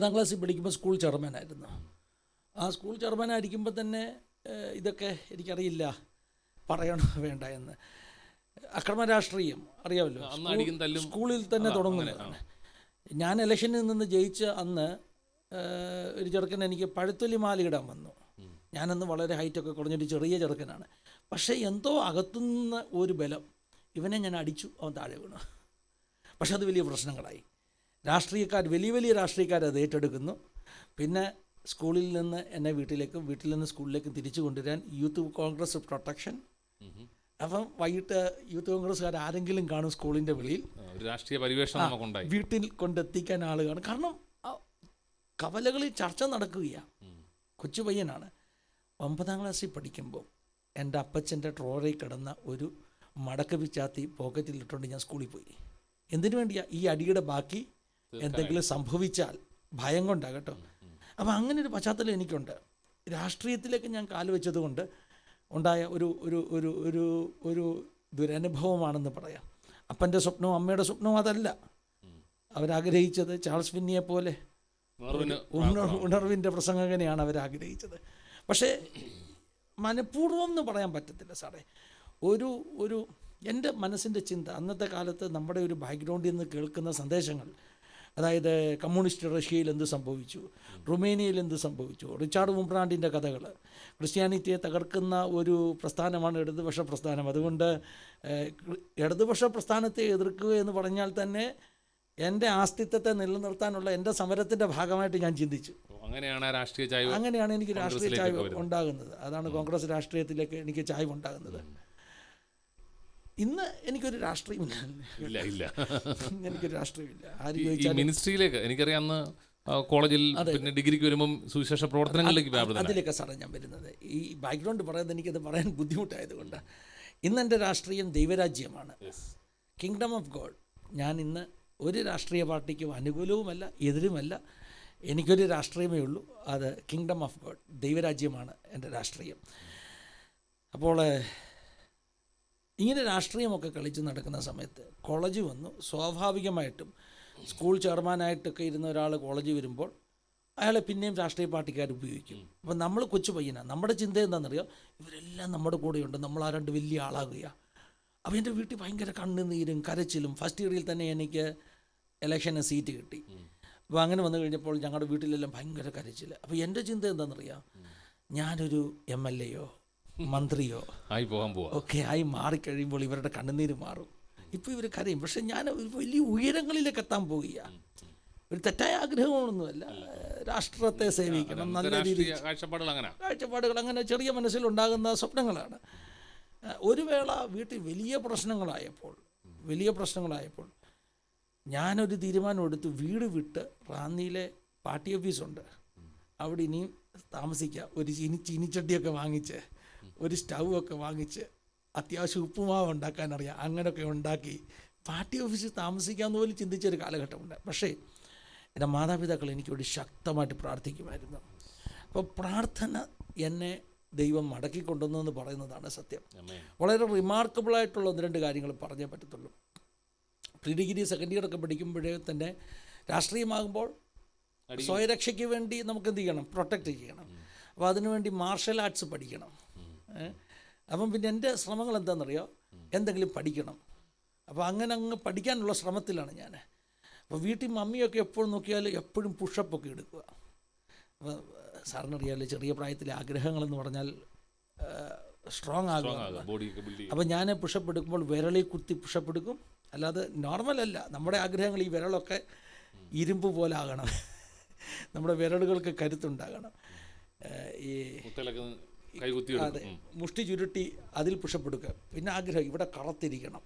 9ാം ക്ലാസ്സിൽ പഠിക്കുമ്പോൾ സ്കൂൾ ചെയർമാനായിരുന്നു. ആ സ്കൂൾ ചെയർമാനായിരിക്കുമ്പോൾ തന്നെ ഇതൊക്കെ എനിക്കറിയില്ല പറയണോ വേണ്ട എന്ന്. അക്രമ രാഷ്ട്രീയം അറിയാമല്ലോ, സ്കൂളിൽ തന്നെ തുടങ്ങുന്നതാണ്. ഞാൻ ഇലക്ഷനിൽ നിന്ന് ജയിച്ച അന്ന് ഒരു ചെറുക്കൻ എനിക്ക് പഴുത്തൊലി മാല ഇടാൻ വന്നു. ഞാനന്ന് വളരെ ഹൈറ്റൊക്കെ കുറഞ്ഞൊരു ചെറിയ ചെറുക്കനാണ്. പക്ഷേ എന്തോ അകത്തുനിന്ന് ഒരു ബലം, ഇവനെ ഞാൻ അടിച്ചു, അവൻ താഴെ വീണു. പക്ഷെ അത് വലിയ പ്രശ്നങ്ങളായി. വലിയ രാഷ്ട്രീയക്കാർ അത് ഏറ്റെടുക്കുന്നു. പിന്നെ സ്കൂളിൽ നിന്ന് എന്നെ വീട്ടിൽ നിന്ന് സ്കൂളിലേക്കും തിരിച്ചു കൊണ്ടുവരാൻ യൂത്ത് കോൺഗ്രസ് പ്രൊട്ടക്ഷൻ. അപ്പം വൈകിട്ട് യൂത്ത് കോൺഗ്രസ്സുകാർ ആരെങ്കിലും കാണും സ്കൂളിൻ്റെ വെളിയിൽ, രാഷ്ട്രീയ പരിവേഷണം വീട്ടിൽ കൊണ്ടെത്തിക്കാൻ ആൾ കാണും. കാരണം കവലകളിൽ ചർച്ച നടക്കുകയാണ്. കൊച്ചു പയ്യനാണ്. 9ാം ക്ലാസ്സിൽ പഠിക്കുമ്പോൾ എൻ്റെ അപ്പച്ചൻ്റെ ട്രോറിൽ കിടന്ന ഒരു മടക്ക പിച്ചാത്തി പോക്കറ്റിലിട്ടുകൊണ്ട് ഞാൻ സ്കൂളിൽ പോയി. എന്തിനു വേണ്ടിയാ? ഈ അടിയുടെ ബാക്കി എന്തെങ്കിലും സംഭവിച്ചാൽ ഭയം കൊണ്ടാകട്ടോ. അപ്പോൾ അങ്ങനെ ഒരു പശ്ചാത്തലം എനിക്കുണ്ട്. രാഷ്ട്രീയത്തിലേക്ക് ഞാൻ കാലുവെച്ചത് കൊണ്ട് ഉണ്ടായ ഒരു ഒരു ഒരു ഒരു ഒരു ദുരനുഭവമാണെന്ന് പറയാം. അപ്പൻ്റെ സ്വപ്നവും അമ്മയുടെ സ്വപ്നവും അതല്ല. അവരാഗ്രഹിച്ചത് ചാൾസ് ഫിന്നിയെ പോലെ ഉണർവിൻ്റെ പ്രസംഗകനെയാണ് അവരാഗ്രഹിച്ചത്. പക്ഷേ മനഃപൂർവ്വം എന്ന് പറയാൻ പറ്റത്തില്ല സാറേ. ഒരു എൻ്റെ മനസ്സിൻ്റെ ചിന്ത, അന്നത്തെ കാലത്ത് നമ്മുടെ ഒരു ബാക്ക്ഗ്രൗണ്ടിൽ നിന്ന് കേൾക്കുന്ന സന്ദേശങ്ങൾ, അതായത് കമ്മ്യൂണിസ്റ്റ് റഷ്യയിൽ എന്ത് സംഭവിച്ചു, റുമേനിയയിൽ എന്ത് സംഭവിച്ചു, റിച്ചാർഡ് മുംബ്രാൻഡിൻ്റെ കഥകൾ, ക്രിസ്ത്യാനിറ്റിയെ തകർക്കുന്ന ഒരു പ്രസ്ഥാനമാണ് ഇടതുപക്ഷ പ്രസ്ഥാനം. അതുകൊണ്ട് ഇടതുപക്ഷ പ്രസ്ഥാനത്തെ എതിർക്കുക എന്ന് പറഞ്ഞാൽ തന്നെ എൻ്റെ ആസ്തിത്വത്തെ നിലനിർത്താനുള്ള എൻ്റെ സമരത്തിൻ്റെ ഭാഗമായിട്ട് ഞാൻ ചിന്തിച്ചു. അങ്ങനെയാണ് എനിക്ക് രാഷ്ട്രീയ ചായ്വ് ഉണ്ടാകുന്നത്. അതാണ് കോൺഗ്രസ് രാഷ്ട്രീയത്തിലേക്ക് എനിക്ക് ചായ്വ് ഉണ്ടാകുന്നത്. ഇന്ന് എനിക്കൊരു രാഷ്ട്രീയമില്ല. എനിക്കൊരു രാഷ്ട്രീയമില്ല. ഈ മിനിസ്ട്രിയിലേക്ക് എനിക്കറിയാം, അന്ന് കോളേജിൽ പിന്നെ ഡിഗ്രിക്ക് വരുമ്പം സുവിശേഷ പ്രവർത്തനങ്ങളിലേക്ക് അതിലേക്ക് സാറേ ഞാൻ വരുന്നത്. ഈ ബാക്ക്ഗ്രൗണ്ട് പറയുന്നത് എനിക്കത് പറയാൻ ബുദ്ധിമുട്ടായതുകൊണ്ട്. ഇന്ന് എൻ്റെ രാഷ്ട്രീയം ദൈവരാജ്യമാണ്, കിങ്ഡം ഓഫ് ഗോഡ്. ഞാൻ ഇന്ന് ഒരു രാഷ്ട്രീയ പാർട്ടിക്കും അനുകൂലവുമല്ല എതിരുമല്ല. എനിക്കൊരു രാഷ്ട്രീയമേ ഉള്ളൂ, അത് കിങ്ഡം ഓഫ് ഗോഡ്, ദൈവരാജ്യമാണ് എൻ്റെ രാഷ്ട്രീയം. അപ്പോൾ ഇങ്ങനെ രാഷ്ട്രീയമൊക്കെ കളിച്ച് നടക്കുന്ന സമയത്ത് കോളേജ് വന്നു. സ്വാഭാവികമായിട്ടും സ്കൂൾ ചെയർമാനായിട്ടൊക്കെ ഇരുന്ന ഒരാൾ കോളേജിൽ വരുമ്പോൾ അയാളെ പിന്നെയും രാഷ്ട്രീയ പാർട്ടിക്കാർ ഉപയോഗിക്കും. അപ്പം നമ്മൾ കൊച്ചു പയ്യനാണ്. നമ്മുടെ ചിന്ത എന്താണെന്നറിയോ, ഇവരെല്ലാം നമ്മുടെ കൂടെയുണ്ട്, നമ്മൾ ആ രണ്ട് വലിയ ആളാകുകയാണ്. അപ്പോൾ എൻ്റെ വീട്ടിൽ ഭയങ്കര കണ്ണുനീരും കരച്ചിലും. ഫസ്റ്റ് ഇയറിൽ തന്നെ എനിക്ക് ഇലക്ഷന് സീറ്റ് കിട്ടി. അപ്പോൾ അങ്ങനെ വന്നു കഴിഞ്ഞപ്പോൾ ഞങ്ങളുടെ വീട്ടിലെല്ലാം ഭയങ്കര കരച്ചിൽ. അപ്പോൾ എൻ്റെ ചിന്ത എന്താണെന്നറിയാം, ഞാനൊരു MLA മന്ത്രിയോ ഒക്കെ ആയി മാറിക്കഴിയുമ്പോൾ ഇവരുടെ കണ്ണുനീര് മാറും. ഇപ്പോൾ ഇവർ കരയും, പക്ഷെ ഞാൻ ഒരു വലിയ ഉയരങ്ങളിലേക്ക് എത്താൻ പോവുകയാണ്. ഒരു തെറ്റായ ആഗ്രഹമൊന്നുമല്ല, രാഷ്ട്രത്തെ സേവിക്കണം, നല്ല രീതിയിൽ കാഴ്ചപ്പാടുകൾ അങ്ങനെ ചെറിയ മനസ്സിലുണ്ടാകുന്ന സ്വപ്നങ്ങളാണ്. ഒരു വേള വീട്ടിൽ വലിയ പ്രശ്നങ്ങളായപ്പോൾ ഞാനൊരു തീരുമാനമെടുത്തു. വീട് വിട്ട് റാന്നിയിലെ പാർട്ടി ഓഫീസുണ്ട്, അവിടെ ഇനിയും താമസിക്കുക. ഒരു ചീനിച്ചട്ടിയൊക്കെ വാങ്ങിച്ച്, ഒരു സ്റ്റൗവൊക്കെ വാങ്ങിച്ച്, അത്യാവശ്യം ഉപ്പുമാവ് ഉണ്ടാക്കാൻ അറിയാം, അങ്ങനെയൊക്കെ ഉണ്ടാക്കി പാർട്ടി ഓഫീസിൽ താമസിക്കാമെന്ന് പോലും ചിന്തിച്ചൊരു കാലഘട്ടമുണ്ട്. പക്ഷേ എൻ്റെ മാതാപിതാക്കൾ എനിക്കൊരു ശക്തമായിട്ട് പ്രാർത്ഥിക്കുമായിരുന്നു. അപ്പോൾ പ്രാർത്ഥന എന്നെ ദൈവം മടക്കിക്കൊണ്ടുവന്നു എന്ന് പറയുന്നതാണ് സത്യം. വളരെ റിമാർക്കബിളായിട്ടുള്ള 1-2 കാര്യങ്ങൾ പറഞ്ഞേ പറ്റത്തുള്ളൂ. പ്രീ ഡിഗ്രി സെക്കൻഡ് ഇയറൊക്കെ പഠിക്കുമ്പോഴേ തന്നെ രാഷ്ട്രീയമാകുമ്പോൾ സ്വയരക്ഷയ്ക്ക് വേണ്ടി നമുക്ക് എന്ത് ചെയ്യണം, പ്രൊട്ടക്റ്റ് ചെയ്യണം. അപ്പോൾ അതിനുവേണ്ടി മാർഷൽ ആർട്സ് പഠിക്കണം. അപ്പം പിന്നെ എൻ്റെ ശ്രമങ്ങൾ എന്താണെന്നറിയോ, എന്തെങ്കിലും പഠിക്കണം. അപ്പോൾ അങ്ങ് പഠിക്കാനുള്ള ശ്രമത്തിലാണ് ഞാൻ. അപ്പോൾ വീട്ടിൽ മമ്മിയൊക്കെ എപ്പോഴും നോക്കിയാൽ എപ്പോഴും പുഷപ്പൊക്കെ എടുക്കുക. അപ്പോൾ സാറിനറിയാമല്ലോ, ചെറിയ പ്രായത്തിലെ ആഗ്രഹങ്ങളെന്ന് പറഞ്ഞാൽ സ്ട്രോങ് ആകുക. അപ്പോൾ ഞാൻ പുഷപ്പ് എടുക്കുമ്പോൾ വിരളിൽ കുത്തി പുഷപ്പ് എടുക്കും. അല്ലാതെ നോർമലല്ല. നമ്മുടെ ആഗ്രഹങ്ങൾ ഈ വിരളൊക്കെ ഇരുമ്പ് പോലെ ആകണം, നമ്മുടെ വിരലുകൾക്ക് കരുത്തുണ്ടാകണം. ഈ അതെ, മുഷ്ടി ചുരുട്ടി അതിൽ പുഷപ്പ് എടുക്കുക. പിന്നെ ആഗ്രഹം ഇവിടെ കറുത്തിരിക്കണം,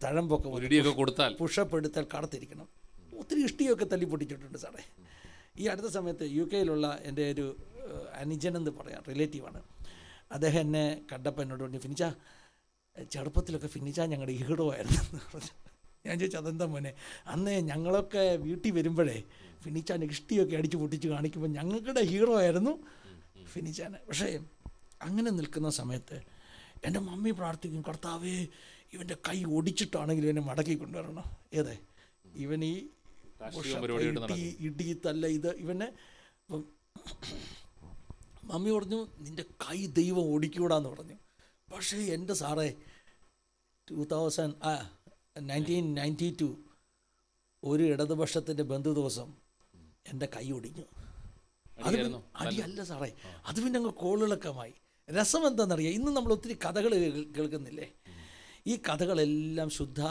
തഴമ്പൊക്കെ കൊടുത്താൽ പുഷപ്പ് എടുത്താൽ കറുത്തിരിക്കണം. ഒത്തിരി ഇഷ്ടിയൊക്കെ തല്ലി പൊട്ടിച്ചിട്ടുണ്ട് സാറേ. ഈ അടുത്ത സമയത്ത് UK എൻ്റെ ഒരു അനുജൻ എന്ന് പറയാം, റിലേറ്റീവാണ്. അദ്ദേഹം എന്നെ കണ്ടപ്പോൾ എന്നോട് പറഞ്ഞു, ഫിനിച്ച ചെറുപ്പത്തിലൊക്കെ ഫിനിച്ച ഞങ്ങളുടെ ഹീറോ ആയിരുന്നു എന്ന് പറഞ്ഞു. ഞാൻ ചോദിച്ചു, അതെന്താ മോനെ? അന്ന് ഞങ്ങളൊക്കെ വീട്ടിൽ വരുമ്പോഴേ ഫിനിച്ചാൻ ഇഷ്ടിയൊക്കെ അടിച്ച് പൊട്ടിച്ച് കാണിക്കുമ്പോൾ ഞങ്ങളുടെ ഹീറോ ആയിരുന്നു ഫിനിച്ചാൻ. പക്ഷേ അങ്ങനെ നിൽക്കുന്ന സമയത്ത് എൻ്റെ മമ്മി പ്രാർത്ഥിക്കും, കർത്താവേ ഇവൻ്റെ കൈ ഒടിച്ചിട്ടാണെങ്കിലും ഇവനെ മടക്കി കൊണ്ടുവരണം. ഇവൻ ഈ ഇടി തല്ല ഇത് ഇവനെ. അപ്പം മമ്മി പറഞ്ഞു നിൻ്റെ കൈ ദൈവം ഓടിക്കൂടാന്ന് പറഞ്ഞു. പക്ഷേ എൻ്റെ സാറേ 1992 ഒരു ഇടതുപക്ഷത്തിൻ്റെ ബന്ധു ദിവസം എൻ്റെ കൈ ഒടിഞ്ഞു. അത് അടിയല്ല സാറേ, അത് പിന്നെ അങ്ങ് കോളിളക്കമായി. രസം എന്താണെന്നറിയാം, ഇന്ന് നമ്മൾ ഒത്തിരി കഥകൾ കേൾക്കുന്നില്ലേ, ഈ കഥകളെല്ലാം ശുദ്ധ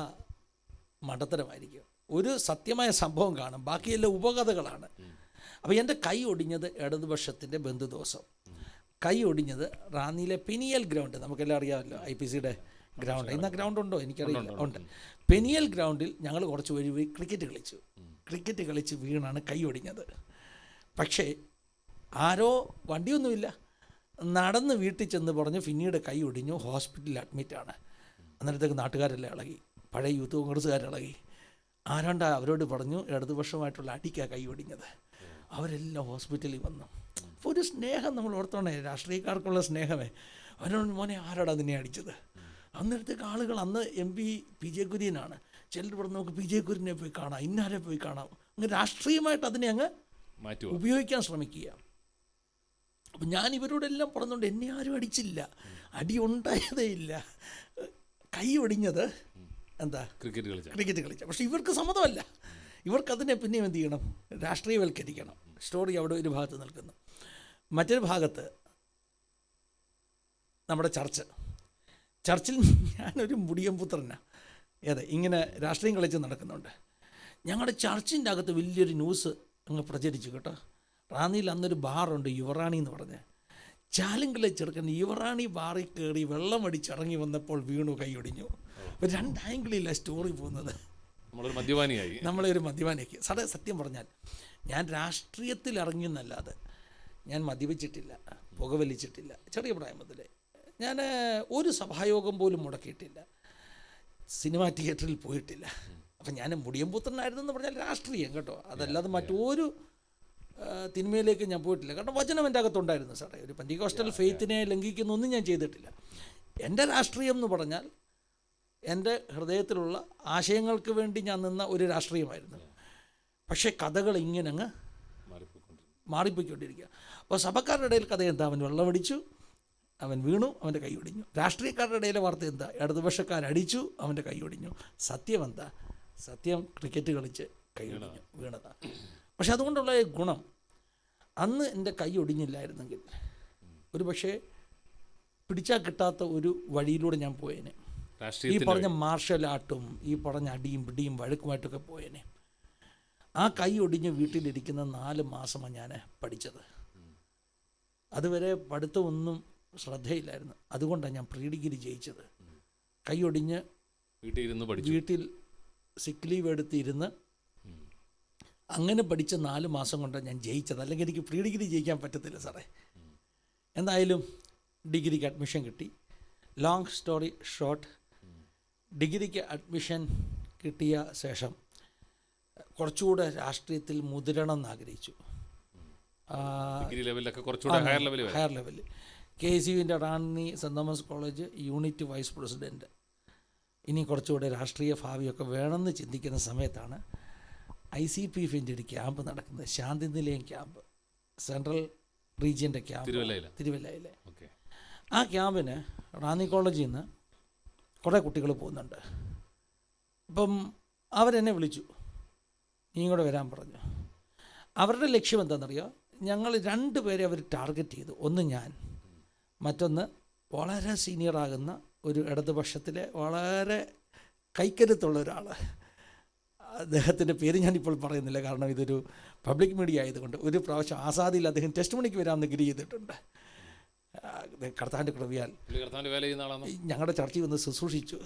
മണ്ടത്തരമായിരിക്കും. ഒരു സത്യമായ സംഭവം കാണും, ബാക്കിയെല്ലാം ഉപകഥകളാണ്. അപ്പോൾ എൻ്റെ കൈ ഒടിഞ്ഞത് ഇടതുപക്ഷത്തിൻ്റെ ബന്ധു ദിവസം. കൈ ഒടിഞ്ഞത് റാന്നിയിലെ പെനിയൽ ഗ്രൗണ്ട്, നമുക്കെല്ലാം അറിയാമല്ലോ, IPCയുടെ ഗ്രൗണ്ട്. ഇന്ന് ഗ്രൗണ്ട് ഉണ്ടോ എനിക്കറിയില്ല, ഉണ്ട്. പെനിയൽ ഗ്രൗണ്ടിൽ ഞങ്ങൾ കുറച്ച് പേര് പോയി ക്രിക്കറ്റ് കളിച്ച് വീണാണ് കൈ ഒടിഞ്ഞത്. പക്ഷേ ആരോ, വണ്ടിയൊന്നുമില്ല, നടന്ന് വീട്ടിൽ ചെന്ന് പറഞ്ഞ് പിന്നീട് കൈ ഒടിഞ്ഞു, ഹോസ്പിറ്റലിൽ അഡ്മിറ്റാണ്. അന്നേരത്തേക്ക് നാട്ടുകാരെല്ലാം ഇളകി, പഴയ യൂത്ത് കോൺഗ്രസ്സുകാരിളകി. ആരാണ്ട് അവരോട് പറഞ്ഞു ഇടതുപക്ഷമായിട്ടുള്ള അടിക്കാണ് കൈ ഒടിഞ്ഞത്. അവരെല്ലാം ഹോസ്പിറ്റലിൽ വന്നു. അപ്പോൾ ഒരു സ്നേഹം നമ്മൾ ഓർത്തോണേ, രാഷ്ട്രീയക്കാർക്കുള്ള സ്നേഹമേ. അവരോട് മോനെ ആരാടാ നിന്നെ അടിച്ചത്? അന്നേരത്തേക്ക് ആളുകൾ, അന്ന് MP PJ കുര്യനാണ്, ചിലർ പറഞ്ഞു നമുക്ക് PJ കുര്യനെ പോയി കാണാം, ഇന്നാരെ പോയി കാണാം. അങ്ങ് രാഷ്ട്രീയമായിട്ട് അതിനെ അങ്ങ് ഉപയോഗിക്കാൻ ശ്രമിക്കുക. അപ്പം ഞാൻ ഇവരോടെല്ലാം പറഞ്ഞുകൊണ്ട് എന്നെ ആരും അടിച്ചില്ല, അടി ഉണ്ടായതേ ഇല്ല. കൈ ഒടിഞ്ഞത് എന്താ, ക്രിക്കറ്റ് കളിച്ച. പക്ഷെ ഇവർക്ക് സമ്മതമല്ല, ഇവർക്കതിനെ പിന്നെയും എന്ത് ചെയ്യണം, രാഷ്ട്രീയവൽക്കരിക്കണം. സ്റ്റോറി അവിടെ ഒരു ഭാഗത്ത് നിൽക്കുന്നു. മറ്റൊരു ഭാഗത്ത് നമ്മുടെ ചർച്ചിൽ ഞാനൊരു മുടിയംപുത്രനാണ്. ഇങ്ങനെ രാഷ്ട്രീയം കളിച്ച് നടക്കുന്നുണ്ട്. ഞങ്ങളുടെ ചർച്ചിൻ്റെ അകത്ത് വലിയൊരു ന്യൂസ് അങ്ങ് പ്രചരിച്ചു കേട്ടോ. റാന്നിയിൽ അന്നൊരു ബാറുണ്ട്, യുവറാണി എന്ന് പറഞ്ഞ്. ചാലുങ്കിലെ ചെറുക്കൻ യുവറാണി ബാറിൽ കയറി വെള്ളം അടിച്ചിറങ്ങി വന്നപ്പോൾ വീണു, കൈയൊടിഞ്ഞു. അപ്പോൾ 2 ആംഗിളിലാണ് സ്റ്റോറി പോകുന്നത്. നമ്മളൊരു മദ്യപാനിയാക്കി. സത്യം പറഞ്ഞാൽ ഞാൻ രാഷ്ട്രീയത്തിൽ ഇറങ്ങിയെന്നല്ലാതെ ഞാൻ മദ്യപിച്ചിട്ടില്ല, പുകവലിച്ചിട്ടില്ല. ചെറിയ പ്രായം മുതലേ ഞാൻ ഒരു സഭായോഗം പോലും മുടക്കിയിട്ടില്ല, സിനിമാ തിയേറ്ററിൽ പോയിട്ടില്ല. അപ്പം ഞാൻ മുടിയംപുത്രനായിരുന്നെന്ന് പറഞ്ഞാൽ രാഷ്ട്രീയം കേട്ടോ, അതല്ലാതെ മറ്റൊരു തിന്മയിലേക്ക് ഞാൻ പോയിട്ടില്ല. കാരണം വചനം എൻ്റെ അകത്തുണ്ടായിരുന്നു സാറേ. ഒരു പെന്തിക്കോസ്റ്റൽ ഫെയ്ത്തിനെ ലംഘിക്കുന്നൊന്നും ഞാൻ ചെയ്തിട്ടില്ല. എൻ്റെ രാഷ്ട്രീയം എന്ന് പറഞ്ഞാൽ എൻ്റെ ഹൃദയത്തിലുള്ള ആശയങ്ങൾക്ക് വേണ്ടി ഞാൻ നിന്ന ഒരു രാഷ്ട്രീയമായിരുന്നു. പക്ഷേ കഥകൾ ഇങ്ങനെ അങ്ങ് മാറിപ്പോയിക്കൊണ്ടിരിക്കുക. അപ്പോൾ സഭക്കാരുടെ ഇടയിൽ കഥ എന്താ, അവൻ വെള്ളമടിച്ചു, അവൻ വീണു, അവൻ്റെ കൈ ഒടിഞ്ഞു. രാഷ്ട്രീയക്കാരുടെ ഇടയിലെ വാർത്ത എന്താ, ഇടതുപക്ഷക്കാരടിച്ചു, അവൻ്റെ കൈ ഒടിഞ്ഞു. സത്യം എന്താ, സത്യം ക്രിക്കറ്റ് കളിച്ച് കൈ ഒടിഞ്ഞു, വീണതാണ്. പക്ഷെ അതുകൊണ്ടുള്ള ഗുണം, അന്ന് എൻ്റെ കൈ ഒടിഞ്ഞില്ലായിരുന്നെങ്കിൽ ഒരു പക്ഷേ പിടിച്ചാൽ കിട്ടാത്ത ഒരു വഴിയിലൂടെ ഞാൻ പോയേനെ. ഈ പറഞ്ഞ മാർഷൽ ആർട്ടും ഈ പറഞ്ഞ അടിയും പിടിയും വഴക്കുമായിട്ടൊക്കെ പോയേനെ. ആ കൈ ഒടിഞ്ഞ് വീട്ടിലിരിക്കുന്ന 4 മാസമാണ് ഞാൻ പഠിച്ചത്. അതുവരെ പഠിത്തമൊന്നും ശ്രദ്ധയില്ലായിരുന്നു. അതുകൊണ്ടാണ് ഞാൻ പ്രീ ഡിഗ്രി ജയിച്ചത്. കൈ ഒടിഞ്ഞ് വീട്ടിൽ സിക്ക് ലീവ് എടുത്തിരുന്ന് അങ്ങനെ പഠിച്ച 4 മാസം കൊണ്ടാണ് ഞാൻ ജയിച്ചത്. അല്ലെങ്കിൽ എനിക്ക് പ്രീ ഡിഗ്രി ജയിക്കാൻ പറ്റത്തില്ല സാറേ. എന്തായാലും ഡിഗ്രിക്ക് അഡ്മിഷൻ കിട്ടി. ലോങ് സ്റ്റോറി ഷോർട്ട്, ഡിഗ്രിക്ക് അഡ്മിഷൻ കിട്ടിയ ശേഷം കുറച്ചുകൂടെ രാഷ്ട്രീയത്തിൽ മുതിരണം എന്നാഗ്രഹിച്ചു. ഹയർ ലെവലിൽ KSUവിൻ്റെ Ranni saint Thomas college unit vice president. ഇനി കുറച്ചുകൂടെ രാഷ്ട്രീയ ഭാവിയൊക്കെ വേണമെന്ന് ചിന്തിക്കുന്ന സമയത്താണ് ICPFൻ്റെ ഒരു ക്യാമ്പ് നടക്കുന്നത്, ശാന്തി നിലയം ക്യാമ്പ്, സെൻട്രൽ റീജിയൻ്റെ ക്യാമ്പ് തിരുവല്ലയിലെ. ആ ക്യാമ്പിന് റാന്നി കോളേജിൽ നിന്ന് കുറേ കുട്ടികൾ പോകുന്നുണ്ട്. അപ്പം അവരെന്നെ വിളിച്ചു, നീ കൂടെ വരാൻ പറഞ്ഞു. അവരുടെ ലക്ഷ്യം എന്താണെന്നറിയോ, ഞങ്ങൾ 2 പേരെ അവർ ടാർഗറ്റ് ചെയ്തു. ഒന്ന് ഞാൻ, മറ്റൊന്ന് വളരെ സീനിയറാകുന്ന ഒരു ഇടതുപക്ഷത്തിലെ വളരെ കൈക്കരുത്തുള്ള ഒരാൾ. അദ്ദേഹത്തിൻ്റെ പേര് ഞാനിപ്പോൾ പറയുന്നില്ല, കാരണം ഇതൊരു പബ്ലിക് മീഡിയ ആയതുകൊണ്ട്. ഒരു പ്രാവശ്യം ആസാദിൽ അദ്ദേഹം ടെസ്റ്റ് മണിക്ക് വരാമെന്ന് ഗിരി ചെയ്തിട്ടുണ്ട്. കർത്താവിൻ്റെ കൃപയാൽ ഞങ്ങളുടെ ചർച്ചയിൽ വന്ന് ശുശ്രൂഷിച്ചു.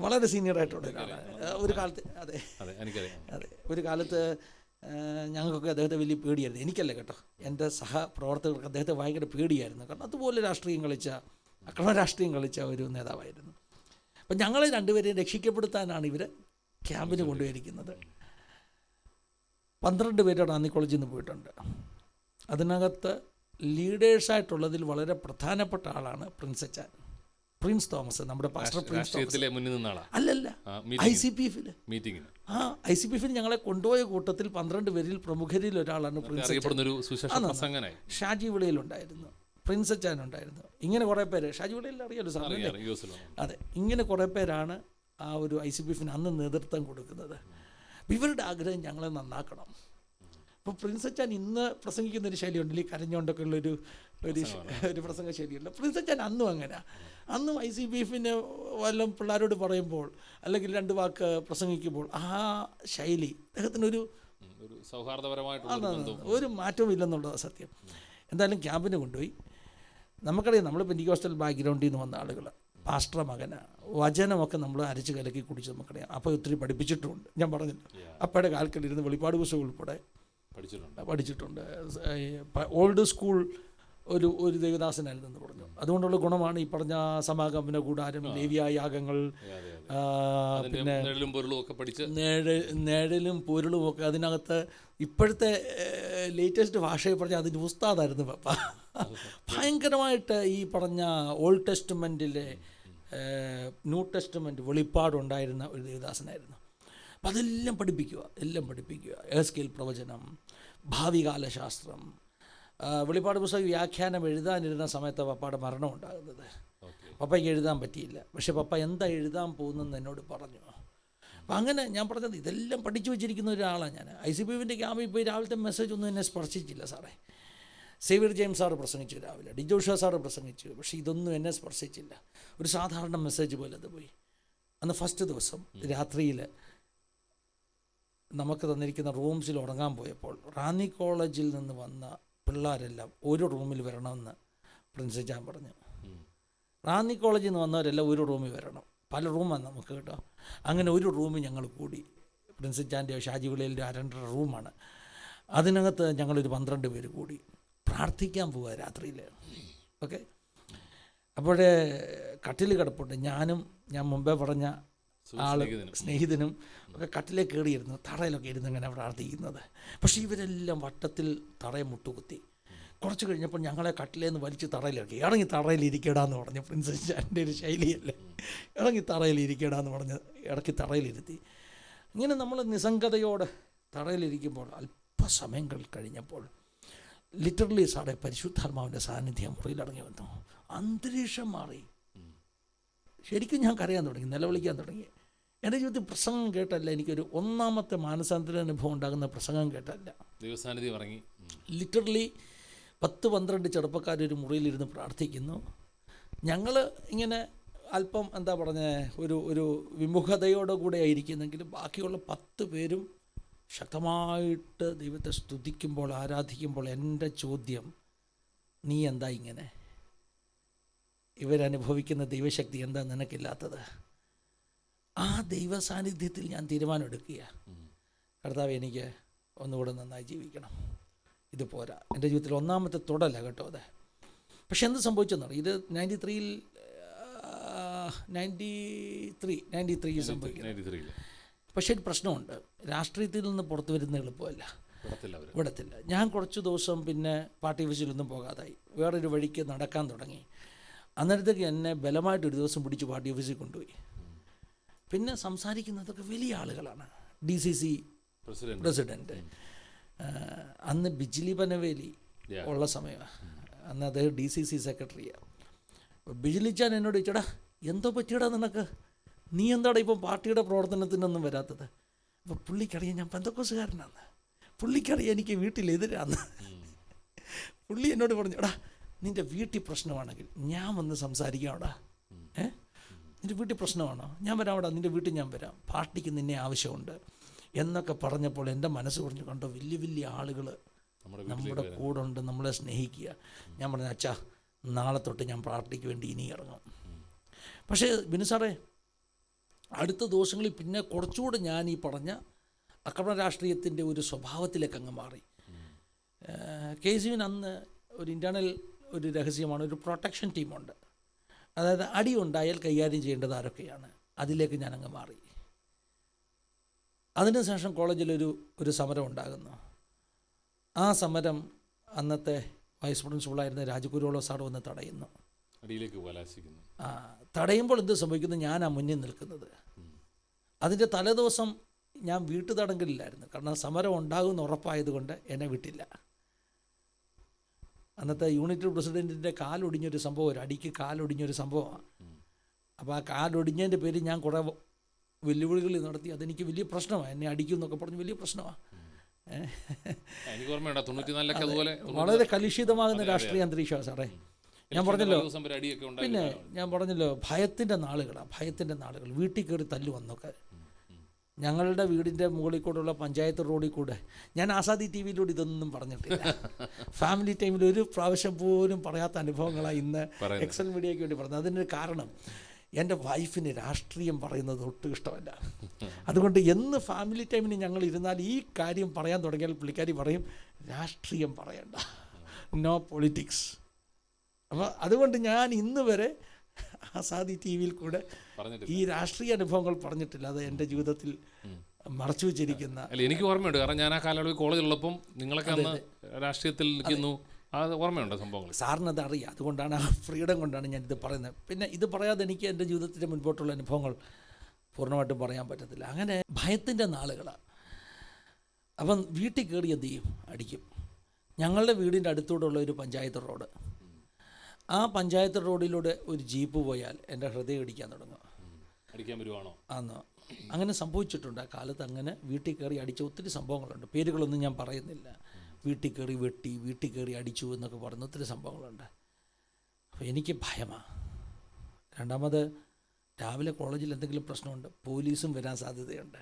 വളരെ സീനിയറായിട്ടുള്ള ഒരാളാണ് ഒരു കാലത്ത്. അതെ, ഒരു കാലത്ത് ഞങ്ങൾക്കൊക്കെ അദ്ദേഹത്തെ വലിയ പേടിയായിരുന്നു. എനിക്കല്ല കേട്ടോ, എൻ്റെ സഹപ്രവർത്തകർക്ക് അദ്ദേഹത്തെ ഭയങ്കര പേടിയായിരുന്നു. കാരണം അതുപോലെ അക്രമ രാഷ്ട്രീയം കളിച്ച ഒരു നേതാവായിരുന്നു. അപ്പം ഞങ്ങളെ 2 പേരെയും രക്ഷിക്കപ്പെടുത്താനാണ് ഇവർ ക്യാമ്പിന് കൊണ്ടുപോയിരിക്കുന്നത്. 12 പേര് റാന്നി കോളേജിൽ നിന്ന് പോയിട്ടുണ്ട്. അതിനകത്ത് ലീഡേഴ്സായിട്ടുള്ളതിൽ വളരെ പ്രധാനപ്പെട്ട ആളാണ് പ്രിൻസ് പ്രിൻസ് തോമസ്, നമ്മുടെ പാസ്റ്റർ പ്രിൻസ് തോമസ്. രാഷ്ട്രീയത്തിലെ മുന്നിൽ നിന്നാളാ? അല്ലല്ല, ICPF-ൽ മീറ്റിംഗിന്. ICPF-ൽ ഞങ്ങളെ കൊണ്ടുപോയ കൂട്ടത്തിൽ 12 പേരിൽ പ്രമുഖരിൽ ഒരാളാണ് പ്രിൻസ്. അറിയപ്പെടുന്നൊരു സുവിശേഷ പ്രസംഗനായി ഷാജി വിളയിലുണ്ടായിരുന്നു, പ്രിൻസ് അച്ചാൻ ഉണ്ടായിരുന്നു. ഇങ്ങനെ കുറേ പേര്, ഷാജി വിളയിൽ അറിയാലോ സാറിന്. അതെ, ഇങ്ങനെ കുറേ പേരാണ് ആ ഒരു ICPF-ന് അന്ന് നേതൃത്വം കൊടുക്കുന്നത്. ഇവരുടെ ആഗ്രഹം ഞങ്ങളെ നന്നാക്കണം. അപ്പോൾ പ്രിൻസ് അച്ചാൻ ഇന്ന് പ്രസംഗിക്കുന്നൊരു ശൈലിയുണ്ടല്ലോ, ഈ കരഞ്ഞുകൊണ്ടൊക്കെ ഉള്ളൊരു ഒരു പ്രസംഗ ശൈലിയുണ്ട്. പ്രിൻസ് അച്ചാൻ അന്നും അങ്ങനെ. അന്നും ICPF-ന് വല്ലതും പിള്ളേരോട് പറയുമ്പോൾ അല്ലെങ്കിൽ 2 വാക്ക് പ്രസംഗിക്കുമ്പോൾ ആ ശൈലി അദ്ദേഹത്തിനൊരു സൗഹാർദ്ദപരമായിട്ടുള്ള ഒരു മാറ്റവും ഇല്ലെന്നുള്ളതാണ് സത്യം. എന്തായാലും ക്യാമ്പിന് കൊണ്ടുപോയി. നമുക്കറിയാം, നമ്മൾ പെന്റിക്കോസ്റ്റൽ ബാക്ക്ഗ്രൗണ്ടിൽ നിന്ന് വന്ന ആളുകൾ, പാസ്റ്റർ മകന് വചനമൊക്കെ നമ്മൾ അരച്ച് കലക്കി കുടിച്ച് നമുക്കറിയാം. അപ്പോൾ ഒത്തിരി പഠിപ്പിച്ചിട്ടുമുണ്ട്. ഞാൻ പറഞ്ഞില്ല, അപ്പയുടെ കാൽക്കലിരുന്ന് വെളിപ്പാട് പുസ്തകം ഉൾപ്പെടെ പഠിച്ചിട്ടുണ്ട്. ഓൾഡ് സ്കൂൾ ഒരു ദേവദാസനായിരുന്നെന്ന് പറഞ്ഞു. അതുകൊണ്ടുള്ള ഗുണമാണ് ഈ പറഞ്ഞ സമാഗമന കൂടാരം, ലേവ്യ യാഗങ്ങൾ, പിന്നെ നേഴലും പൊരുളും ഒക്കെ അതിനകത്ത്. ഇപ്പോഴത്തെ ലേറ്റസ്റ്റ് ഭാഷയിൽ പറഞ്ഞാൽ അതിൻ്റെ ഉസ്താദായിരുന്നു പപ്പ. ഭയങ്കരമായിട്ട് ഈ പറഞ്ഞ ഓൾഡ് ടെസ്റ്റ്മെൻറ്റിലെ ന്യൂ ടെസ്റ്റ്മെൻറ്റ് വെളിപ്പാടുണ്ടായിരുന്ന ഒരു ദേവദാസനായിരുന്നു. അപ്പം അതെല്ലാം പഠിപ്പിക്കുക. എഹെസ്കേൽ പ്രവചനം, ഭാവികാലശാസ്ത്രം. വെളിപ്പാട് പുസ്തകം വ്യാഖ്യാനം എഴുതാനിരുന്ന സമയത്ത് പപ്പയുടെ മരണം ഉണ്ടാകുന്നത്. പപ്പയ്ക്ക് എഴുതാൻ പറ്റിയില്ല. പക്ഷേ പപ്പ എന്താ എഴുതാൻ പോകുന്നതെന്ന് എന്നോട് പറഞ്ഞു. അപ്പം അങ്ങനെ ഞാൻ പറഞ്ഞത് ഇതെല്ലാം പഠിച്ചു വെച്ചിരിക്കുന്ന ഒരാളാണ് ഞാൻ. ICPF-ൻ്റെ ക്യാമ്പിൽ പോയി രാവിലത്തെ മെസ്സേജ് ഒന്നും എന്നെ സ്പർശിച്ചില്ല സാറേ. സേവ്യർ ജെയിംസ് സാറ് പ്രസംഗിച്ചു രാവിലെ, ഡിജോഷ സാറ് പ്രസംഗിച്ചു. പക്ഷേ ഇതൊന്നും എന്നെ സ്പർശിച്ചില്ല. ഒരു സാധാരണ മെസ്സേജ് പോലെ അത് പോയി. അന്ന് ഫസ്റ്റ് ദിവസം രാത്രിയിൽ നമുക്ക് തന്നിരിക്കുന്ന റൂംസിൽ ഉറങ്ങാൻ പോയപ്പോൾ റാന്നി കോളേജിൽ നിന്ന് വന്ന പിള്ളേരെല്ലാം ഒരു റൂമിൽ വരണമെന്ന് പ്രിൻസ് ജാൻ പറഞ്ഞു. റാന്നി കോളേജിൽ നിന്ന് വന്നവരെല്ലാം ഒരു റൂമിൽ വരണം. പല റൂമാണ് നമുക്ക് കേട്ടോ. അങ്ങനെ ഒരു റൂമിൽ ഞങ്ങൾ കൂടി. പ്രിൻസ് ജാൻ്റെ ഷാജി വിളയിലെ 2.5 റൂമാണ്. അതിനകത്ത് ഞങ്ങളൊരു 12 പേര് കൂടി പ്രാർത്ഥിക്കാൻ പോവുക രാത്രിയിൽ. ഓക്കെ, അപ്പോഴേ കട്ടിൽ കിടപ്പുണ്ട്. ഞാൻ മുമ്പേ പറഞ്ഞ സ്നേഹിതനും ഒക്കെ കട്ടിലേ കയറിയിരുന്നു, തറയിലൊക്കെ ഇരുന്ന് ഇങ്ങനെ പ്രാർത്ഥിക്കുന്നത്. പക്ഷേ ഇവരെല്ലാം വട്ടത്തിൽ തറയെ മുട്ടുകുത്തി. കുറച്ച് കഴിഞ്ഞപ്പോൾ ഞങ്ങളെ കട്ടിലേന്ന് വലിച്ച് തറയിലിറക്കി. ഇറങ്ങി തറയിലിരിക്കടാന്ന് പറഞ്ഞു. പ്രിൻസ് ജാൻ്റെ ഒരു ശൈലിയല്ലേ, ഇറങ്ങി തറയിലിരിക്കടാന്ന് പറഞ്ഞ് ഇറക്കി തറയിലിരുത്തി. ഇങ്ങനെ നമ്മൾ നിസ്സംഗതയോടെ തറയിലിരിക്കുമ്പോൾ അല്പസമയങ്ങൾ കഴിഞ്ഞപ്പോൾ ലിറ്ററലി സാറേ പരിശുദ്ധാത്മാവിൻ്റെ സാന്നിധ്യം മുറിയിലിറങ്ങി വന്നു. അന്തരീക്ഷം മാറി. ശരിക്കും ഞാൻ കരയാൻ തുടങ്ങി, നിലവിളിക്കാൻ തുടങ്ങി. എൻ്റെ ജീവിതത്തിൽ പ്രസംഗം കേട്ടല്ല, എനിക്കൊരു ഒന്നാമത്തെ മാനസാന്തര അനുഭവം ഉണ്ടാകുന്ന പ്രസംഗം കേട്ടല്ല. ദൈവസാന്നിധ്യം ഇറങ്ങി. ലിറ്ററലി 10-12 ചെറുപ്പക്കാരൊരു മുറിയിലിരുന്ന് പ്രാർത്ഥിക്കുന്നു. ഞങ്ങൾ ഇങ്ങനെ അല്പം എന്താ ഒരു വിമുഖതയോടുകൂടെ ആയിരിക്കുന്നെങ്കിലും ബാക്കിയുള്ള 10 പേരും ശക്തമായിട്ട് ദൈവത്തെ സ്തുതിക്കുമ്പോൾ, ആരാധിക്കുമ്പോൾ എൻ്റെ ചോദ്യം, നീ എന്താ ഇങ്ങനെ? ഇവരനുഭവിക്കുന്ന ദൈവശക്തി എന്താ നിനക്കില്ലാത്തത്? ആ ദൈവ സാന്നിധ്യത്തിൽ ഞാൻ തീരുമാനമെടുക്കുക, കർത്താവ് എനിക്ക് ഒന്നുകൂടെ നന്നായി ജീവിക്കണം, ഇത് പോരാ. എൻ്റെ ജീവിതത്തിൽ ഒന്നാമത്തെ തുടല കേട്ടോ അത്. പക്ഷെ എന്ത് സംഭവിച്ചെന്നറിയാം, ഇത് 93 സംഭവിക്കുന്നത്. പക്ഷേ ഒരു പ്രശ്നമുണ്ട്, രാഷ്ട്രീയത്തിൽ നിന്ന് പുറത്തു വരുന്ന എളുപ്പമല്ല, വിടത്തില്ല. ഞാൻ കുറച്ച് ദിവസം പിന്നെ പാർട്ടി ഓഫീസിലൊന്നും പോകാതായി, വേറൊരു വഴിക്ക് നടക്കാൻ തുടങ്ങി. അന്നേരത്തേക്ക് എന്നെ ബലമായിട്ടൊരു ദിവസം പിടിച്ച് പാർട്ടി ഓഫീസിൽ കൊണ്ടുപോയി. പിന്നെ സംസാരിക്കുന്നതൊക്കെ വലിയ ആളുകളാണ്. DCC പ്രസിഡൻറ്റ്, അന്ന് ബിജ്ലി പനവേലി ഉള്ള സമയമാണ്, അന്ന് അദ്ദേഹം DCC സെക്രട്ടറിയാണ്. ബിജ്ലിച്ചാൻ എന്നോട് ചോദിച്ചടാ, എന്തോ പറ്റിയടാ നിനക്ക്, നീ എന്താടാ ഇപ്പം പാർട്ടിയുടെ പ്രവർത്തനത്തിനൊന്നും വരാത്തത്? അപ്പോൾ പുള്ളിക്കറിയാം ഞാൻ പെന്തക്കോസുകാരനാണ്, പുള്ളിക്കറിയാം എനിക്ക് വീട്ടിലെതിരാന്ന്. പുള്ളി എന്നോട് പറഞ്ഞു, എടാ നിൻ്റെ വീട്ടിൽ പ്രശ്നമാണെങ്കിൽ ഞാൻ വന്ന് സംസാരിക്കാമടാ. നിൻ്റെ വീട്ടിൽ പ്രശ്നമാണോ? ഞാൻ വരാമടാ, നിൻ്റെ വീട്ടിൽ ഞാൻ വരാം, പാർട്ടിക്ക് നിന്നെ ആവശ്യമുണ്ട് എന്നൊക്കെ പറഞ്ഞപ്പോൾ എൻ്റെ മനസ്സ് പറഞ്ഞു, കണ്ടോ വലിയ വലിയ ആളുകൾ നമ്മുടെ കൂടെ ഉണ്ട്, നമ്മളെ സ്നേഹിക്കുക. ഞാൻ പറഞ്ഞു, അച്ഛാ നാളെ തൊട്ട് ഞാൻ പാർട്ടിക്ക് വേണ്ടി ഇനി ഇറങ്ങും. പക്ഷേ ബിനു സാറേ, അടുത്ത ദിവസങ്ങളിൽ പിന്നെ കുറച്ചുകൂടെ ഞാൻ ഈ പറഞ്ഞ അക്രമ രാഷ്ട്രീയത്തിൻ്റെ ഒരു സ്വഭാവത്തിലേക്ക് അങ്ങ് മാറി. KCUവിന് അന്ന് ഒരു ഇൻറ്റേർണൽ ഒരു രഹസ്യമാണ്, ഒരു പ്രൊട്ടക്ഷൻ ടീമുണ്ട്. അതായത് അടി ഉണ്ടായാൽ കൈകാര്യം ചെയ്യേണ്ടത് ആരൊക്കെയാണ്, അതിലേക്ക് ഞാൻ അങ്ങ് മാറി. അതിനുശേഷം കോളേജിലൊരു സമരം ഉണ്ടാകുന്നു. ആ സമരം അന്നത്തെ വൈസ് പ്രിൻസിപ്പളായിരുന്ന രാജഗുരുവോളോ സാർ വന്ന് തടയുന്നു. അടിയിലേക്ക് കലാശിക്കുന്നു. തടയുമ്പോൾ എന്ത് സംഭവിക്കുന്നു? ഞാനാ മുന്നിൽ നിൽക്കുന്നത്. അതിൻ്റെ തലേദിവസം ഞാൻ വീട്ടുതടങ്കലില്ലായിരുന്നു, കാരണം സമരം ഉണ്ടാകുമെന്ന് ഉറപ്പായതുകൊണ്ട് എന്നെ വിട്ടില്ല. അന്നത്തെ യൂണിറ്റ് പ്രസിഡൻറ്റിൻ്റെ കാലൊടിഞ്ഞൊരു സംഭവം, ഒരു അടിക്ക് കാലൊടിഞ്ഞൊരു സംഭവമാണ്. അപ്പോൾ ആ കാലൊടിഞ്ഞതിൻ്റെ പേര് ഞാൻ കുറേ വെല്ലുവിളികൾ നടത്തി. അതെനിക്ക് വലിയ പ്രശ്നമാണ്. എന്നെ അടിക്കും എന്നൊക്കെ പറഞ്ഞ് വലിയ പ്രശ്നമാണ്. വളരെ കലുഷിതമാകുന്ന രാഷ്ട്രീയ അന്തരീക്ഷമാണ് സാറേ. ഞാൻ പറഞ്ഞല്ലോ, പിന്നെ ഞാൻ പറഞ്ഞല്ലോ, ഭയത്തിൻ്റെ നാളുകൾ. വീട്ടിൽ കയറി തല്ലു വന്നൊക്കെ. ഞങ്ങളുടെ വീടിൻ്റെ മുകളിൽ കൂടെയുള്ള പഞ്ചായത്ത് റോഡിൽ കൂടെ, ഞാൻ ആസാദി ടി വിയിലൂടെ ഇതൊന്നും പറഞ്ഞിട്ടില്ല. ഫാമിലി ടൈമിൽ ഒരു പ്രാവശ്യം പോലും പറയാത്ത അനുഭവങ്ങളാണ് ഇന്ന് എക്സൽ മീഡിയയ്ക്ക് വേണ്ടി പറഞ്ഞത്. അതിനൊരു കാരണം, എൻ്റെ വൈഫിന് രാഷ്ട്രീയം പറയുന്നത് ഒട്ടും ഇഷ്ടമല്ല. അതുകൊണ്ട് എന്ന് ഫാമിലി ടൈമിന് ഞങ്ങൾ ഇരുന്നാൽ ഈ കാര്യം പറയാൻ തുടങ്ങിയാൽ പുള്ളിക്കാരി പറയും, രാഷ്ട്രീയം പറയണ്ട, നോ പൊളിറ്റിക്സ്. അപ്പോൾ അതുകൊണ്ട് ഞാൻ ഇന്ന് വരെ ആസാദി ടി വിയിൽ കൂടെ ഈ രാഷ്ട്രീയ അനുഭവങ്ങൾ പറഞ്ഞിട്ടില്ല. അത് എൻ്റെ ജീവിതത്തിൽ മറച്ചു വെച്ചിരിക്കുന്ന. എനിക്ക് ഓർമ്മയുണ്ട്, കാരണം ഞാൻ ആ കാലയളവിൽ കോളേജിലുള്ളപ്പം നിങ്ങളൊക്കെ അന്ന് രാഷ്ട്രീയത്തിൽ നിൽക്കുന്നു. അത് ഓർമ്മയുണ്ട് സംഭവങ്ങൾ. സാറിനത് അറിയാം. അതുകൊണ്ടാണ്, ആ ഫ്രീഡം കൊണ്ടാണ് ഞാനിത് പറയുന്നത്. പിന്നെ ഇത് പറയാതെ എനിക്ക് എൻ്റെ ജീവിതത്തിൻ്റെ മുൻപോട്ടുള്ള അനുഭവങ്ങൾ പൂർണ്ണമായിട്ടും പറയാൻ പറ്റത്തില്ല. അങ്ങനെ ഭയത്തിൻ്റെ നാളുകളാണ്. അപ്പം വീട്ടിൽ കയറി എന്ത് ചെയ്യും? അടിക്കും. ഞങ്ങളുടെ വീടിൻ്റെ അടുത്തൂടെയുള്ള ഒരു പഞ്ചായത്ത് റോഡ്, ആ പഞ്ചായത്ത് റോഡിലൂടെ ഒരു ജീപ്പ് പോയാൽ എൻ്റെ ഹൃദയം ഇടിക്കാൻ തുടങ്ങും. അടിക്കാൻ വരുവാണോ? ആന്നോ? അങ്ങനെ സംഭവിച്ചിട്ടുണ്ട്. ആ കാലത്ത് അങ്ങനെ വീട്ടിൽ കയറി അടിച്ച ഒത്തിരി സംഭവങ്ങളുണ്ട്. പേരുകളൊന്നും ഞാൻ പറയുന്നില്ല. വീട്ടിൽ കയറി വെട്ടി, വീട്ടിൽ കയറി അടിച്ചു എന്നൊക്കെ പറയുന്ന ഒത്തിരി സംഭവങ്ങളുണ്ട്. അപ്പോൾ എനിക്ക് ഭയമാണ്. രണ്ടാമത്, രാവിലെ കോളേജിൽ എന്തെങ്കിലും പ്രശ്നമുണ്ട്, പോലീസും വരാൻ സാധ്യതയുണ്ട്.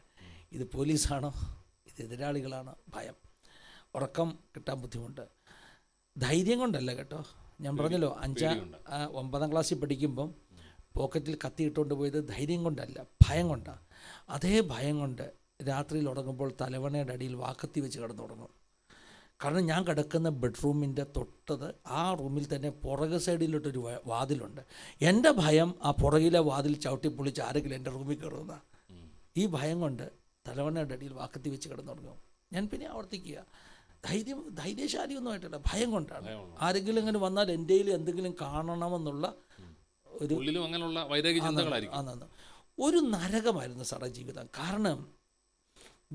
ഇത് പോലീസാണോ, ഇത് എതിരാളികളാണോ? ഭയം. ഉറക്കം കിട്ടാൻ ബുദ്ധിമുട്ട്. ധൈര്യം കൊണ്ടല്ല കേട്ടോ. ഞാൻ പറഞ്ഞല്ലോ, 9ാം ക്ലാസ്സിൽ പഠിക്കുമ്പം പോക്കറ്റിൽ കത്തിയിട്ടുകൊണ്ട് പോയത് ധൈര്യം കൊണ്ടല്ല, ഭയം കൊണ്ടാണ്. അതേ ഭയം കൊണ്ട് രാത്രിയിൽ ഉറങ്ങുമ്പോൾ തലവണയുടെ അടിയിൽ വാക്കത്തി വെച്ച് കിടന്നുറങ്ങും. കാരണം ഞാൻ കിടക്കുന്ന ബെഡ്റൂമിൻ്റെ തൊട്ടത് ആ റൂമിൽ തന്നെ പുറകെ സൈഡിലോട്ടൊരു വാതിലുണ്ട്. എൻ്റെ ഭയം ആ പുറകിലെ വാതിൽ ചവിട്ടി പൊളിച്ച് ആരെങ്കിലും എൻ്റെ റൂമിൽ കയറുന്ന ഈ ഭയം കൊണ്ട് തലവണയുടെ അടിയിൽ വാക്കത്തി വെച്ച് കിടന്നുറങ്ങും. ഞാൻ പിന്നെ ആവർത്തിക്കുക, ധൈര്യശാലിയൊന്നും ആയിട്ടില്ല, ഭയം കൊണ്ടാണ്. ആരെങ്കിലും ഇങ്ങനെ വന്നാൽ എൻ്റെ എന്തെങ്കിലും കാണണമെന്നുള്ള ഒരു ഒരു നരകമായിരുന്നു സാറേ ജീവിതം. കാരണം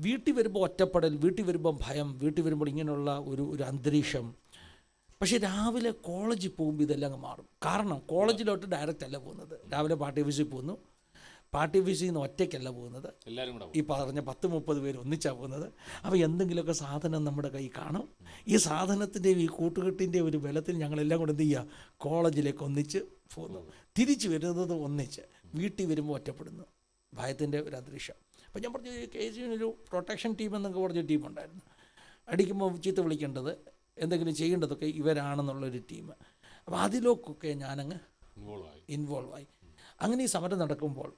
വീട്ടിൽ വരുമ്പോൾ ഒറ്റപ്പെടൽ, വീട്ടിൽ വരുമ്പോൾ ഭയം, വീട്ടിൽ വരുമ്പോൾ ഇങ്ങനെയുള്ള ഒരു അന്തരീക്ഷം. പക്ഷേ രാവിലെ കോളേജിൽ പോകുമ്പോൾ ഇതെല്ലാം അങ്ങ് മാറും. കാരണം കോളേജിലോട്ട് ഡയറക്റ്റ് അല്ല പോകുന്നത്. രാവിലെ പാർട്ടി ഓഫീസിൽ പോകുന്നു, പാർട്ടി ഓഫീസിൽ നിന്ന് ഒറ്റയ്ക്കല്ല പോകുന്നത്, ഈ പറഞ്ഞ 10-30 പേര് ഒന്നിച്ചാണ് പോകുന്നത്. അപ്പോൾ എന്തെങ്കിലുമൊക്കെ സാധനം നമ്മുടെ കൈ കാണും. ഈ സാധനത്തിൻ്റെയും ഈ കൂട്ടുകെട്ടിൻ്റെയും ഒരു ബലത്തിൽ ഞങ്ങളെല്ലാം കൂടെ എന്ത് ചെയ്യുക, കോളേജിലേക്ക് ഒന്നിച്ച് പോകുന്നു. തിരിച്ചു വരുന്നത് ഒന്നിച്ച്, വീട്ടിൽ വരുമ്പോൾ ഒറ്റപ്പെടുന്നു. ഭയത്തിൻ്റെ ഒരു അന്തരീക്ഷം. അപ്പോൾ ഞാൻ പറഞ്ഞു, KCU പ്രൊട്ടക്ഷൻ ടീം എന്നൊക്കെ പറഞ്ഞ ടീമുണ്ടായിരുന്നു. അടിക്കുമ്പോൾ ചീത്ത വിളിക്കേണ്ടത്, എന്തെങ്കിലും ചെയ്യേണ്ടതൊക്കെ ഇവരാണെന്നുള്ളൊരു ടീം. അപ്പോൾ അതിലൊക്കെ ഞാനങ്ങ് ഇൻവോൾവായി. അങ്ങനെ ഈ സമരം നടക്കുമ്പോൾ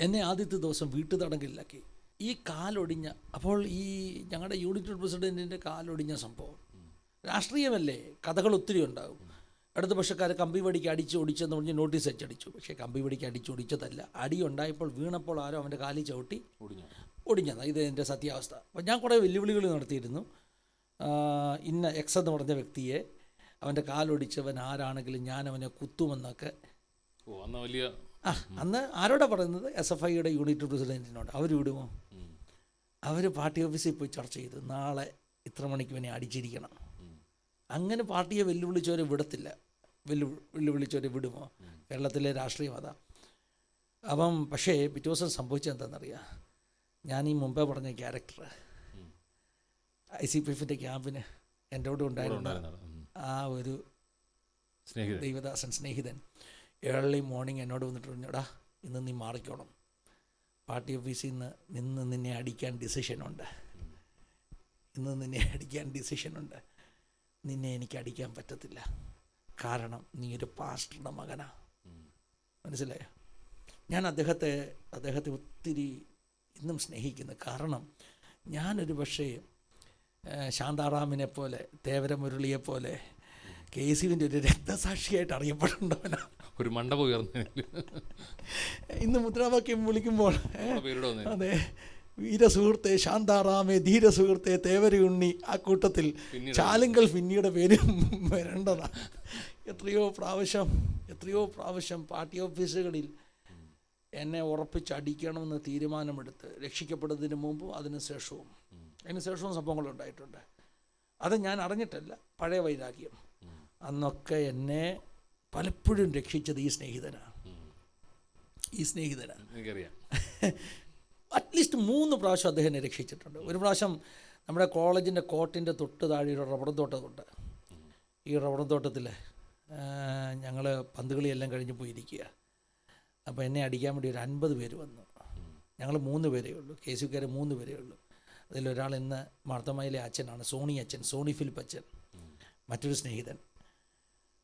എന്നെ ആദ്യത്തെ ദിവസം വീട്ടുതടങ്കലിലാക്കി. ഈ കാലൊടിഞ്ഞ, അപ്പോൾ ഈ ഞങ്ങളുടെ യൂണിറ്റ് പ്രസിഡൻറ്റിൻ്റെ കാലൊടിഞ്ഞ സംഭവം രാഷ്ട്രീയമല്ലേ, കഥകൾ ഒത്തിരി ഉണ്ടാകും. അടുത്ത പക്ഷക്കാർ കമ്പി വടിക്ക് ഒടിച്ചെന്ന് പറഞ്ഞ് നോട്ടീസ് അച്ചടിച്ചു. പക്ഷേ കമ്പി വടിക്ക് ഒടിച്ചതല്ല, അടി ഉണ്ടായപ്പോൾ വീണപ്പോൾ ആരോ അവൻ്റെ കാലിൽ ചവിട്ടി ഒടിഞ്ഞതാണ്. ഇത് എൻ്റെ സത്യാവസ്ഥ. അപ്പോൾ ഞാൻ കുറേ വെല്ലുവിളികൾ നടത്തിയിരുന്നു. ഇന്ന എക്സ് എന്ന് പറഞ്ഞ വ്യക്തിയെ, അവൻ്റെ കാലൊടിച്ചവൻ ആരാണെങ്കിലും ഞാൻ അവനെ കുത്തുമെന്നൊക്കെ. അന്ന് ആരോടാ പറയുന്നത്? SFIയുടെ യൂണിറ്റ് പ്രസിഡൻറ്റിനോട്. അവർ വിടുമോ? അവർ പാർട്ടി ഓഫീസിൽ പോയി ചർച്ച ചെയ്തു, നാളെ ഇത്ര മണിക്ക് ഇവനെ അടിച്ചിരിക്കണം. അങ്ങനെ പാർട്ടിയെ വെല്ലുവിളിച്ചവരെ വിടത്തില്ല. വെല്ലുവിളിച്ചവരെ വിടുമോ? കേരളത്തിലെ രാഷ്ട്രീയം അതാ. അപ്പം പക്ഷേ പിറ്റേ ദിവസം സംഭവിച്ചത് എന്താണെന്നറിയാം? ഞാൻ ഈ മുമ്പേ പറഞ്ഞ ക്യാരക്ടർ ICPFൻ്റെ ക്യാമ്പിന് എൻ്റെ കൂടെ ഉണ്ടായിരുന്ന ആ ഒരു ദൈവദാസൻ സ്നേഹിതൻ ഏർലി മോർണിംഗ് എന്നോട് വന്നിട്ട് പറഞ്ഞോടാ, ഇന്ന് നീ മാറിക്കോണം, പാർട്ടി ഓഫീസിൽ നിന്ന് നിന്നെ അടിക്കാൻ ഡിസിഷനുണ്ട്, നിന്നെ എനിക്ക് അടിക്കാൻ പറ്റത്തില്ല, കാരണം നീ ഒരു പാസ്റ്ററുടെ മകനാ. മനസ്സിലായോ? ഞാൻ അദ്ദേഹത്തെ ഒത്തിരി ഇന്നും സ്നേഹിക്കുന്നു. കാരണം ഞാനൊരു പക്ഷേ ശാന്താറാമിനെ പോലെ, തേവരമുരളിയെപ്പോലെ KCUവിൻ്റെ ഒരു രക്തസാക്ഷിയായിട്ട് അറിയപ്പെടേണ്ടവനാണ്. ഒരു മണ്ഡപം ഉയർന്നു ഇന്ന് മുദ്രാവാക്യം വിളിക്കുമ്പോൾ, അതെ, വീരസുഹൃത്തെ ശാന്താറാമേ, ധീരസുഹൃത്തെ തേവരയുണ്ണി, ആ കൂട്ടത്തിൽ ചാലുങ്കൽ ഫിന്നിയുടെ പേര് വരേണ്ടതാണ്. എത്രയോ പ്രാവശ്യം പാർട്ടി ഓഫീസുകളിൽ എന്നെ ഉറപ്പിച്ചടിക്കണമെന്ന് തീരുമാനമെടുത്ത്, രക്ഷിക്കപ്പെടുന്നതിന് മുമ്പും അതിന് ശേഷവും സംഭവങ്ങളുണ്ടായിട്ടുണ്ട്. അത് ഞാൻ അറിഞ്ഞിട്ടല്ല, പഴയ വൈരാഗ്യം. അന്നൊക്കെ എന്നെ പലപ്പോഴും രക്ഷിച്ചത് ഈ സ്നേഹിതനാണ്. അറ്റ്ലീസ്റ്റ് 3 പ്രാവശ്യം അദ്ദേഹം എന്നെ രക്ഷിച്ചിട്ടുണ്ട്. ഒരു പ്രാവശ്യം നമ്മുടെ കോളേജിൻ്റെ കോർട്ടിൻ്റെ തൊട്ട് താഴെ ഒരു റബ്ബർ തോട്ടമുണ്ട്. ഈ റബ്ബർ തോട്ടത്തിൽ ഞങ്ങൾ പന്തുകളിയെല്ലാം കഴിഞ്ഞ് പോയിരിക്കുക. അപ്പോൾ എന്നെ അടിക്കാൻ വേണ്ടി ഒരു 50 പേര് വന്നു. ഞങ്ങൾ 3 പേരേ ഉള്ളൂ, KCUകാർ 3 പേരേ ഉള്ളൂ. അതിലൊരാൾ ഇന്ന് മാർത്തമയിലെ അച്ഛനാണ്, സോണി ഫിലിപ്പ് അച്ഛൻ, മറ്റൊരു സ്നേഹിതൻ.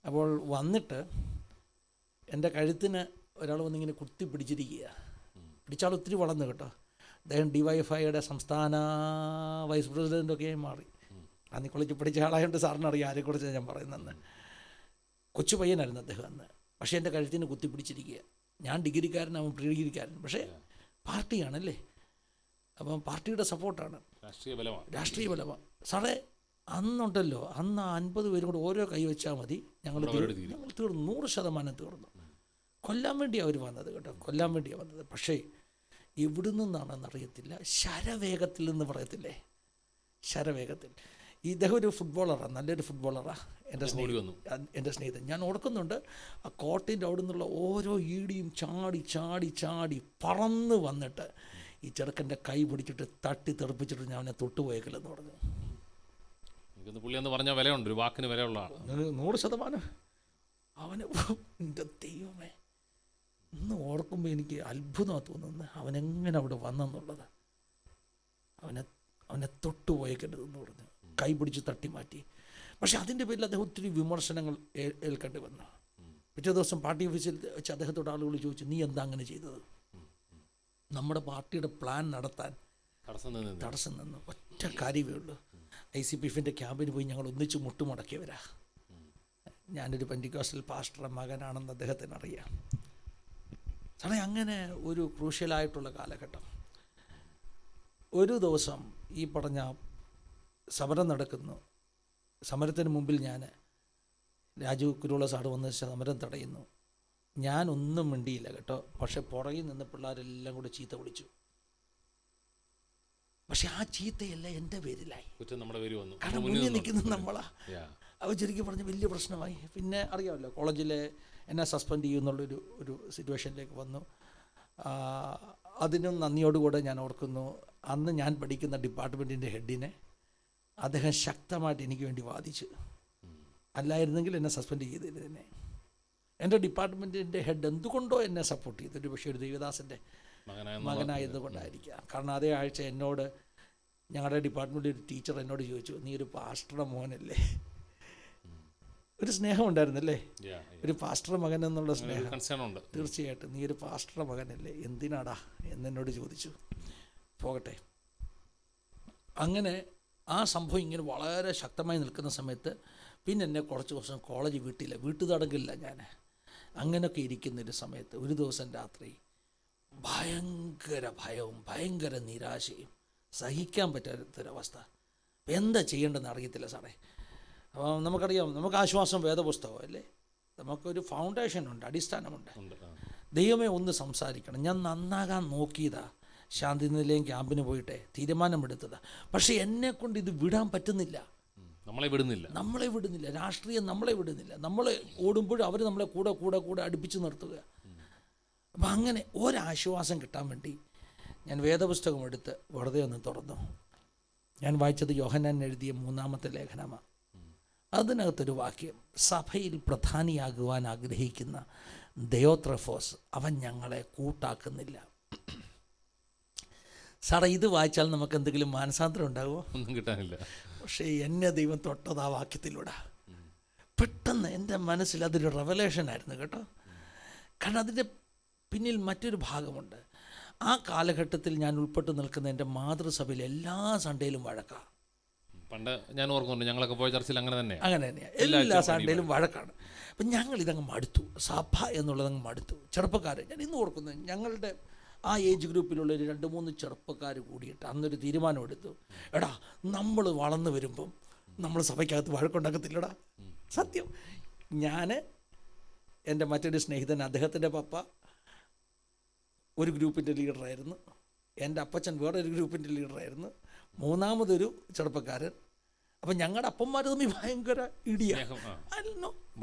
അപ്പോൾ വന്നിട്ട് എൻ്റെ കഴുത്തിന് ഒരാൾ വന്നിങ്ങനെ കുത്തി പിടിച്ചിരിക്കുക. പിടിച്ചാൽ ഒത്തിരി വളർന്നു കേട്ടോ. അദ്ദേഹം DYFIയുടെ സംസ്ഥാന വൈസ് പ്രസിഡൻ്റൊക്കെ മാറി. അന്ന് കോളേജിൽ പഠിച്ച ആളായതുകൊണ്ട് സാറിനറിയാം ആരെക്കുറിച്ച് ഞാൻ പറയുന്നത്. കൊച്ചു പയ്യനായിരുന്നു അദ്ദേഹം അന്ന്. പക്ഷേ എൻ്റെ കഴുത്തിന് കുത്തി പിടിച്ചിരിക്കുക. ഞാൻ ഡിഗ്രിക്കാരൻ, അവൻ പ്രീ ഡിഗ്രിക്കാരൻ. പക്ഷേ പാർട്ടിയാണല്ലേ, അപ്പം പാർട്ടിയുടെ സപ്പോർട്ടാണ്, രാഷ്ട്രീയ ബലമാണ്. സാറേ അന്നുണ്ടല്ലോ, അന്ന് 50 പേരും കൂടെ ഓരോ കൈ വെച്ചാൽ മതി, ഞങ്ങൾ തീർന്നു, 100% തീർന്നു. കൊല്ലാൻ വേണ്ടിയാണ് അവർ വന്നത് കേട്ടോ, കൊല്ലാൻ വേണ്ടിയാണ് വന്നത്. പക്ഷേ എവിടെ നിന്നാണെന്നറിയത്തില്ല, ശരവേഗത്തിൽ നിന്ന് പറയത്തില്ലേ, ശരവേഗത്തിൽ. ഇദ്ദേഹം ഒരു ഫുട്ബോളറാണ്, നല്ലൊരു ഫുട്ബോളറാണ് എൻ്റെ സ്നേഹിതൻ. ഞാൻ ഓർക്കുന്നുണ്ട്, ആ കോർട്ടിൻ്റെ അവിടെ നിന്നുള്ള ഓരോ ഈടിയും ചാടി പറന്ന് വന്നിട്ട് ഈ ചെറുക്കൻ്റെ കൈ പിടിച്ചിട്ട് തട്ടി തെറിപ്പിച്ചിട്ട് ഞാൻ അവനെ തൊട്ടുപോയേക്കില്ലെന്ന് പറഞ്ഞു. പുള്ളി എന്ന് പറഞ്ഞാൽ വിലയുണ്ട്, ഒരു വാക്കിന് വിലയുള്ള ആൾ, 100%. അവന് എൻ്റെ ദൈവമേ, ഇന്ന് ഓർക്കുമ്പോൾ എനിക്ക് അത്ഭുതമാണ് തോന്നുന്നത്, അവനെങ്ങനെ അവിടെ വന്നെന്നുള്ളത്. അവനെ തൊട്ടുപോയേക്കരുതെന്ന് പറഞ്ഞു, കൈ പിടിച്ച് തട്ടി മാറ്റി. പക്ഷേ അതിൻ്റെ പേരിൽ അദ്ദേഹം ഒത്തിരി വിമർശനങ്ങൾ ഏൽക്കേണ്ടി വന്നു. പിറ്റേ ദിവസം പാർട്ടി ഓഫീസിൽ വെച്ച് അദ്ദേഹത്തോട് ആളുകൾ ചോദിച്ചു, നീ എന്താ അങ്ങനെ ചെയ്തത്? നമ്മുടെ പാർട്ടിയുടെ പ്ലാൻ നടത്താൻ തടസ്സം നിന്നു. ഒറ്റ കാര്യമേ ഉള്ളൂ, ICPFൻ്റെ ക്യാമ്പിന് പോയി ഞങ്ങൾ ഒന്നിച്ച് മുട്ടുമുടക്കിയവരാ. ഞാനൊരു പെന്റിക്കോസ്റ്റൽ പാസ്റ്ററുടെ മകനാണെന്ന് അദ്ദേഹത്തിന് അറിയാം. സാറേ അങ്ങനെ ഒരു ക്രൂഷ്യലായിട്ടുള്ള കാലഘട്ടം. ഒരു ദിവസം ഈ പറഞ്ഞ സമരം നടക്കുന്നു. സമരത്തിന് മുമ്പിൽ രാജു കുരുവിള സാറ് വന്ന് സമരം തടയുന്നു. ഞാനൊന്നും മിണ്ടിയില്ല കേട്ടോ. പക്ഷെ പുറകിൽ നിന്ന് പിള്ളേരെല്ലാം കൂടെ ചീത്ത വിളിച്ചു. പക്ഷെ ആ ചീത്തയല്ല എൻ്റെ പേരിലായി, കാരണം മുന്നിൽ നിൽക്കുന്നത് നമ്മളാ. അവർ ശരിക്കും പറഞ്ഞ് വലിയ പ്രശ്നമായി. പിന്നെ അറിയാമല്ലോ, കോളേജിലെ എന്നെ സസ്പെൻഡ് ചെയ്യുന്നുള്ളൊരു സിറ്റുവേഷനിലേക്ക് വന്നു. അതിനും നന്ദിയോടുകൂടെ ഞാൻ ഓർക്കുന്നു, അന്ന് ഞാൻ പഠിക്കുന്ന ഡിപ്പാർട്ട്മെൻറ്റിൻ്റെ ഹെഡിനെ അദ്ദേഹം ശക്തമായിട്ട് എനിക്ക് വേണ്ടി വാദിച്ചു. അല്ലായിരുന്നെങ്കിൽ എന്നെ സസ്പെൻഡ് ചെയ്തിരുന്നേ. എൻ്റെ ഡിപ്പാർട്ട്മെൻറ്റിൻ്റെ ഹെഡ് എന്തുകൊണ്ടോ എന്നെ സപ്പോർട്ട് ചെയ്തു. ഒരു പക്ഷേ ഒരു ദേവദാസൻ്റെ മകനായതുകൊണ്ടായിരിക്കാം. കാരണം അതേ ആഴ്ച എന്നോട് ഞങ്ങളുടെ ഡിപ്പാർട്ട്മെൻറ്റിൽ ഒരു ടീച്ചർ എന്നോട് ചോദിച്ചു, നീ ഒരു പാസ്റ്ററുടെ മോനല്ലേ? ഒരു സ്നേഹം ഉണ്ടായിരുന്നല്ലേ, ഒരു പാസ്റ്ററുടെ മകൻ എന്നുള്ള സ്നേഹം. തീർച്ചയായിട്ടും നീ ഒരു പാസ്റ്ററുടെ മകനല്ലേ, എന്തിനാടാ എന്നോട് ചോദിച്ചു. പോകട്ടെ. അങ്ങനെ ആ സംഭവം ഇങ്ങനെ വളരെ ശക്തമായി നിൽക്കുന്ന സമയത്ത് പിന്നെ എന്നെ കുറച്ച് ദിവസം കോളേജ് വീട്ടുതടങ്കില്ല ഞാൻ. അങ്ങനെയൊക്കെ ഇരിക്കുന്നൊരു സമയത്ത് ഒരു ദിവസം രാത്രി ഭയങ്കര ഭയവും ഭയങ്കര നിരാശയും, സഹിക്കാൻ പറ്റാത്തൊരവസ്ഥ. എന്താ ചെയ്യേണ്ടതെന്ന് അറിയത്തില്ല സാറേ. അപ്പം നമുക്കറിയാം, നമുക്ക് ആശ്വാസം വേദപുസ്തകം അല്ലേ, നമുക്കൊരു ഫൗണ്ടേഷനുണ്ട്, അടിസ്ഥാനമുണ്ട്. ദൈവമേ ഒന്ന് സംസാരിക്കണം. ഞാൻ നന്നാകാൻ നോക്കിയതാ, ശാന്തിനിലയം ക്യാമ്പിന് പോയിട്ട് തീരുമാനമെടുത്തതാ. പക്ഷേ എന്നെക്കൊണ്ട് ഇത് വിടാൻ പറ്റുന്നില്ല. നമ്മളെ വിടുന്നില്ല. രാഷ്ട്രീയം നമ്മളെ വിടുന്നില്ല. നമ്മൾ ഓടുമ്പോഴും അവർ നമ്മളെ കൂടെ അടുപ്പിച്ച് നിർത്തുക. അപ്പം അങ്ങനെ ഒരാശ്വാസം കിട്ടാൻ വേണ്ടി ഞാൻ വേദപുസ്തകം എടുത്ത് വെറുതെ ഒന്ന് തുറന്നു. ഞാൻ വായിച്ചത് യോഹന്നാൻ എഴുതിയ 3-ാമത്തെ ലേഖനമാണ്. അതിനകത്തൊരു വാക്യം, സഭയിൽ പ്രധാനിയാകുവാൻ ആഗ്രഹിക്കുന്ന ദയോത്രഫോസ് അവൻ ഞങ്ങളെ കൂട്ടാക്കുന്നില്ല. സാറേ ഇത് വായിച്ചാൽ നമുക്ക് എന്തെങ്കിലും മാനസാന്തരം ഉണ്ടാകുമോ? ഒന്നും കിട്ടാനില്ല. പക്ഷേ എന്നെ ദൈവം തൊട്ടത് ആ വാക്യത്തിലൂടെ. പെട്ടെന്ന് എൻ്റെ മനസ്സിൽ അതൊരു റെവലേഷനായിരുന്നു കേട്ടോ. കാരണം അതിൻ്റെ പിന്നിൽ മറ്റൊരു ഭാഗമുണ്ട്. ആ കാലഘട്ടത്തിൽ ഞാൻ ഉൾപ്പെട്ട് നിൽക്കുന്ന എൻ്റെ മാതൃസഭയിൽ എല്ലാ സൺഡേയിലും വഴക്കാണ്. പണ്ട് ഞാൻ ഓർക്കുന്നുണ്ട്, ഞങ്ങളൊക്കെ പോയ ചർച്ചിൽ അങ്ങനെ തന്നെയാണ്. എല്ലാ സൺഡേയിലും വഴക്കാണ്. അപ്പം ഞങ്ങളിതങ്ങ് മടുത്തു, സഭ എന്നുള്ളതങ്ങ് മടുത്തു. ചെറുപ്പക്കാരെ ഞാൻ ഇന്ന് ഓർക്കുന്നത്, ഞങ്ങളുടെ ആ ഏജ് ഗ്രൂപ്പിലുള്ള ഒരു 2-3 ചെറുപ്പക്കാർ കൂടിയിട്ട് അന്നൊരു തീരുമാനമെടുത്തു, എടാ നമ്മൾ വളർന്നു വരുമ്പം നമ്മൾ സഭയ്ക്കകത്ത് വഴക്കുണ്ടാക്കത്തില്ലടാ. സത്യം. ഞാൻ, എൻ്റെ മറ്റൊരു സ്നേഹിതൻ, അദ്ദേഹത്തിൻ്റെ പപ്പ ഒരു ഗ്രൂപ്പിൻ്റെ ലീഡറായിരുന്നു, എൻ്റെ അപ്പച്ചൻ വേറൊരു ഗ്രൂപ്പിൻ്റെ ലീഡറായിരുന്നു, മൂന്നാമതൊരു ചെറുപ്പക്കാരൻ. അപ്പം ഞങ്ങളുടെ അപ്പന്മാർ തമ്മിൽ ഭയങ്കര ഇടിയാണ്.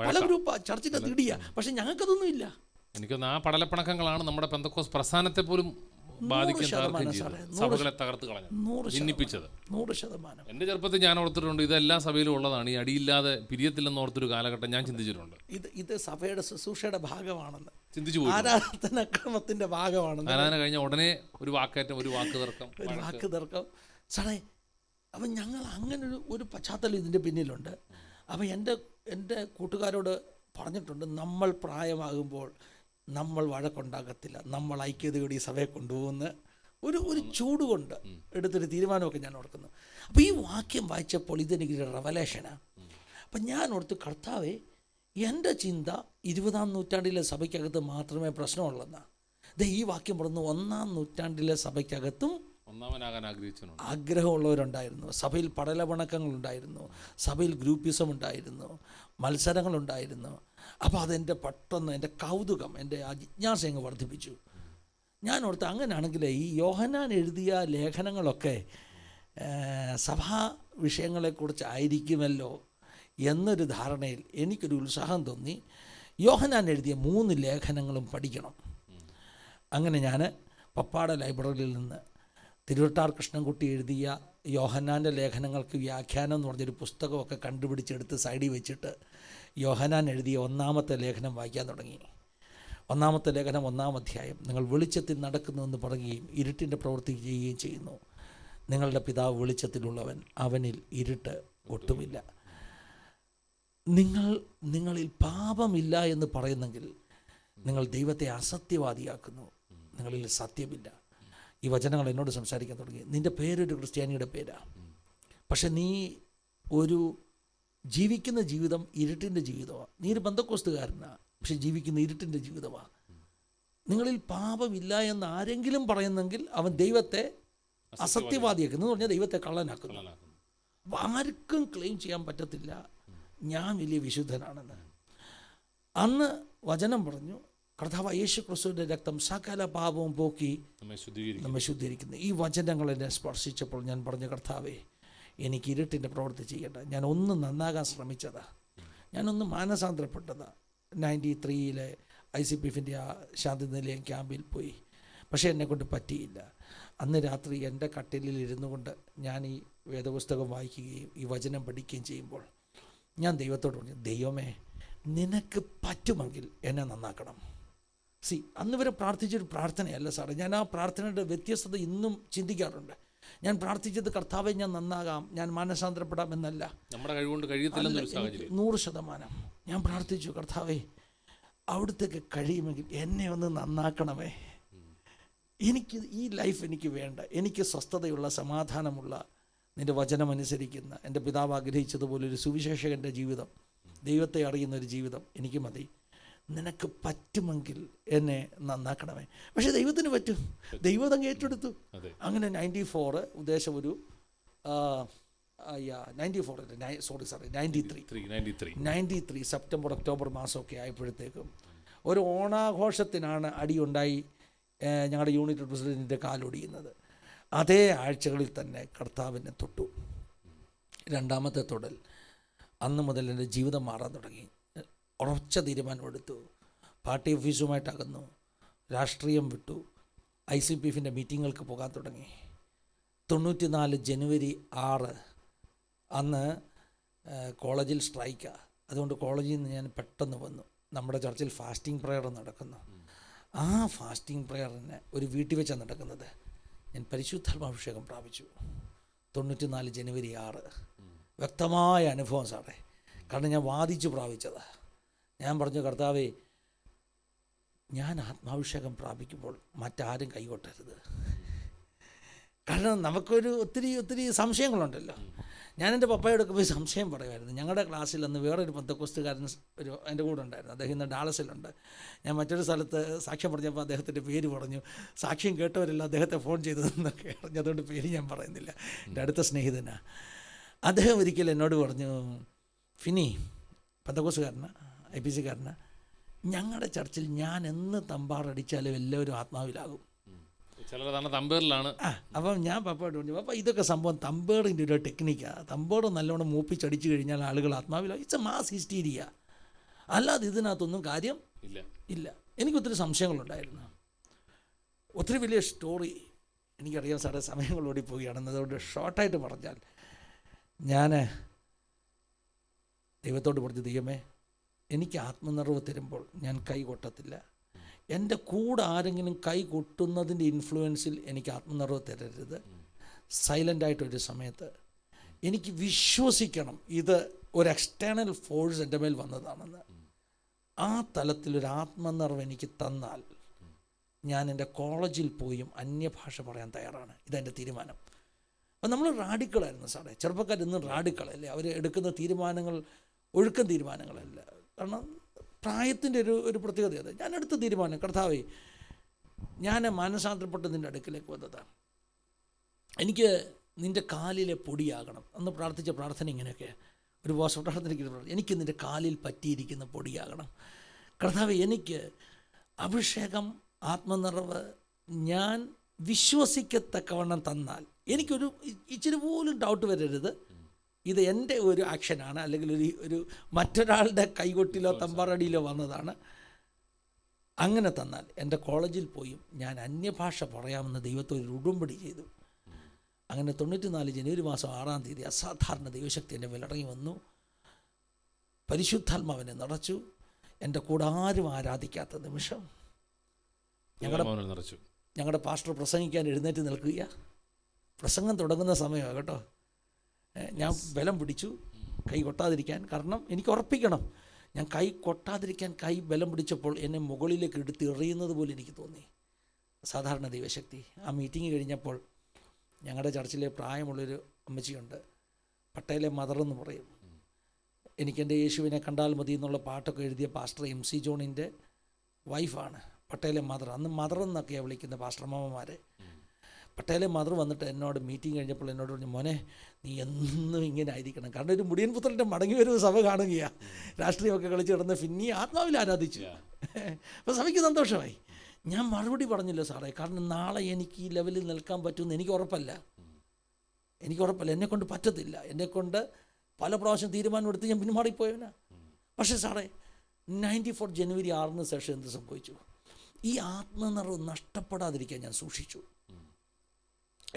പല ഗ്രൂപ്പാ ചർച്ചിനകത്ത് ഇടിയാ, പക്ഷെ ഞങ്ങൾക്കതൊന്നും ഇല്ല. എനിക്കൊന്ന് ആ പടലപ്പിണക്കങ്ങളാണ് നമ്മുടെ പെന്തക്കോസ് പ്രസ്ഥാനത്തെ പോലും സഭകളെ തകർത്ത് കളഞ്ഞത്, ഭിന്നിപ്പിച്ചത്. 100%. എൻ്റെ ചെറുപ്പത്തിൽ ഞാൻ ഓർത്തിട്ടുണ്ട്, ഇതെല്ലാ സഭയിലും ഉള്ളതാണ്. ഈ അടിയില്ലാതെ പിരിയത്തില്ലെന്ന് ഓർത്തൊരു കാലഘട്ടം ഞാൻ ചിന്തിച്ചിട്ടുണ്ട്. ഇത് സഭയുടെ ശുശ്രൂഷയുടെ ഭാഗമാണെന്ന് ചിന്തിച്ചു പോയി. ആരാധനാക്രമത്തിന്റെ ഭാഗമാണെന്ന്. ആരാധന കഴിഞ്ഞ ഉടനെ ഒരു വാക്കേറ്റം, ഒരു വാക്ക് തർക്കം. സാറേ, അപ്പം ഞങ്ങൾ അങ്ങനെ ഒരു പശ്ചാത്തലം ഇതിൻ്റെ പിന്നിലുണ്ട്. അപ്പം എൻ്റെ കൂട്ടുകാരോട് പറഞ്ഞിട്ടുണ്ട്, നമ്മൾ പ്രായമാകുമ്പോൾ നമ്മൾ വഴക്കുണ്ടാകത്തില്ല, നമ്മൾ ഐക്യതയോടെ ഈ സഭയെ കൊണ്ടുപോകുന്ന ഒരു ചൂടുകൊണ്ട് എടുത്തൊരു തീരുമാനമൊക്കെ ഞാൻ ഓർക്കുന്നു. അപ്പോൾ ഈ വാക്യം വായിച്ചപ്പോൾ ഇതെനിക്കൊരു റെവലേഷനാണ്. അപ്പം ഞാൻ ഓർത്ത്, കർത്താവേ, എൻ്റെ ചിന്ത 20-ാം നൂറ്റാണ്ടിലെ സഭയ്ക്കകത്ത് മാത്രമേ പ്രശ്നമുള്ളെന്നാണ്. ഈ വാക്യം പറഞ്ഞു 1-ാം നൂറ്റാണ്ടിലെ സഭയ്ക്കകത്തും ആഗ്രഹമുള്ളവരുണ്ടായിരുന്നു. സഭയിൽ പടലപിണക്കങ്ങളുണ്ടായിരുന്നു, സഭയിൽ ഗ്രൂപ്പിസം ഉണ്ടായിരുന്നു, മത്സരങ്ങളുണ്ടായിരുന്നു. അപ്പോൾ അതെൻ്റെ പെട്ടെന്ന് എൻ്റെ കൗതുകം, എൻ്റെ അജിജ്ഞാസ അങ്ങ് വർദ്ധിപ്പിച്ചു. ഞാൻ ഓർത്ത്, അങ്ങനെയാണെങ്കിൽ ഈ യോഹന്നാൻ എഴുതിയ ലേഖനങ്ങളൊക്കെ സഭാ വിഷയങ്ങളെക്കുറിച്ചായിരിക്കുമല്ലോ എന്നൊരു ധാരണയിൽ എനിക്കൊരു ഉത്സാഹം തോന്നി. യോഹന്നാൻ എഴുതിയ 3 ലേഖനങ്ങളും പഠിക്കണം. അങ്ങനെ ഞാൻ പപ്പാടെ ലൈബ്രറിയിൽ നിന്ന് തിരുവട്ടാർ കൃഷ്ണൻകുട്ടി എഴുതിയ യോഹന്നാൻ്റെ ലേഖനങ്ങൾക്ക് വ്യാഖ്യാനം എന്ന് പറഞ്ഞൊരു പുസ്തകമൊക്കെ കണ്ടുപിടിച്ചെടുത്ത് സൈഡിൽ വെച്ചിട്ട് യോഹന്നാൻ എഴുതിയ 1-ാമത്തെ ലേഖനം വായിക്കാൻ തുടങ്ങി. 1-ാമത്തെ ലേഖനം 1-ാം അധ്യായം. നിങ്ങൾ വെളിച്ചത്തിൽ നടക്കുന്നുവെന്ന് പറയുകയും ഇരുട്ടിൻ്റെ പ്രവൃത്തി ചെയ്യുകയും ചെയ്യുന്നു. നിങ്ങളുടെ പിതാവ് വെളിച്ചത്തിലുള്ളവൻ, അവനിൽ ഇരുട്ട് ഒട്ടുമില്ല. നിങ്ങളിൽ പാപമില്ല എന്ന് പറയുന്നെങ്കിൽ നിങ്ങൾ ദൈവത്തെ അസത്യവാദിയാക്കുന്നു, നിങ്ങളിൽ സത്യമില്ല. ഈ വചനങ്ങൾ എന്നോട് സംസാരിക്കാൻ തുടങ്ങി. നിൻ്റെ പേരൊരു ക്രിസ്ത്യാനിയുടെ പേരാണ്, പക്ഷെ നീ ജീവിക്കുന്ന ജീവിതം ഇരുട്ടിൻ്റെ ജീവിതമാണ്. നീ ഒരു പെന്തക്കോസ്തുകാരനാണ്, പക്ഷെ ജീവിക്കുന്ന ഇരുട്ടിൻ്റെ ജീവിതമാണ്. നിങ്ങളിൽ പാപമില്ല എന്ന് ആരെങ്കിലും പറയുന്നെങ്കിൽ അവൻ ദൈവത്തെ അസത്യവാദിയാക്കുന്നു എന്ന് പറഞ്ഞാൽ ദൈവത്തെ കള്ളനാക്കുന്നു. അപ്പം ആർക്കും ക്ലെയിം ചെയ്യാൻ പറ്റത്തില്ല ഞാൻ വലിയ വിശുദ്ധനാണെന്ന്. അന്ന് വചനം പറഞ്ഞു, കർത്താവ് യേശു ക്രിസ്തുവിൻ്റെ രക്തം സകല പാപവും പോക്കി നമ്മെ ശുദ്ധീകരിക്കുന്നു. ഈ വചനങ്ങൾ എന്നെ സ്പർശിച്ചപ്പോൾ ഞാൻ പറഞ്ഞു, കർത്താവേ, എനിക്ക് ഇരുട്ടിൻ്റെ പ്രവൃത്തി ചെയ്യേണ്ട. ഞാൻ ഒന്ന് നന്നാകാൻ ശ്രമിച്ചതാണ്, ഞാനൊന്ന് മാനസാന്തരപ്പെട്ടതാണ്. 93-ലെ ICPFൻ്റെ ആ ശാന്തി നിലയം ക്യാമ്പിൽ പോയി, പക്ഷേ എന്നെക്കൊണ്ട് പറ്റിയില്ല. അന്ന് രാത്രി എൻ്റെ കട്ടിലിൽ ഇരുന്നു കൊണ്ട് ഞാൻ ഈ വേദപുസ്തകം വായിക്കുകയും ഈ വചനം പഠിക്കുകയും ചെയ്യുമ്പോൾ ഞാൻ ദൈവത്തോട് പറഞ്ഞു, ദൈവമേ, നിനക്ക് പറ്റുമെങ്കിൽ എന്നെ നന്നാക്കണം. അന്ന് വരെ പ്രാർത്ഥിച്ചൊരു പ്രാർത്ഥനയല്ല സാറേ. ഞാൻ ആ പ്രാർത്ഥനയുടെ വ്യത്യസ്തത ഇന്നും ചിന്തിക്കാറുണ്ട്. ഞാൻ പ്രാർത്ഥിച്ചത്, കർത്താവെ, ഞാൻ നന്നാകാം, ഞാൻ മാനസാന്തരപ്പെടാം എന്നല്ല. നമ്മുടെ കഴിവുകൊണ്ട് കഴിയത്തില്ലെന്നൊരു സാഹചര്യം. 100% ഞാൻ പ്രാർത്ഥിച്ചു, കർത്താവെ, അവിടുത്തേക്ക് കഴിയുമെങ്കിൽ എന്നെ ഒന്ന് നന്നാക്കണമേ. എനിക്ക് ഈ ലൈഫ് എനിക്ക് വേണ്ട. എനിക്ക് സ്വസ്ഥതയുള്ള, സമാധാനമുള്ള, നിൻ്റെ വചനമനുസരിക്കുന്ന, എൻ്റെ പിതാവ് ആഗ്രഹിച്ചതുപോലൊരു സുവിശേഷകൻ്റെ ജീവിതം, ദൈവത്തെ അറിയുന്നൊരു ജീവിതം എനിക്ക് മതി. നിനക്ക് പറ്റുമെങ്കിൽ എന്നെ നന്നാക്കണമേ. പക്ഷേ ദൈവത്തിന് പറ്റും. ദൈവം അങ്ങ് ഏറ്റെടുത്തു. അങ്ങനെ 94 ഉദ്ദേശം ഒരു 93 സെപ്റ്റംബർ ഒക്ടോബർ മാസമൊക്കെ ആയപ്പോഴത്തേക്കും ഒരു ഓണാഘോഷത്തിനാണ് അടിയുണ്ടായി ഞങ്ങളുടെ യൂണിറ്റ് പ്രസിഡൻറ്റിൻ്റെ കാലൊടിയുന്നത്. അതേ ആഴ്ചകളിൽ തന്നെ കർത്താവിനെ തൊട്ടു. 2-ാമത്തെ തൊടൽ. അന്ന് മുതൽ എൻ്റെ ജീവിതം മാറാൻ തുടങ്ങി. ഉറച്ച തീരുമാനമെടുത്തു. പാർട്ടി ഓഫീസുമായിട്ട് അകന്നു, രാഷ്ട്രീയം വിട്ടു, ICPFൻ്റെ മീറ്റിങ്ങുകൾക്ക് പോകാൻ തുടങ്ങി. 94 ജനുവരി 6 അന്ന് കോളേജിൽ സ്ട്രൈക്കാണ്. അതുകൊണ്ട് കോളേജിൽ നിന്ന് ഞാൻ പെട്ടെന്ന് വന്നു. നമ്മുടെ ചർച്ചിൽ ഫാസ്റ്റിംഗ് പ്രെയർ നടക്കുന്നു. ആ ഫാസ്റ്റിംഗ് പ്രെയറിന് ഒരു വീട്ടിൽ വെച്ചാണ് നടക്കുന്നത്. ഞാൻ പരിശുദ്ധാത്മാഭിഷേകം പ്രാപിച്ചു. 94 ജനുവരി 6. വ്യക്തമായ അനുഭവം സാറേ, കാരണം ഞാൻ വാദിച്ചു പ്രാപിച്ചതാണ്. ഞാൻ പറഞ്ഞു, കർത്താവേ, ഞാൻ ആത്മാഭിഷേകം പ്രാപിക്കുമ്പോൾ മറ്റാരും കൈകൊട്ടരുത്. കാരണം നമുക്കൊരു ഒത്തിരി സംശയങ്ങളുണ്ടല്ലോ. ഞാൻ എൻ്റെ പപ്പയോടൊക്കെ പോയി സംശയം പറയുമായിരുന്നു. ഞങ്ങളുടെ ക്ലാസ്സിൽ അന്ന് വേറൊരു പെന്തക്കോസ്തുകാരൻ എൻ്റെ കൂടെ ഉണ്ടായിരുന്നു. അദ്ദേഹം ഇന്ന് ഡാളസിലുണ്ട്. ഞാൻ മറ്റൊരു സ്ഥലത്ത് സാക്ഷ്യം പറഞ്ഞപ്പോൾ അദ്ദേഹത്തിൻ്റെ പേര് പറഞ്ഞു. സാക്ഷ്യം കേട്ടവരെല്ലാം അദ്ദേഹത്തെ ഫോൺ ചെയ്തതെന്നൊക്കെ അറിഞ്ഞു. അതുകൊണ്ട് പേര് ഞാൻ പറയുന്നില്ല. എൻ്റെ അടുത്ത സ്നേഹിതനാണ്. അദ്ദേഹം ഒരിക്കലും എന്നോട് പറഞ്ഞു, ഫിനി, പെന്തക്കോസ്തുകാരനാണ്, IPC ഞങ്ങളുടെ ചർച്ചിൽ ഞാൻ എന്ന് തമ്പാറടിച്ചാലും എല്ലാവരും ആത്മാവിലാകും. ചിലതാണ് തമ്പേറിലാണ്. അപ്പം ഞാൻ പപ്പയോട് പറഞ്ഞു, പപ്പ ഇതൊക്കെ സംഭവം തമ്പേറിൻ്റെ ഒരു ടെക്നിക്കാണ്. തമ്പേറ് നല്ലോണം മൂപ്പിച്ചടിച്ചു കഴിഞ്ഞാൽ ആളുകൾ ആത്മാവിലാകും. It's a mass hysteria. അല്ലാതെ ഇതിനകത്തൊന്നും കാര്യം ഇല്ല. എനിക്കൊത്തിരി സംശയങ്ങളുണ്ടായിരുന്നു. ഒത്തിരി വലിയ സ്റ്റോറി എനിക്കറിയാം സാറേ, സമയങ്ങളോടി പോവുകയാണെന്ന്. അതുകൊണ്ട് ഷോർട്ടായിട്ട് പറഞ്ഞാൽ, ഞാൻ ദൈവത്തോട് പറഞ്ഞു, ദൈവമേ, എനിക്ക് ആത്മനിറവ് തരുമ്പോൾ ഞാൻ കൈ കൊട്ടത്തില്ല. എൻ്റെ കൂടെ ആരെങ്കിലും കൈ കൊട്ടുന്നതിൻ്റെ ഇൻഫ്ലുവൻസിൽ എനിക്ക് ആത്മനിറവ് തരരുത്. സൈലൻ്റായിട്ടൊരു സമയത്ത് എനിക്ക് വിശ്വസിക്കണം ഇത് ഒരു എക്സ്റ്റേണൽ ഫോഴ്സ് എൻ്റെ മേൽ വന്നതാണെന്ന്. ആ തലത്തിലൊരു ആത്മനിറവ് എനിക്ക് തന്നാൽ ഞാൻ എൻ്റെ കോളേജിൽ പോയും അന്യഭാഷ പറയാൻ തയ്യാറാണ്. ഇതെൻ്റെ തീരുമാനം. അപ്പം നമ്മൾ റാഡിക്കളായിരുന്നു സാറേ. ചെറുപ്പക്കാരിന്ന് റാഡിക്കളല്ലേ. അവർ എടുക്കുന്ന തീരുമാനങ്ങൾ ഒഴുക്കൻ തീരുമാനങ്ങളല്ല. കാരണം പ്രായത്തിൻ്റെ ഒരു പ്രത്യേകത. ഞാൻ എടുത്ത തീരുമാനം, കർത്താവേ, ഞാൻ മാനസാന്തരപ്പെട്ട് നിൻ്റെ അടുക്കിലേക്ക് വന്നതാണ്. എനിക്ക് നിൻ്റെ കാലിലെ പൊടിയാകണം. അന്ന് പ്രാർത്ഥിച്ച പ്രാർത്ഥന ഇങ്ങനെയൊക്കെ, ഒരു ഉപവാസ പ്രാർത്ഥനയ്ക്ക്, എനിക്ക് നിൻ്റെ കാലിൽ പറ്റിയിരിക്കുന്ന പൊടിയാകണം. കർത്താവേ, എനിക്ക് അഭിഷേകം, ആത്മനിറവ് ഞാൻ വിശ്വസിക്കത്തക്കവണ്ണം തന്നാൽ എനിക്കൊരു ഇച്ചിരി പോലും ഡൗട്ട് വരരുത് ഇത് എൻ്റെ ഒരു ആക്ഷനാണ്, അല്ലെങ്കിൽ ഒരു മറ്റൊരാളുടെ കൈകൊട്ടിലോ തമ്പാറടിയിലോ വന്നതാണ്. അങ്ങനെ തന്നാൽ എൻ്റെ കോളേജിൽ പോയും ഞാൻ അന്യഭാഷ പറയാമെന്ന് ദൈവത്തെ ഒരു ഉടമ്പടി ചെയ്തു. അങ്ങനെ 94 ജനുവരി മാസം 6-ാം തീയതി അസാധാരണ ദൈവശക്തി എൻ്റെ മേലിറങ്ങി വന്നു. പരിശുദ്ധാത്മാവിനെ നിറച്ചു. എൻ്റെ കൂടെ ആരും ആരാധിക്കാത്ത നിമിഷം ഞങ്ങളുടെ പാസ്റ്റർ പ്രസംഗിക്കാൻ എഴുന്നേറ്റ് നിൽക്കുക. പ്രസംഗം തുടങ്ങുന്ന സമയമാണ് കേട്ടോ. ഞാൻ ബലം പിടിച്ചു കൈ കൊട്ടാതിരിക്കാൻ. കാരണം എനിക്ക് ഉറപ്പിക്കണം, ഞാൻ കൈ കൊട്ടാതിരിക്കാൻ കൈ ബലം പിടിച്ചപ്പോൾ എന്നെ മുകളിലേക്ക് എടുത്ത് എറിയുന്നത് പോലെ എനിക്ക് തോന്നി. സാധാരണ ദൈവശക്തി. ആ മീറ്റിംഗ് കഴിഞ്ഞപ്പോൾ ഞങ്ങളുടെ ചർച്ചിലെ പ്രായമുള്ളൊരു അമ്മച്ചിയുണ്ട്, പട്ടേലെ മദർ എന്ന് പറയും. എനിക്കെൻ്റെ യേശുവിനെ കണ്ടാൽ മതി എന്നുള്ള പാട്ടൊക്കെ എഴുതിയ പാസ്റ്റർ MC ജോണിൻ്റെ വൈഫാണ് പട്ടേലെ മദർ. അന്ന് മദർ എന്നൊക്കെയാണ് വിളിക്കുന്ന പാസ്റ്റർമാമമാരെ. പട്ടേലെ മദർ വന്നിട്ട് എന്നോട് മീറ്റിംഗ് കഴിഞ്ഞപ്പോൾ എന്നോട് പറഞ്ഞു, മോനെ, നീ എന്നും ഇങ്ങനെ ആയിരിക്കണം. കാരണം ഒരു മുടിയൻ പുത്രൻ്റെ മടങ്ങി വരവ് സഭ കാണുകയാണ്. രാഷ്ട്രീയമൊക്കെ കളിച്ച് കിടന്ന് പിന്നെ ആത്മാവിൽ ആരാധിച്ചു. അപ്പോൾ സഭയ്ക്ക് സന്തോഷമായി. ഞാൻ മറുപടി പറഞ്ഞില്ല സാറേ, കാരണം നാളെ എനിക്ക് ഈ ലെവലിൽ നിൽക്കാൻ പറ്റുമെന്ന് എനിക്ക് ഉറപ്പല്ല. എന്നെക്കൊണ്ട് പറ്റത്തില്ല. എന്നെക്കൊണ്ട് പല പ്രാവശ്യം തീരുമാനം എടുത്ത് ഞാൻ പിന്മാറിപ്പോയവനാ. പക്ഷേ സാറേ, 94 ജനുവരി 6-ന് ശേഷം എന്ത് സംഭവിച്ചു? ഈ ആത്മനിറവ് നഷ്ടപ്പെടാതിരിക്കാൻ ഞാൻ സൂക്ഷിച്ചു.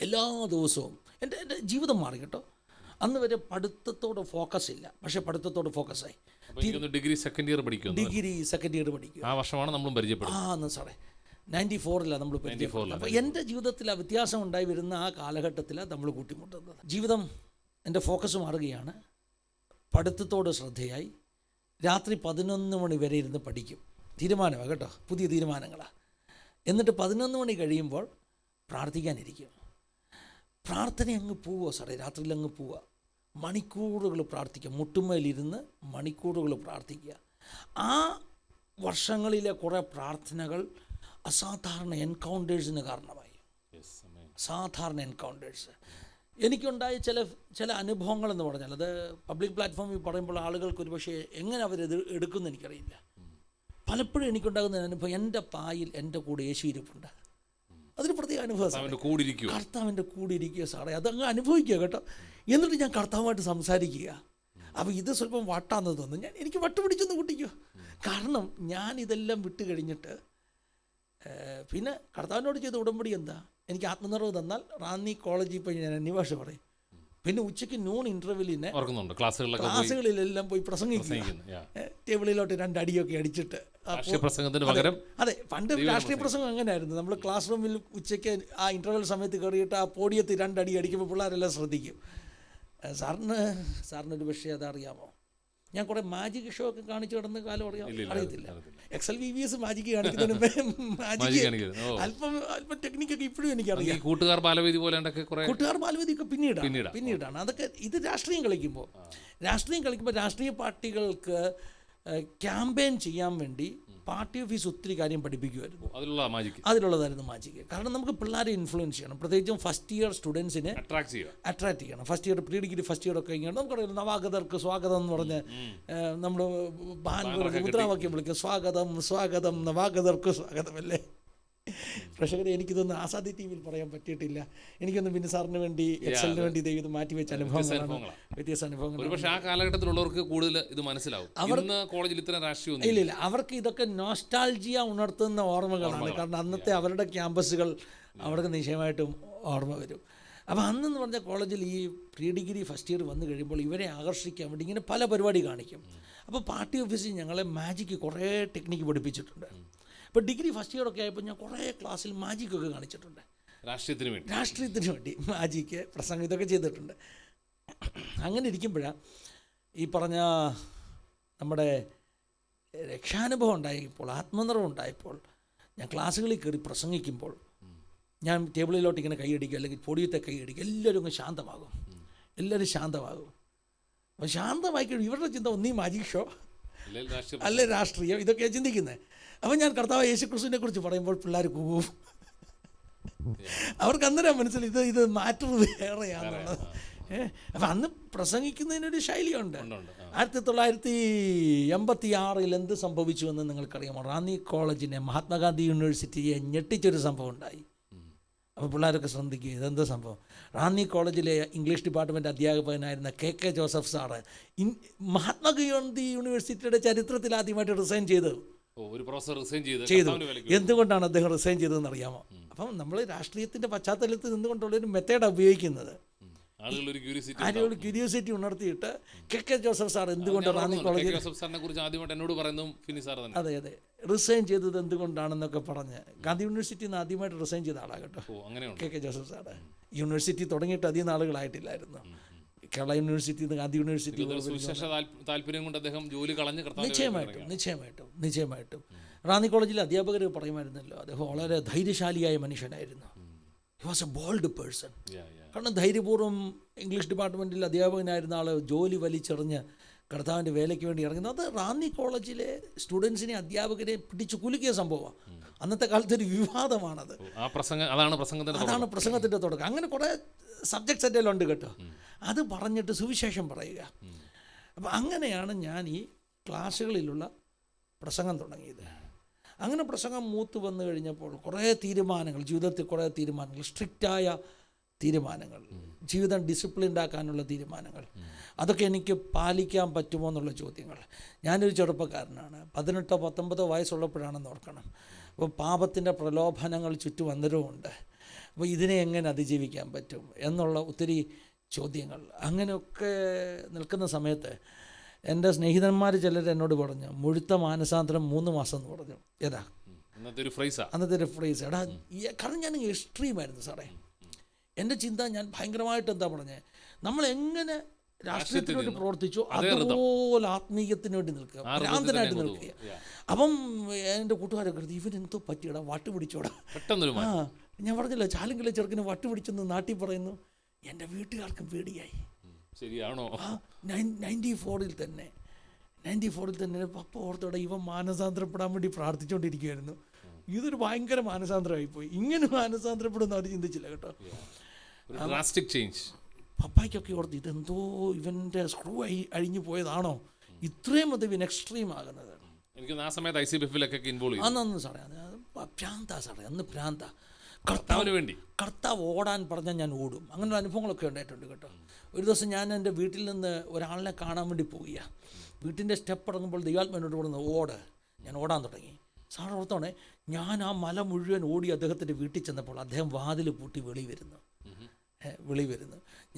എല്ലാ ദിവസവും എൻ്റെ ജീവിതം മാറി കേട്ടോ. അന്ന് വരെ പഠിത്തത്തോട് ഫോക്കസ് ഇല്ല, പക്ഷേ പഠിത്തത്തോട് ഫോക്കസായി. ഡിഗ്രി സെക്കൻഡ് ഇയർ പഠിക്കും. ആ വർഷമാണ് നമ്മൾ പരിചയപ്പെടുന്നത്. സാറേ 94-ലാണ് നമ്മൾ പരിചയപ്പെടുന്നത്. അപ്പോൾ എൻ്റെ ജീവിതത്തിൽ ആ വ്യത്യാസം ഉണ്ടായി വരുന്ന ആ കാലഘട്ടത്തിലാണ് നമ്മൾ കൂട്ടിമുട്ടുന്നത്. ജീവിതം, എൻ്റെ ഫോക്കസ് മാറുകയാണ്. പഠിത്തത്തോട് ശ്രദ്ധയായി. രാത്രി 11 മണി വരെ ഇരുന്ന് പഠിക്കും. തീരുമാനമാണ് കേട്ടോ, പുതിയ തീരുമാനങ്ങളാണ്. എന്നിട്ട് 11 മണി കഴിയുമ്പോൾ പ്രാർത്ഥിക്കാനിരിക്കും. പ്രാർത്ഥന അങ്ങ് പോവുക സാറേ, രാത്രിയിൽ അങ്ങ് പോവുക. മണിക്കൂറുകൾ പ്രാർത്ഥിക്കുക, മുട്ടുമേലിരുന്ന് മണിക്കൂറുകൾ പ്രാർത്ഥിക്കുക. ആ വർഷങ്ങളിലെ കുറേ പ്രാർത്ഥനകൾ അസാധാരണ എൻകൗണ്ടേഴ്സിന് കാരണമായി. സാധാരണ എൻകൗണ്ടേഴ്സ് എനിക്കുണ്ടായ ചില അനുഭവങ്ങളെന്ന് പറഞ്ഞാൽ, അത് പബ്ലിക് പ്ലാറ്റ്ഫോമിൽ പറയുമ്പോൾ ആളുകൾക്ക് ഒരു പക്ഷേ എങ്ങനെ അവരത് എടുക്കുമെന്ന് എനിക്കറിയില്ല. പലപ്പോഴും എനിക്കുണ്ടാകുന്ന അനുഭവം, എൻ്റെ പായിൽ എൻ്റെ കൂടെ യേശു ഇരിപ്പുണ്ട്. അതൊരു പ്രത്യേക അനുഭവം. കർത്താവിൻ്റെ കൂടെ ഇരിക്കുക സാറേ, അതങ്ങ് അനുഭവിക്കുക കേട്ടോ. എന്നിട്ട് ഞാൻ കർത്താവുമായിട്ട് സംസാരിക്കുക. അപ്പോൾ ഇത് സ്വല്പം വട്ടാന്ന് തോന്നുന്നു. എനിക്ക് വട്ട് പിടിച്ചൊന്ന് കൂട്ടിക്കോ. കാരണം ഞാൻ ഇതെല്ലാം വിട്ട് കഴിഞ്ഞിട്ട് പിന്നെ കർത്താവിനോട് ചെയ്ത ഉടമ്പടി എന്താ? എനിക്ക് ആത്മനിറവ് തന്നാൽ റാന്നി കോളേജിൽ പോയി ഞാൻ അന്യഭാഷ പറയും. പിന്നെ ഉച്ചയ്ക്ക് നൂൺ ഇൻ്റർവെല്ലിന് ക്ലാസ്സുകളിലെല്ലാം പോയി പ്രസംഗിക്കും. ടേബിളിലോട്ട് 2 അടിയൊക്കെ അടിച്ചിട്ട്. അതെ, പണ്ട് രാഷ്ട്രീയ പ്രസംഗം അങ്ങനെയായിരുന്നു. നമ്മൾ ക്ലാസ് റൂമിൽ ഉച്ചയ്ക്ക് ആ ഇൻ്റർവെൽ സമയത്ത് കയറിയിട്ട് ആ പോഡിയത്തിൽ 2 അടി അടിക്കുമ്പോൾ പിള്ളേരെല്ലാം ശ്രദ്ധിക്കും. സാറിനൊരു പക്ഷേ അതറിയാമോ, ഞാൻ കുറേ മാജിക് ഷോ ഒക്കെ കാണിച്ചു കിടന്ന കാലം അറിയത്തില്ല. XLVVS മാജിക് കാണിക്കുന്നതിന് മാജിക് അല്പം ടെക്നിക്കൊക്കെ ഇപ്പോഴും എനിക്കറിയാം. കൂട്ടുകാർ ബാലവേദി പോലെ കൂട്ടുകാർ ബാലവേദിയൊക്കെ പിന്നീടാണ് അതൊക്കെ. ഇത് രാഷ്ട്രീയം കളിക്കുമ്പോൾ രാഷ്ട്രീയ പാർട്ടികൾക്ക് ക്യാമ്പയിൻ ചെയ്യാൻ വേണ്ടി പാർട്ടി ഓഫീസ് ഒത്തിരി കാര്യം പഠിപ്പിക്കുമായിരുന്നു. അതിലുള്ളതായിരുന്നു മാജിക്. കാരണം നമുക്ക് പിള്ളേരെ ഇൻഫ്ലുവൻസ് ചെയ്യണം, പ്രത്യേകിച്ചും ഫസ്റ്റ് ഇയർ സ്റ്റുഡൻസിനെ അട്രാക്ട് ചെയ്യണം. First year pre degree first year ഒക്കെ ഇങ്ങനെ നമുക്കറിയാം, നവാഗതർക്ക് സ്വാഗതം എന്ന് പറഞ്ഞ് നമ്മൾ മുദ്രാവാക്യം വിളിക്കും, സ്വാഗതം സ്വാഗതം നവാഗതർക്ക് സ്വാഗതം അല്ലേ. പ്രേക്ഷകരെ, എനിക്കിതൊന്നും ആസാദി ടി വിയിൽ പറയാൻ പറ്റിയിട്ടില്ല. എനിക്കൊന്നും പിന്നെ സാറിന് വേണ്ടി എക്സലിന് വേണ്ടി ഇത് മാറ്റിവെച്ച അനുഭവങ്ങളാണ്, വ്യത്യസ്ത അനുഭവങ്ങൾ. പക്ഷേ ആ കാലഘട്ടത്തിലുള്ളവർക്ക് കൂടുതൽ ഇത് മനസ്സിലാവും. കോളേജിൽ ഇത്ര രാഷ്ട്രീയം ഇല്ല, അവർക്ക് ഇതൊക്കെ നോസ്റ്റാൾജിയ ഉണർത്തുന്ന ഓർമ്മകളാണ്. കാരണം അന്നത്തെ അവരുടെ ക്യാമ്പസുകൾ അവർക്ക് നിശ്ചയമായിട്ടും ഓർമ്മ വരും. അപ്പോൾ അന്നെന്ന് പറഞ്ഞാൽ കോളേജിൽ ഈ പ്രീ ഡിഗ്രി ഫസ്റ്റ് ഇയർ വന്നു കഴിയുമ്പോൾ ഇവരെ ആകർഷിക്കാൻ വേണ്ടി ഇങ്ങനെ പല പരിപാടി കാണിക്കും. അപ്പോൾ പാർട്ടി ഓഫീസിൽ ഞങ്ങളെ മാജിക്ക് കുറേ ടെക്നിക്ക് പഠിപ്പിച്ചിട്ടുണ്ട്. ഇപ്പോൾ ഡിഗ്രി ഫസ്റ്റ് ഇയർ ഒക്കെ ആയപ്പോൾ ഞാൻ കുറേ ക്ലാസ്സിൽ മാജിക്കൊക്കെ കാണിച്ചിട്ടുണ്ട്. രാഷ്ട്രീയത്തിന് വേണ്ടി മാജിക്ക്, പ്രസംഗം, ഇതൊക്കെ ചെയ്തിട്ടുണ്ട്. അങ്ങനെ ഇരിക്കുമ്പോഴാണ് ഈ പറഞ്ഞ നമ്മുടെ രക്ഷാനുഭവം ഉണ്ടായപ്പോൾ, ആത്മനിർഭരം ഉണ്ടായപ്പോൾ, ഞാൻ ക്ലാസ്സുകളിൽ കയറി പ്രസംഗിക്കുമ്പോൾ ഞാൻ ടേബിളിലോട്ട് ഇങ്ങനെ കൈയടിക്കും, അല്ലെങ്കിൽ പൊടിയത്തെ കൈയടിക്കും, എല്ലാവരും അങ്ങ് ശാന്തമാകും. അപ്പോൾ ശാന്തമായി കഴിയും ഇവരുടെ ചിന്ത ഒന്നീ മാജിക് ഷോ അല്ലെ രാഷ്ട്രീയം, ഇതൊക്കെയാണ് ചിന്തിക്കുന്നത്. അപ്പോൾ ഞാൻ കർത്താവ് യേശുക്രിസ്തുവിനെ കുറിച്ച് പറയുമ്പോൾ പിള്ളേർ കൂവും. അവർക്ക് അന്നേരം മനസ്സിലായി ഇത് മാറ്റർ വേറെയാണെന്നുള്ളത്. അപ്പം അന്ന് പ്രസംഗിക്കുന്നതിനൊരു ശൈലിയുണ്ട്. 1986 എന്ത് സംഭവിച്ചു എന്ന് നിങ്ങൾക്കറിയാമോ? റാന്നി കോളേജിനെ, മഹാത്മാഗാന്ധി യൂണിവേഴ്സിറ്റിയെ ഞെട്ടിച്ചൊരു സംഭവം ഉണ്ടായി. അപ്പോൾ പിള്ളേരൊക്കെ ശ്രദ്ധിക്കുക, ഇതെന്താ സംഭവം? റാന്നി കോളേജിലെ English department അധ്യാപകനായിരുന്ന KK Joseph sir Mahatma Gandhi യൂണിവേഴ്സിറ്റിയുടെ ചരിത്രത്തിൽ ആദ്യമായിട്ട് റിസൈൻ ചെയ്തു. എന്തുകൊണ്ടാണ് അദ്ദേഹം റിസൈൻ ചെയ്തതെന്ന് അറിയാമോ? അപ്പം നമ്മൾ രാഷ്ട്രീയത്തിൻ്റെ പശ്ചാത്തലത്തിൽ നിന്നുകൊണ്ടുള്ളൊരു മെത്തേഡാണ് ഉപയോഗിക്കുന്നത്. ആരെങ്കിലും ക്യൂരിയോസിറ്റി ഉണർത്തിയിട്ട് KK ജോസഫ് സാർ എന്തുകൊണ്ട് റാന്നി കോളേജിൽ അതെ റിസൈൻ ചെയ്തത് എന്തുകൊണ്ടാണെന്നൊക്കെ പറഞ്ഞ്, ഗാന്ധി യൂണിവേഴ്സിറ്റിയിൽ നിന്ന് ആദ്യമായിട്ട് റിസൈൻ ചെയ്ത ആളാണ് കേട്ടോ KK ജോസഫ് സാർ. യൂണിവേഴ്സിറ്റി തുടങ്ങിയിട്ട് അധികം നാളുകളായിട്ടില്ലായിരുന്നു. Kerala university, Gandhi university. നിശ്ചയമായിട്ടും റാന്നി കോളേജിലെ അധ്യാപകർ പറയുമായിരുന്നല്ലോ, അദ്ദേഹം വളരെ ധൈര്യശാലിയായ മനുഷ്യനായിരുന്നു. He was a bold person. കാരണം ധൈര്യപൂർവ്വം ഇംഗ്ലീഷ് ഡിപ്പാർട്ട്മെൻറ്റിൽ അധ്യാപകനായിരുന്ന ആൾ ജോലി വലിച്ചെറിഞ്ഞ് കർത്താവിൻ്റെ വേലയ്ക്ക് വേണ്ടി ഇറങ്ങുന്നത്. അത് റാന്നി കോളേജിലെ സ്റ്റുഡൻസിനെ, അധ്യാപകരെ പിടിച്ചു കുലുക്കിയ സംഭവമാണ്. അന്നത്തെ കാലത്ത് ഒരു വിവാദമാണത്. അതാണ് പ്രസംഗത്തിൻ്റെ തുടക്കം. അങ്ങനെ കുറേ സബ്ജക്ട്സ് എൻ്റെ ഉണ്ട് കേട്ടോ. അത് പറഞ്ഞിട്ട് സുവിശേഷം പറയുക. അപ്പം അങ്ങനെയാണ് ഞാൻ ഈ ക്ലാസ്സുകളിലുള്ള പ്രസംഗം തുടങ്ങിയത്. അങ്ങനെ പ്രസംഗം മൂത്ത് വന്നു കഴിഞ്ഞപ്പോൾ കുറേ തീരുമാനങ്ങൾ, ജീവിതത്തിൽ കുറേ തീരുമാനങ്ങൾ, സ്ട്രിക്റ്റായ തീരുമാനങ്ങൾ, ജീവിതം ഡിസിപ്ലിൻഡ് ആക്കാനുള്ള തീരുമാനങ്ങൾ, അതൊക്കെ എനിക്ക് പാലിക്കാൻ പറ്റുമോ എന്നുള്ള ചോദ്യങ്ങൾ. ഞാനൊരു ചെറുപ്പക്കാരനാണ്, 18-19 വയസ്സുള്ളപ്പോഴാണെന്ന് ഓർക്കണം. അപ്പോൾ പാപത്തിൻ്റെ പ്രലോഭനങ്ങൾ ചുറ്റും അന്നേരമുണ്ട്. അപ്പോൾ ഇതിനെ എങ്ങനെ അതിജീവിക്കാൻ പറ്റും എന്നുള്ള ഒത്തിരി ചോദ്യങ്ങൾ. അങ്ങനെയൊക്കെ നിൽക്കുന്ന സമയത്ത് എൻ്റെ സ്നേഹിതന്മാർ ചിലർ എന്നോട് പറഞ്ഞു, മുഴുത്ത മാനസാന്തരം 3 മാസം എന്ന് പറഞ്ഞു. അന്നത്തെ ഒരു ഫ്രൈസ്. എടാ, കാരണം ഞാൻ എക്സ്ട്രീമായിരുന്നു സാറേ. എൻ്റെ ചിന്ത, ഞാൻ ഭയങ്കരമായിട്ട് എന്താ പറഞ്ഞത്, നമ്മൾ എങ്ങനെ രാഷ്ട്രീയത്തിന് വേണ്ടി പ്രവർത്തിച്ചു അതുപോലെ ആത്മീയത്തിന് വേണ്ടി നിൽക്കുക, ഭ്രാന്തനായിട്ട് നിൽക്കുക. അപ്പം എൻ്റെ കൂട്ടുകാരൊക്കെ എടുത്ത്, ഇവനെന്തോ പറ്റിയടാ, വട്ട് പിടിച്ചോടാ. ഞാൻ പറഞ്ഞില്ല, ചാലങ്കിലെ ചെറുക്കിന് വട്ട് പിടിച്ചെന്ന് നാട്ടിൽ പറയുന്നു. എൻ്റെ വീട്ടുകാർക്കും പേടിയായി. ശരിയാണോ? 94 തന്നെ പപ്പ ഓർത്തോടെ ഇവൻ മാനസാന്തരപ്പെടാൻ വേണ്ടി പ്രാർത്ഥിച്ചുകൊണ്ടിരിക്കുകയായിരുന്നു. ഇതൊരു ഭയങ്കര മാനസാന്തരമായിപ്പോയി. ഇങ്ങനെ മാനസാന്തരപ്പെടുന്ന അവർ ചിന്തിച്ചില്ല കേട്ടോ. പപ്പായ്ക്കൊക്കെ ഓർത്ത് ഇതെന്തോ ഇവൻ്റെ സ്ക്രൂ അഴിഞ്ഞു പോയതാണോ, ഇത്രയും അത് ഇവൻ എക്സ്ട്രീം ആകുന്നത്. അന്ന് സാറേ ഭ്രാന്താ സാറേ, അന്ന് ഭ്രാന്താ. കർത്താവ് ഓടാൻ പറഞ്ഞാൽ ഞാൻ ഓടും. അങ്ങനെയുള്ള അനുഭവങ്ങളൊക്കെ ഉണ്ടായിട്ടുണ്ട് കേട്ടോ. ഒരു ദിവസം ഞാൻ എൻ്റെ വീട്ടിൽ നിന്ന് ഒരാളിനെ കാണാൻ വേണ്ടി പോവുക. വീട്ടിൻ്റെ സ്റ്റെപ്പ് ഇറങ്ങുമ്പോൾ ദൈവാത്മാവിനോട് പറഞ്ഞു ഓട്. ഞാൻ ഓടാൻ തുടങ്ങി. സാർ ഓർത്തോണേ, ഞാൻ ആ മല മുഴുവൻ ഓടി അദ്ദേഹത്തിൻ്റെ വീട്ടിൽ ചെന്നപ്പോൾ അദ്ദേഹം വാതിൽ പൂട്ടി വെളി വരുന്നു.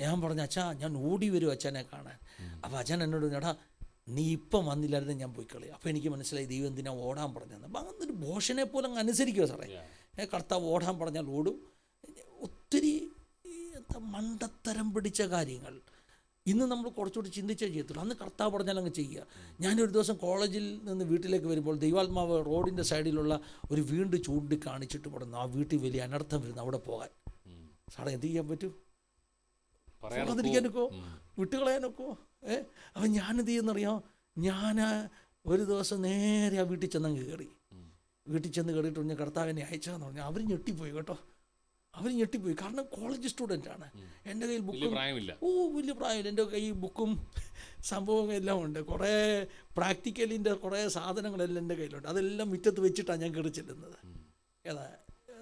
ഞാൻ പറഞ്ഞു, അച്ഛാ ഞാൻ ഓടി വരും അച്ഛനെ കാണാൻ. അപ്പോൾ അച്ഛൻ എന്നോട്, എടാ നീ ഇപ്പം വന്നില്ലായിരുന്നു ഞാൻ പോയി കളി. അപ്പോൾ എനിക്ക് മനസ്സിലായി ദൈവം എന്തിനാ ഓടാൻ പറഞ്ഞതെന്ന്. അപ്പം അങ്ങനൊരു ഭോഷനെ പോലെ അങ്ങ് അനുസരിക്കുമോ സാറേ? കർത്താവ് ഓടാൻ പറഞ്ഞാൽ ഓടും. ഒത്തിരി എന്താ മണ്ടത്തരം പിടിച്ച കാര്യങ്ങൾ ഇന്ന് നമ്മൾ കുറച്ചുകൂടി ചിന്തിച്ചേ ചെയ്യത്തുള്ളൂ. അന്ന് കർത്താവ് പറഞ്ഞാൽ അങ്ങ് ചെയ്യുക. ഞാനൊരു ദിവസം കോളേജിൽ നിന്ന് വീട്ടിലേക്ക് വരുമ്പോൾ ദൈവാത്മാവ് റോഡിൻ്റെ സൈഡിലുള്ള ഒരു വീട് ചൂണ്ടിക്കാണിച്ചിട്ട് പറഞ്ഞു, ആ വീട്ടിൽ വലിയ അനർത്ഥം വരുന്നു, അവിടെ പോകാൻ. സാറേ എന്ത് ചെയ്യാൻ പറ്റും? പോകാതിരിക്കാനൊക്കോ, വിട്ടുകളയാനൊക്കോ? അപ്പം ഞാനെന്ത് ചെയ്യുന്നറിയാം, ഞാൻ ഒരു ദിവസം നേരെ ആ വീട്ടിൽ ചെന്നങ്ങ് കയറി. വീട്ടിൽ ചെന്ന് കയറിയിട്ട് പറഞ്ഞാൽ കർത്താവിനെ അയച്ചതെന്ന് പറഞ്ഞാൽ അവർ ഞെട്ടിപ്പോയി കേട്ടോ. അവർ ഞെട്ടിപ്പോയി. കാരണം കോളേജ് സ്റ്റുഡൻ്റാണ്. എൻ്റെ കയ്യിൽ ബുക്കും, വലിയ പ്രായമില്ല, എൻ്റെ കയ്യിൽ ബുക്കും സംഭവം എല്ലാം ഉണ്ട്. കുറേ പ്രാക്ടിക്കലിൻ്റെ കുറേ സാധനങ്ങളെല്ലാം എൻ്റെ കയ്യിലുണ്ട്. അതെല്ലാം മുറ്റത്ത് വെച്ചിട്ടാണ് ഞാൻ കയറി ചെല്ലുന്നത്. ഏതാ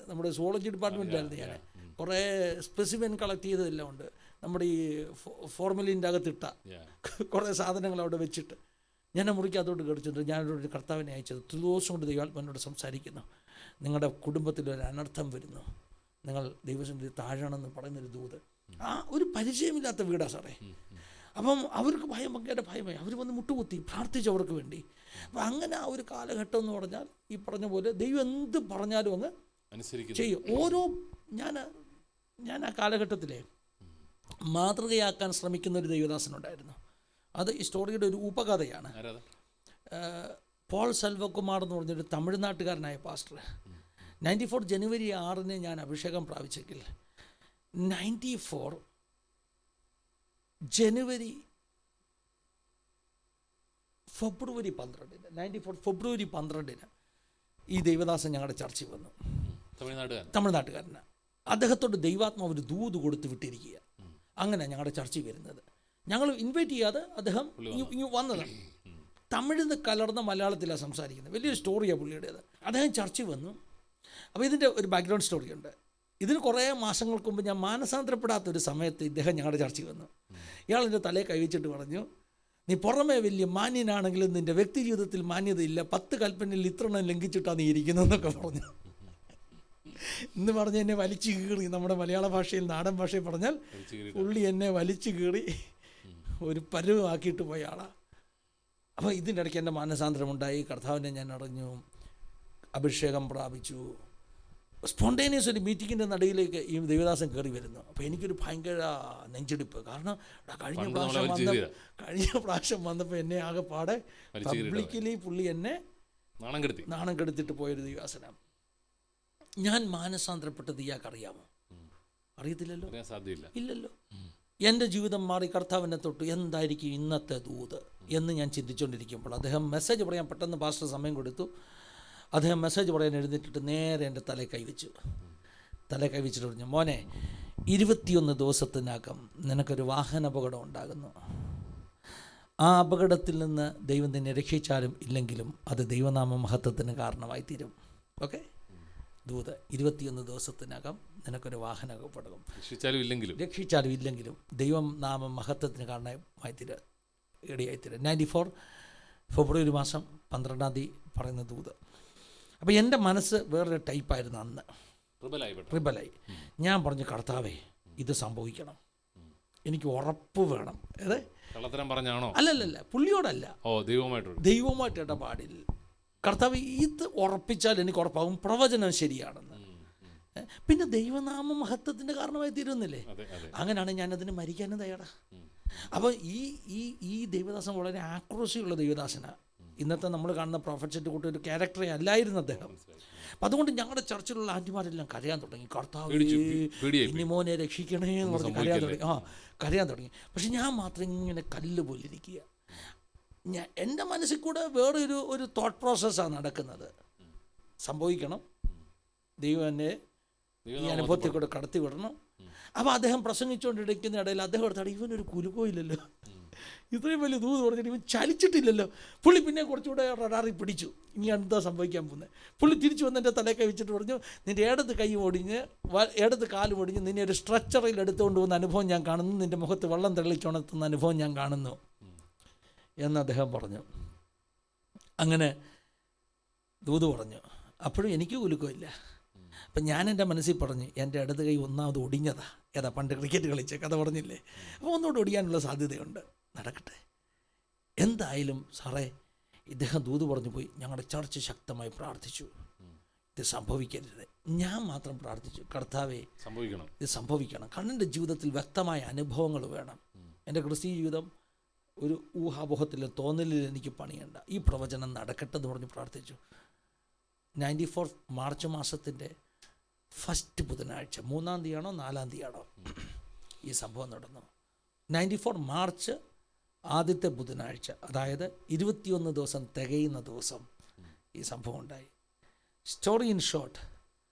നമ്മുടെ സുവോളജി ഡിപ്പാർട്ട്മെൻറ്റിലായിരുന്നു ഞാൻ. കുറേ സ്പെസിമെൻ കളക്ട് ചെയ്തതെല്ലാം ഉണ്ട്. നമ്മുടെ ഈ ഫോർമലിൻ്റെ അകത്തിട്ട കുറേ സാധനങ്ങൾ അവിടെ വെച്ചിട്ട് ഞാൻ മുറിക്കകത്തോട്ട് കയറിച്ചിട്ട് ഞാനൊരു കർത്താവിനെ അയച്ചത്. ദിവസം കൊണ്ട് ദൈവാത്മാവിനോട് സംസാരിക്കുന്നു, നിങ്ങളുടെ കുടുംബത്തിലൊരു അനർത്ഥം വരുന്നു, നിങ്ങൾ ദൈവസന്നിധി താഴണമെന്ന് പറയുന്നൊരു ദൂത്. ആ ഒരു പരിചയമില്ലാത്ത വീടാണ് സാറേ. അപ്പം അവർക്ക് ഭയങ്കര ഭയമായി. അവർ വന്ന് മുട്ടുകുത്തി പ്രാർത്ഥിച്ചു അവർക്ക് വേണ്ടി. അപ്പം അങ്ങനെ ആ ഒരു കാലഘട്ടം എന്ന് പറഞ്ഞാൽ ഈ പറഞ്ഞ പോലെ ദൈവം എന്ത് പറഞ്ഞാലും അങ്ങ് ചെയ്യും. ഓരോ ഞാൻ ആ കാലഘട്ടത്തിലെ മാതൃകയാക്കാൻ ശ്രമിക്കുന്ന ഒരു ദൈവദാസനുണ്ടായിരുന്നു. അത് ഈ സ്റ്റോറിയുടെ ഒരു ഉപകഥയാണ്. പോൾ സെൽവകുമാർ എന്ന് പറഞ്ഞൊരു തമിഴ്നാട്ടുകാരനായ പാസ്റ്റർ. 94 ജനുവരി 6 ഞാൻ അഭിഷേകം പ്രാപിച്ചെങ്കിൽ 94 ജനുവരി ഫെബ്രുവരി 12 ഈ ദൈവദാസൻ ഞങ്ങളുടെ ചർച്ചിൽ വന്നു. തമിഴ്നാട്ടുകാരന്. അദ്ദേഹത്തോട് ദൈവാത്മാവ് ഒരു ദൂത് കൊടുത്ത് വിട്ടിരിക്കുക. അങ്ങനെ ഞങ്ങളുടെ ചർച്ചിൽ വരുന്നത്. ഞങ്ങൾ ഇൻവൈറ്റ് ചെയ്യാതെ അദ്ദേഹം ഇങ്ങ് വന്നതാണ്. തമിഴിൽ കലർന്ന മലയാളത്തിലാണ് സംസാരിക്കുന്നത്. വലിയൊരു സ്റ്റോറിയാണ് പുള്ളിയുടേത്. അദ്ദേഹം ചർച്ചിൽ വന്നു. അപ്പോൾ ഇതിൻ്റെ ഒരു ബാക്ക്ഗ്രൗണ്ട് സ്റ്റോറിയുണ്ട്. ഇതിന് കുറേ മാസങ്ങൾക്ക് മുമ്പ് ഞാൻ മാനസാന്തരപ്പെടാത്തൊരു സമയത്ത് ഇദ്ദേഹം ഞങ്ങളുടെ ചർച്ചിൽ വന്നു. ഇയാളെൻ്റെ തലയെ കൈവച്ചിട്ട് പറഞ്ഞു, നീ പുറമേ വലിയ മാന്യനാണെങ്കിലും നിൻ്റെ വ്യക്തി ജീവിതത്തിൽ മാന്യതയില്ല, 10 കൽപ്പനയിൽ ഇത്രണ്ണം ലംഘിച്ചിട്ടാണ് നീ ഇരിക്കുന്നതെന്നൊക്കെ പറഞ്ഞു. എന്ന് പറഞ്ഞ് എന്നെ വലിച്ചു കീറി. നമ്മുടെ മലയാള ഭാഷയിൽ, നാടൻ ഭാഷയിൽ പറഞ്ഞാൽ പുള്ളി എന്നെ വലിച്ചു കീറി ഒരു പരുവാക്കിയിട്ട് പോയ ആളാണ്. അപ്പോൾ ഇതിൻ്റെ ഇടയ്ക്ക് എൻ്റെ മാനസാന്തരമുണ്ടായി. കർത്താവിനെ ഞാൻ അറിഞ്ഞു, അഭിഷേകം പ്രാപിച്ചു. സ്പോണ്ടേനിയസ് ഒരു മീറ്റിങ്ങിൻ്റെ നടുവിലേക്ക് ഈ ദേവദാസൻ കയറി വരുന്നു. അപ്പോൾ എനിക്കൊരു ഭയങ്കര നെഞ്ചെടുപ്പ്. കാരണം കഴിഞ്ഞ പ്രാവശ്യം വന്നപ്പോൾ എന്നെ ആകെ പാടെ പബ്ലിക്കലി പുള്ളി എന്നെ നാണം കെടുത്തിട്ട് പോയൊരു ദൈവദാസനാണ്. ഞാൻ മാനസാന്തരപ്പെട്ടത് ഇയാൾക്ക് അറിയാമോ? അറിയത്തില്ലല്ലോ, ഇല്ലല്ലോ. എൻ്റെ ജീവിതം മാറി കർത്താവിനെ തൊട്ട് എന്തായിരിക്കും ഇന്നത്തെ ദൂത് എന്ന് ഞാൻ ചിന്തിച്ചുകൊണ്ടിരിക്കുമ്പോൾ അദ്ദേഹം മെസ്സേജ് പറയാൻ പെട്ടെന്ന് പാസ്റ്റർ സമയം കൊടുത്തു. അദ്ദേഹം മെസ്സേജ് പറയാൻ എഴുന്നേറ്റിട്ട് നേരെ എൻ്റെ തലയിൽ കൈവച്ചു. തലയിൽ കൈവച്ചിട്ട് പറഞ്ഞു, മോനെ 21 ദിവസത്തിനകം നിനക്കൊരു വാഹന അപകടം ഉണ്ടാകുന്നു. ആ അപകടത്തിൽ നിന്ന് ദൈവം നിന്നെ രക്ഷിച്ചാലും ഇല്ലെങ്കിലും അത് ദൈവനാമ മഹത്വത്തിന് കാരണമായി തീരും. ഓക്കെ, ദൂത് 21 ദിവസത്തിനകം നിനക്കൊരു വാഹന അപകടം രക്ഷിച്ചാലും ഇല്ലെങ്കിലും ദൈവം നാമ മഹത്വത്തിന് കാരണമായി ഇടയായിത്തീരും. 94 ഫെബ്രുവരി മാസം 12 പറയുന്ന ദൂത്. അപ്പോൾ എൻ്റെ മനസ്സ് വേറൊരു ടൈപ്പായിരുന്നു അന്ന്, റിബലായി. ഞാൻ പറഞ്ഞു, കർത്താവേ ഇത് സംഭവിക്കണം, എനിക്ക് ഉറപ്പ് വേണം. അതെ, അല്ലല്ല, പുള്ളിയോടല്ല, ദൈവമായിട്ട് ഇടപാടിൽ കർത്താവ് ഇത് ഉറപ്പിച്ചാൽ എനിക്ക് ഉറപ്പാകും പ്രവചനം ശരിയാണെന്ന്. പിന്നെ ദൈവനാമ മഹത്വത്തിൻ്റെ കാരണമായി തീരുന്നില്ലേ? അങ്ങനെയാണ് ഞാനതിന് മരിക്കാനും തയ്യാറാ. അപ്പോൾ ഈ ദൈവദാസൻ വളരെ ആക്രോശിയുള്ള ദൈവദാസനാണ്. ഇന്നത്തെ നമ്മൾ കാണുന്ന പ്രോഫറ്റ് സെറ്റ് കൂട്ടി ഒരു ക്യാരക്ടറെ അല്ലായിരുന്നു അദ്ദേഹം. അപ്പം അതുകൊണ്ട് ഞങ്ങളുടെ ചർച്ചിലുള്ള ആൻറ്റിമാരെല്ലാം കരയാൻ തുടങ്ങി, കർത്താവ് ഇനി മോനെ രക്ഷിക്കണേ എന്ന് പറഞ്ഞ് കരയാൻ തുടങ്ങി. പക്ഷെ ഞാൻ മാത്രം ഇങ്ങനെ കല്ല് പോലിരിക്കുക. എൻ്റെ മനസ്സിൽ കൂടെ വേറൊരു തോട്ട് പ്രോസസ്സാണ് നടക്കുന്നത്. സംഭവിക്കണം, ദൈവം എന്നെ ഈ അനുഭവത്തിൽ കൂടെ കടത്തി വിടണം. അപ്പോൾ അദ്ദേഹം പ്രസംഗിച്ചുകൊണ്ടിരിക്കുന്ന ഇടയിൽ അദ്ദേഹം എടുത്താൽ ഇവനൊരു കുലുക്കമില്ലല്ലോ, ഇത്രയും വലിയ ദൂത് പറഞ്ഞിട്ട് ഇവൻ ചലിച്ചിട്ടില്ലല്ലോ. പുള്ളി പിന്നെ കുറച്ചുകൂടെ റഡാറി പിടിച്ചു, ഇനി എന്താ സംഭവിക്കാൻ പോകുന്നത്. പുള്ളി തിരിച്ചു വന്ന് എൻ്റെ തലയിൽ കൈ വെച്ചിട്ട് പറഞ്ഞു, നിൻ്റെ ഇടത്ത് കൈ ഒടിഞ്ഞ് ഇടത്ത് കാല് ഒടിഞ്ഞ് നിന്നെ ഒരു സ്ട്രെച്ചറിൽ എടുത്തുകൊണ്ട് പോകുന്ന അനുഭവം ഞാൻ കാണുന്നു, നിൻ്റെ മുഖത്ത് വെള്ളം തെളിച്ചുണർത്തുന്ന അനുഭവം ഞാൻ കാണുന്നു എന്ന് അദ്ദേഹം പറഞ്ഞു. അങ്ങനെ ദൂത് പറഞ്ഞു. അപ്പോഴും എനിക്ക് കുലുക്കമില്ല. അപ്പം ഞാൻ എൻ്റെ മനസ്സിൽ പറഞ്ഞു, എൻ്റെ ഇടത് കൈ ഒന്നാമത് ഒടിഞ്ഞതാ. ഏതാ പണ്ട് ക്രിക്കറ്റ് കളിച്ച കഥ പറഞ്ഞില്ലേ? അപ്പോൾ ഒന്നുകൂടെ ഒടിയാനുള്ള സാധ്യതയുണ്ട്, നടക്കട്ടെ. എന്തായാലും സാറേ, ഇദ്ദേഹം ദൂത് പറഞ്ഞു പോയി. ഞങ്ങളുടെ ചർച്ച് ശക്തമായി പ്രാർത്ഥിച്ചു, ഇത് സംഭവിക്കരുത്. ഞാൻ മാത്രം പ്രാർത്ഥിച്ചു, കർത്താവേ ഇത് സംഭവിക്കണം. കണ്ണൻ്റെ ജീവിതത്തിൽ വ്യക്തമായ അനുഭവങ്ങൾ വേണം. എൻ്റെ ക്രിസ്തീയ ജീവിതം ഒരു ഊഹാപോഹത്തിലും തോന്നലിൽ എനിക്ക് പണിയണ്ട, ഈ പ്രവചനം നടക്കട്ടെ എന്ന് പറഞ്ഞ് പ്രാർത്ഥിച്ചു. 94 മാർച്ച് മാസത്തിൻ്റെ ഫസ്റ്റ് ബുധനാഴ്ച, 3-ാം തീയതിയാണോ 4-ാം തീയതിയാണോ ഈ സംഭവം നടന്നു. 94 മാർച്ച് ആദ്യത്തെ ബുധനാഴ്ച, അതായത് 21 ദിവസം തികയുന്ന ദിവസം ഈ സംഭവം ഉണ്ടായി. സ്റ്റോറി ഇൻ ഷോർട്ട്,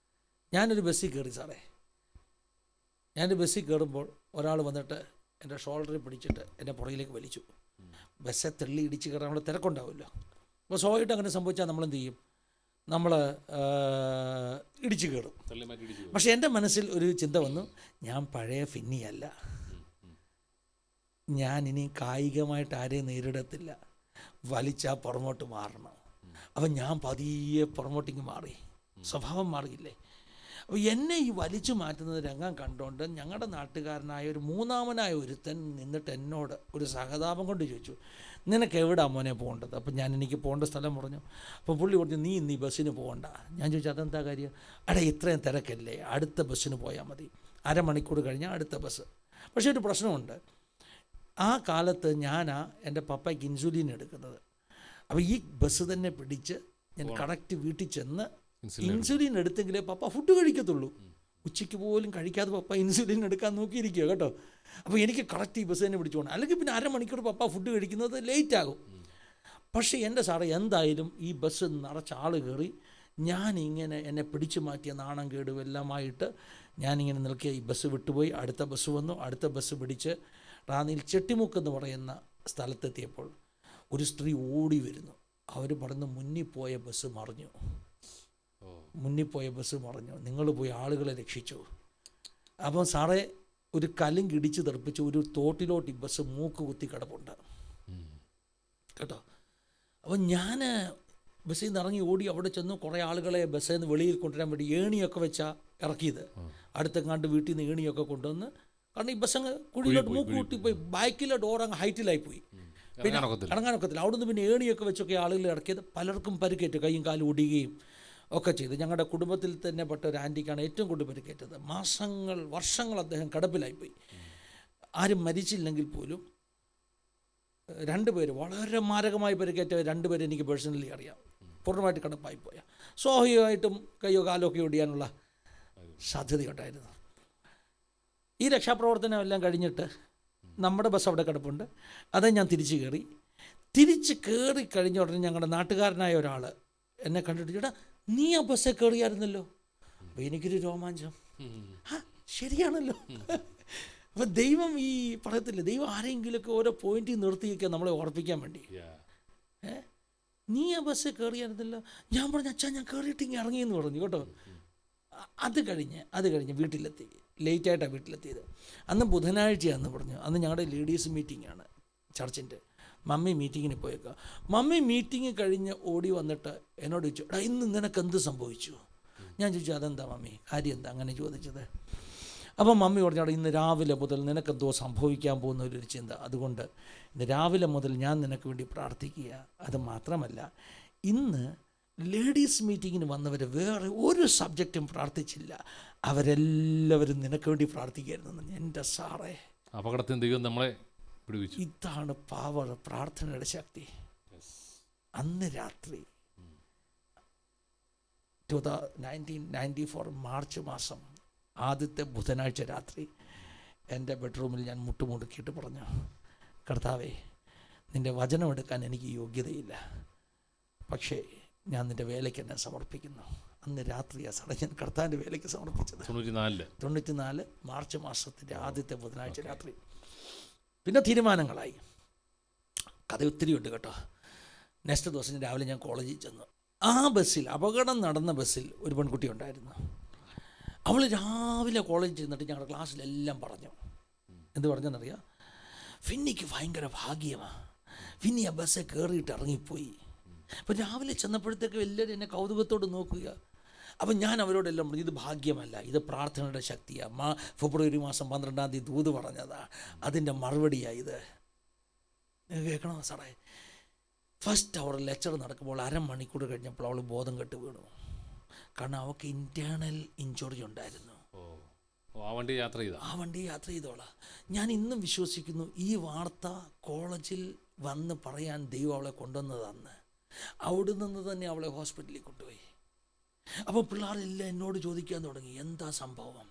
ഞാനൊരു ബസ്സിൽ കയറി സാറേ. ഞാനൊരു ബസ്സിൽ കയറുമ്പോൾ ഒരാൾ വന്നിട്ട് എൻ്റെ ഷോൾഡറിൽ പിടിച്ചിട്ട് എൻ്റെ പുറകിലേക്ക് വലിച്ചു. ബസ്സെ തെള്ളി ഇടിച്ച് കയറാൻ നമ്മൾ തിരക്കുണ്ടാവുമല്ലോ. അപ്പോൾ സ്വാഭാവികമായിട്ട് അങ്ങനെ സംഭവിച്ചാൽ നമ്മളെന്ത് ചെയ്യും? നമ്മൾ ഇടിച്ച് കയറും. പക്ഷേ എൻ്റെ മനസ്സിൽ ഒരു ചിന്ത വന്നു, ഞാൻ പഴയ ഫിന്നിയല്ല, ഞാൻ ഇനി കായികമായിട്ട് ആരെയും നേരിടത്തില്ല, വലിച്ചാൽ പുറമോട്ട് മാറണം. അപ്പം ഞാൻ പതിയെ പുറമോട്ടേക്ക് മാറി, സ്വഭാവം മാറിയില്ലേ. അപ്പോൾ എന്നെ ഈ വലിച്ചു മാറ്റുന്നത് രംഗം കണ്ടുകൊണ്ട് ഞങ്ങളുടെ നാട്ടുകാരനായ ഒരു 3-മനായ ഒരുത്തൻ നിന്നിട്ട് എന്നോട് ഒരു സഹതാപം കൊണ്ട് ചോദിച്ചു, നിനക്ക് എവിടാ മോനെ പോകേണ്ടത്? അപ്പം ഞാൻ എനിക്ക് പോകേണ്ട സ്ഥലം പറഞ്ഞു. അപ്പോൾ പുള്ളി പറഞ്ഞു, നീ ഇന്ന് ഈ ബസ്സിന് പോകണ്ട. ഞാൻ ചോദിച്ചു, അതെന്താ കാര്യം? എടാ ഇത്രയും തിരക്കല്ലേ, അടുത്ത ബസ്സിന് പോയാൽ മതി, അരമണിക്കൂർ കഴിഞ്ഞാൽ അടുത്ത ബസ്. പക്ഷേ ഒരു പ്രശ്നമുണ്ട്, ആ കാലത്ത് ഞാനാ എൻ്റെ പപ്പയ്ക്ക് ഇൻസുലിൻ എടുക്കുന്നത്. അപ്പോൾ ഈ ബസ് തന്നെ പിടിച്ച് ഞാൻ കറക്റ്റ് വീട്ടിൽ ചെന്ന് ഇൻസുലിൻ എടുത്തെങ്കിലേ പപ്പ ഫുഡ് കഴിക്കത്തുള്ളൂ. ഉച്ചയ്ക്ക് പോലും കഴിക്കാതെ പപ്പ ഇൻസുലിൻ എടുക്കാൻ നോക്കിയിരിക്കുക കേട്ടോ. അപ്പോൾ എനിക്ക് കറക്റ്റ് ഈ ബസ് തന്നെ പിടിച്ചു പോകണം, അല്ലെങ്കിൽ പിന്നെ അരമണിക്കൂർ പപ്പ ഫുഡ് കഴിക്കുന്നത് ലേറ്റ് ആകും. പക്ഷേ എൻ്റെ സാറേ എന്തായാലും ഈ ബസ് നിറച്ച് ആൾ കയറി, ഞാനിങ്ങനെ എന്നെ പിടിച്ചു മാറ്റിയ നാണം കേടും എല്ലാമായിട്ട് ഞാനിങ്ങനെ നിൽക്കുക. ഈ ബസ് വിട്ടുപോയി, അടുത്ത ബസ് വന്നു, അടുത്ത ബസ് പിടിച്ച് റാന്നിയിൽ ചെട്ടിമുക്ക് എന്ന് പറയുന്ന സ്ഥലത്തെത്തിയപ്പോൾ ഒരു സ്ത്രീ ഓടി വരുന്നു. അവർ പറഞ്ഞു, മുന്നിൽ പോയ ബസ് മറിഞ്ഞു, മുന്നിൽ പോയ ബസ് മറിഞ്ഞു, നിങ്ങൾ പോയി ആളുകളെ രക്ഷിച്ചു. അപ്പം സാറേ ഒരു കല്ലും ഇടിച്ച് തെറിപ്പിച്ച് ഒരു തോട്ടിലോട്ട് ഈ ബസ് മൂക്ക് കുത്തി കിടപ്പുണ്ട് കേട്ടോ. അപ്പം ഞാൻ ബസ്സിൽ നിന്ന് ഇറങ്ങി ഓടി അവിടെ ചെന്നു. കുറേ ആളുകളെ ബസ്സിൽ നിന്ന് വെളിയിൽ കൊണ്ടുവരാൻ വേണ്ടി ഏണിയൊക്കെ വെച്ചാൽ ഇറക്കിയത്. അടുത്തെങ്ങാണ്ട് വീട്ടിൽ നിന്ന് ഏണിയൊക്കെ കൊണ്ടുവന്ന്, കാരണം ഈ ബസ് അങ്ങ് കുഴിയിലോട്ട് മൂക്ക് കൂട്ടി പോയി, ബാക്കിലെ ഡോർ അങ്ങ് ഹൈറ്റിലായിപ്പോയി, പിന്നെ ഇറങ്ങാനൊക്കത്തില്ല. അവിടുന്ന് പിന്നെ ഏണിയൊക്കെ വെച്ചൊക്കെ ആളുകൾ ഇറക്കിയത്. പലർക്കും പരിക്കേറ്റു, കൈയും കാലും ഒടിയുകയും ഒക്കെ ചെയ്തു. ഞങ്ങളുടെ കുടുംബത്തിൽ തന്നെ പെട്ട ഒരു ആൻറ്റിക്കാണ് ഏറ്റവും കൂടുതൽ പരിക്കേറ്റത്. വർഷങ്ങൾ അദ്ദേഹം കിടപ്പിലായിപ്പോയി. ആരും മരിച്ചില്ലെങ്കിൽ പോലും 2 പേര് വളരെ മാരകമായി പരിക്കേറ്റ 2 പേര് എനിക്ക് പേഴ്സണലി അറിയാം, പൂർണ്ണമായിട്ട് കിടപ്പായിപ്പോയ. സ്വാഭാവികമായിട്ടും കയ്യോ കാലോ ഒക്കെ ഒടിയാനുള്ള സാധ്യതയുണ്ടായിരുന്നു. ഈ രക്ഷാപ്രവർത്തനം എല്ലാം കഴിഞ്ഞിട്ട് നമ്മുടെ ബസ് അവിടെ കിടപ്പുണ്ട്, അത് ഞാൻ തിരിച്ച് കയറി കഴിഞ്ഞ ഉടനെ ഞങ്ങളുടെ നാട്ടുകാരനായ ഒരാൾ എന്നെ കണ്ടിട്ട്, ചേട്ടാ നീ ആ ബസ്സിൽ കയറിയായിരുന്നല്ലോ. അപ്പോൾ എനിക്കൊരു രോമാഞ്ചം, ശരിയാണല്ലോ. അപ്പം ദൈവം ഈ പറയത്തില്ല, ദൈവം ആരെങ്കിലുമൊക്കെ ഓരോ പോയിന്റിൽ നിർത്തിയൊക്കെ നമ്മളെ ഓർപ്പിക്കാൻ വേണ്ടി. നീ ആ ബസ്സിൽ കയറിയായിരുന്നല്ലോ. ഞാൻ പറഞ്ഞു, അച്ഛാ ഞാൻ കയറിയിട്ട് ഇങ്ങനെ ഇറങ്ങിയെന്ന് പറഞ്ഞു കേട്ടോ. അത് കഴിഞ്ഞ് വീട്ടിലെത്തി, ലേറ്റായിട്ടാണ് വീട്ടിലെത്തിയത്. അന്ന് ബുധനാഴ്ചയാണെന്ന് പറഞ്ഞു. അന്ന് ഞങ്ങളുടെ ലേഡീസ് മീറ്റിംഗാണ് ചർച്ചിൻ്റെ. മമ്മി മീറ്റിങ്ങിന് പോയേക്കാം. മമ്മി മീറ്റിംഗ് കഴിഞ്ഞ് ഓടി വന്നിട്ട് എന്നോട് ചോദിച്ചു, എടാ ഇന്ന് നിനക്ക് എന്ത് സംഭവിച്ചു? ഞാൻ ചോദിച്ചു, അതെന്താ മമ്മി, കാര്യം എന്താ അങ്ങനെ ചോദിച്ചത്? അപ്പം മമ്മി പറഞ്ഞു, ഇന്ന് രാവിലെ മുതൽ നിനക്കെന്തോ സംഭവിക്കാൻ പോകുന്ന ഒരു ചിന്ത, അതുകൊണ്ട് ഇന്ന് രാവിലെ മുതൽ ഞാൻ നിനക്ക് വേണ്ടി പ്രാർത്ഥിക്കുക. അത് മാത്രമല്ല, ഇന്ന് ലേഡീസ് മീറ്റിങ്ങിന് വന്നവർ വേറെ ഒരു സബ്ജക്റ്റും പ്രാർത്ഥിച്ചില്ല, അവരെല്ലാവരും നിനക്ക് വേണ്ടി പ്രാർത്ഥിക്കുകയായിരുന്നു. എൻ്റെ സാറേ, അപകടത്തിൽ ദൈവം നമ്മളെ പിടിവിച്ചു. ഇതാണ് പവർ, പ്രാർത്ഥനയുടെ ശക്തി. അന്ന് രാത്രി 1994 മാർച്ച് മാസം ആദ്യത്തെ ബുധനാഴ്ച രാത്രി എൻ്റെ ബെഡ്റൂമിൽ ഞാൻ മുട്ടുമുടുക്കിയിട്ട് പറഞ്ഞു, കർത്താവേ, നിൻ്റെ വചനം എടുക്കാൻ എനിക്ക് യോഗ്യതയില്ല, പക്ഷേ ഞാൻ നിൻ്റെ വേലയ്ക്ക് എന്നെ സമർപ്പിക്കുന്നു. അന്ന് രാത്രിയാണ് സാറേ ഞാൻ കർത്താവിൻ്റെ വേലയ്ക്ക് സമർപ്പിച്ചത്. 94 മാർച്ച് മാസത്തിൻ്റെ ആദ്യത്തെ ബുധനാഴ്ച രാത്രി. പിന്നെ തീരുമാനങ്ങളായി. കഥ ഒത്തിരി ഉണ്ട് കേട്ടോ. നെക്സ്റ്റ് ദിവസം രാവിലെ ഞാൻ കോളേജിൽ ചെന്നു. ആ ബസ്സിൽ, അപകടം നടന്ന ബസ്സിൽ ഒരു പെൺകുട്ടി ഉണ്ടായിരുന്നു. അവൾ രാവിലെ കോളേജിൽ ചെന്നിട്ട് ഞങ്ങളുടെ ക്ലാസ്സിലെല്ലാം പറഞ്ഞു. എന്ത് പറഞ്ഞെന്നറിയാം? ഫിന്നിക്ക് ഭയങ്കര ഭാഗ്യമാണ്, ഫിന്നി ആ ബസ്സിൽ കയറിയിട്ട് ഇറങ്ങിപ്പോയി. അപ്പം രാവിലെ ചെന്നപ്പോഴത്തേക്ക് എല്ലാവരും എന്നെ കൗതുകത്തോട് നോക്കുക. അപ്പം ഞാൻ അവരോടെല്ലാം പറഞ്ഞു, ഇത് ഭാഗ്യമല്ല, ഇത് പ്രാർത്ഥനയുടെ ശക്തിയാണ്. ഫെബ്രുവരി മാസം 12-ാം തീയതി ദൂത് പറഞ്ഞതാണ്, അതിൻ്റെ മറുപടിയാണ് ഇത്. കേൾക്കണോ സാറേ? ഫസ്റ്റ് അവർ ലെക്ചർ നടക്കുമ്പോൾ അരമണിക്കൂർ കഴിഞ്ഞപ്പോൾ അവൾ ബോധം കെട്ട് വീണു. കാരണം അവൾക്ക് ഇൻറ്റേർണൽ ഇഞ്ചുറി ഉണ്ടായിരുന്നു. ആ വണ്ടി യാത്ര ചെയ്ത ആ വണ്ടി യാത്ര ചെയ്തോളാം. ഞാൻ ഇന്നും വിശ്വസിക്കുന്നു ഈ വാർത്ത കോളേജിൽ വന്ന് പറയാൻ ദൈവം അവളെ കൊണ്ടുവന്നതാന്ന്. അവിടെ നിന്ന് തന്നെ അവളെ ഹോസ്പിറ്റലിൽ കൊണ്ടുപോയി. അപ്പോൾ പിള്ളേരെല്ലാം എന്നോട് ചോദിക്കാൻ തുടങ്ങി, എന്താ സംഭവം?